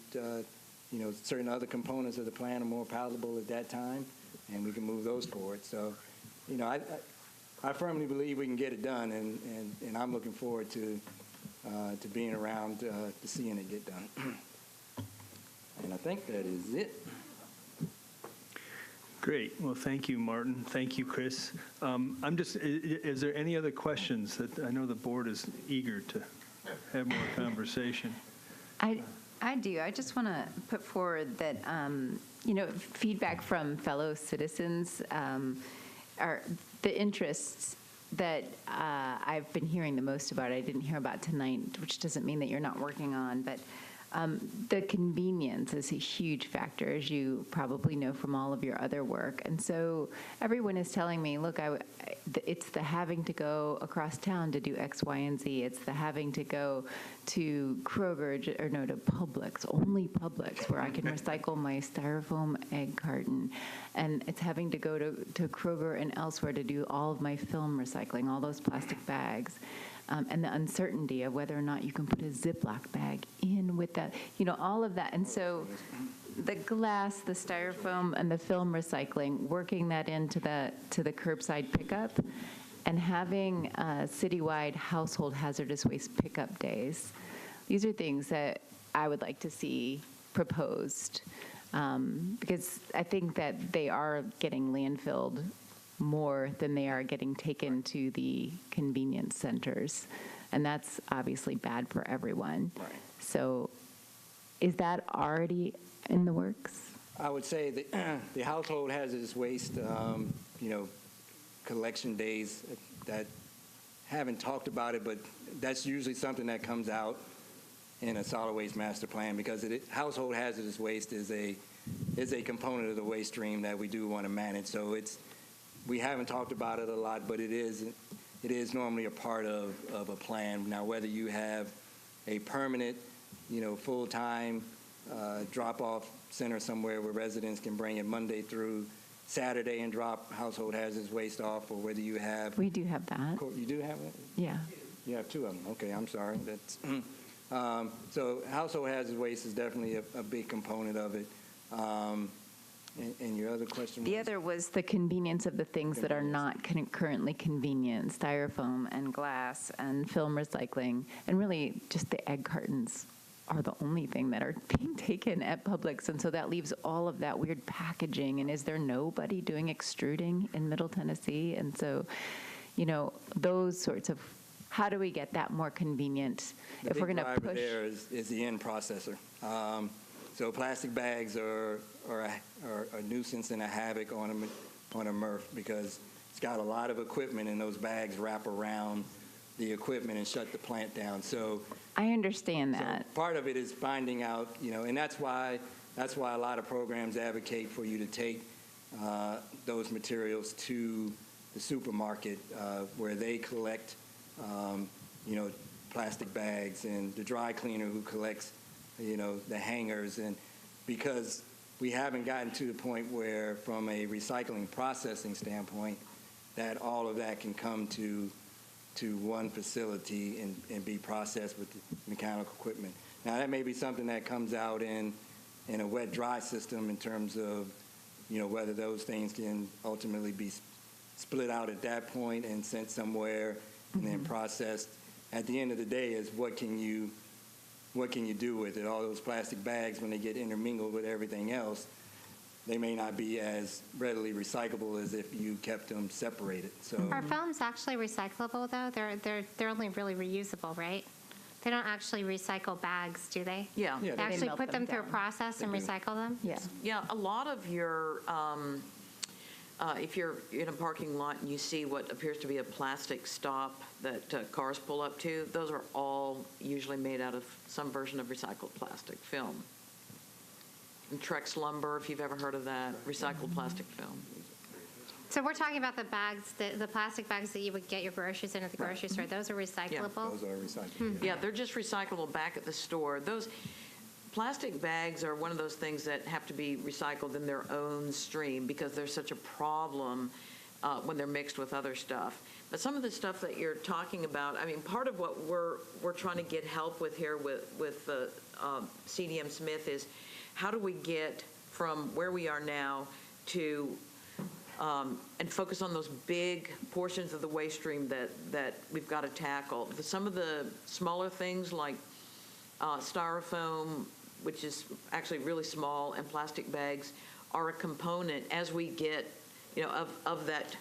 certain other components of the plan are more palatable at that time, and we can move those forward. So, I firmly believe we can get it done, and I'm looking forward to being around to seeing it get done. And I think that is it. Great. Well, thank you, Martin. Thank you, Chris. Is there any other questions that I know the board is eager to have more conversation? I do. I just want to put forward that, feedback from fellow citizens are the interests that I've been hearing the most about. I didn't hear about tonight, which doesn't mean that you're not working on, but the convenience is a huge factor, as you probably know from all of your other work. And so everyone is telling me, look, it's the having to go across town to do X, Y, and Z. It's the having to go to Kroger, to Publix, only Publix, where I can recycle my styrofoam egg carton. And it's having to go to Kroger and elsewhere to do all of my film recycling, all those plastic bags. And the uncertainty of whether or not you can put a Ziploc bag in with that, all of that. And so the glass, the styrofoam, and the film recycling, working that into the curbside pickup, and having citywide household hazardous waste pickup days. These are things that I would like to see proposed, because I think that they are getting landfilled more than they are getting taken to the convenience centers. And that's obviously bad for everyone. Right. So is that already in the works? I would say that the household hazardous waste, collection days that haven't talked about it, but that's usually something that comes out in a solid waste master plan, because household hazardous waste is a component of the waste stream that we do want to manage. So we haven't talked about it a lot, but it is normally a part of a plan. Now, whether you have a permanent, full-time drop-off center somewhere where residents can bring it Monday through Saturday and drop household hazardous waste off, or whether you have... We do have that. You do have it? Yeah. You have two of them. Okay, I'm sorry. That's so household hazardous waste is definitely a big component of it. And your other question was? The other was the convenience of the things that are not currently convenient, styrofoam and glass and film recycling, and really just the egg cartons are the only thing that are being taken at Publix. And so that leaves all of that weird packaging. And is there nobody doing extruding in Middle Tennessee? And so, those sorts of, how do we get that more convenient if we're going to push? The big driver there is the end processor. So plastic bags are a nuisance and a havoc on a MRF, because it's got a lot of equipment, and those bags wrap around the equipment and shut the plant down. So I understand that. So part of it is finding out, and that's why a lot of programs advocate for you to take those materials to the supermarket where they collect, plastic bags, and the dry cleaner who collects the hangers. And because we haven't gotten to the point where, from a recycling processing standpoint, that all of that can come to one facility and be processed with the mechanical equipment. Now, that may be something that comes out in a wet-dry system in terms of, whether those things can ultimately be split out at that point and sent somewhere and then processed. At the end of the day, is what can you do with it? All those plastic bags, when they get intermingled with everything else, they may not be as readily recyclable as if you kept them separated. So Are films actually recyclable, though? They're only really reusable, right? They don't actually recycle bags, do they? Yeah. They actually melt put them them through a down. process and recycle them? Yeah. Yeah, a lot of your, if you're in a parking lot and you see what appears to be a plastic stop that cars pull up to, those are all usually made out of some version of recycled plastic film. And Trex lumber, if you've ever heard of that, recycled plastic film. So we're talking about the bags, the plastic bags that you would get your groceries in at the grocery store. Those are recyclable? Those are recyclable. Yeah, they're just recyclable back at the store. Those plastic bags are one of those things that have to be recycled in their own stream because they're such a problem when they're mixed with other stuff. But some of the stuff that you're talking about, I mean, part of what we're trying to get help with here with the CDM Smith is how do we get from where we are now to and focus on those big portions of the waste stream that we've got to tackle. Some of the smaller things like styrofoam, which is actually really small, and plastic bags are a component as we get, of that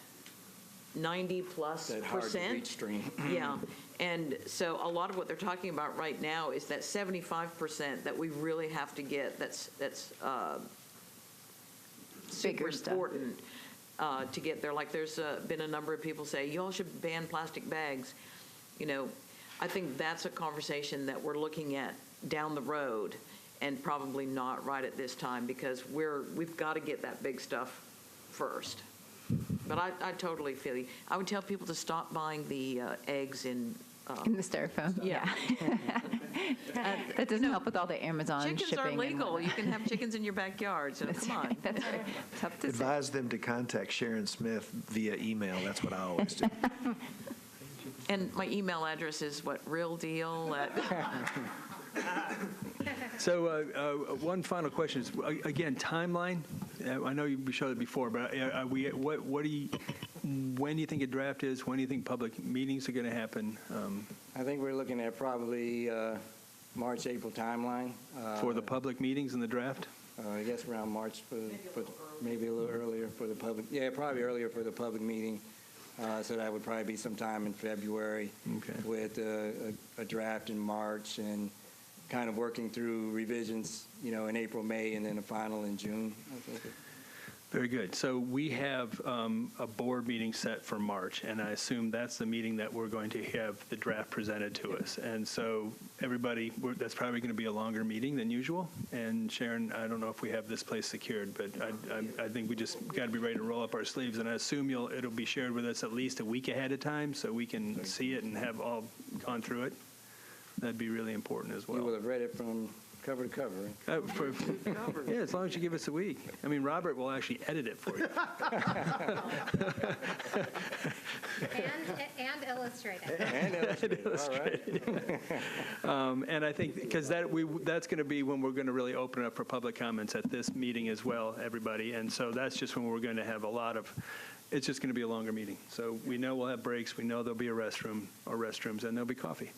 90+%. That hard to reach stream. Yeah, and so a lot of what they're talking about right now is that 75% that we really have to get. That's super Bigger stuff. important to get there. Like there's been a number of people say you all should ban plastic bags. I think that's a conversation that we're looking at down the road, and probably not right at this time because we've got to get that big stuff first. But I totally feel you. I would tell people to stop buying the eggs in In the styrofoam. Yeah. That doesn't help with all the Amazon shipping. Chickens are and legal. whatnot. You can have chickens in your backyard, so That's come on. right. That's right. Tough to say. Advise them to contact Sharon Smith via email. That's what I always do. And my email address is what, real deal at. So one final question is, again, timeline. I know we showed it before, but when do you think a draft is? When do you think public meetings are going to happen I think we're looking at probably March, April timeline. for the public meetings and the draft? I guess around March, maybe a little earlier for the public. Yeah, probably earlier for the public meeting. So that would probably be sometime in February. Okay. With a draft in March and kind of working through revisions, in April, May, and then a final in June, I think. Very good. So we have a board meeting set for March, and I assume that's the meeting that we're going to have the draft presented to us. And so everybody, that's probably going to be a longer meeting than usual. And Sharon, I don't know if we have this place secured, but I think we just got to be ready to roll up our sleeves. And I assume it'll be shared with us at least a week ahead of time so we can see it and have all gone through it. That'd be really important as well. You will have read it from cover to cover. Yeah, as long as you give us a week. I mean, Robert will actually edit it for you. And illustrate it. And illustrated. All right. And I think, because that's going to be when we're going to really open it up for public comments at this meeting as well, everybody. And so that's just when we're going to have it's just going to be a longer meeting. So we know we'll have breaks, we know there'll be a restroom or restrooms, and there'll be coffee.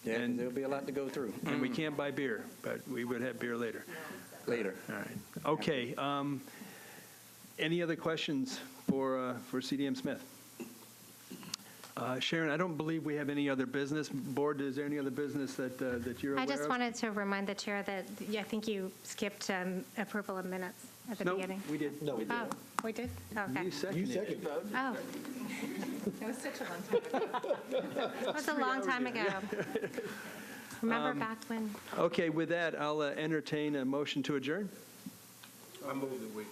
Yeah, And- there'll be a lot to go through. And we can't buy beer, but we would have beer later. Later. All right. Okay. Any other questions for CDM Smith? Sharon, I don't believe we have any other business. Board, is there any other business that you're aware I of? just wanted to remind the chair that I think you skipped approval of minutes at the No, beginning. we did. No, we Oh, we did? Okay. You seconded it. Oh, That was such a long time ago. it was a long time ago. Remember back when? Okay, with that, I'll entertain a motion to adjourn. I move that we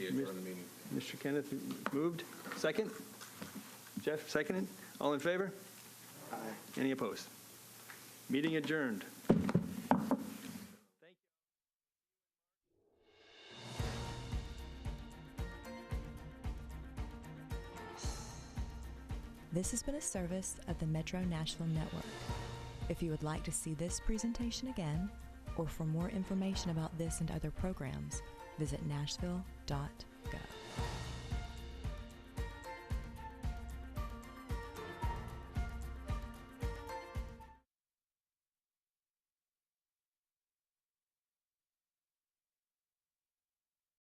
adjourn the meeting. Mr. Kenneth moved. Second? Jeff, seconded? All in favor? Aye. Any opposed? Meeting adjourned. This has been a service of the Metro Nashville Network. If you would like to see this presentation again, or for more information about this and other programs, visit nashville.gov.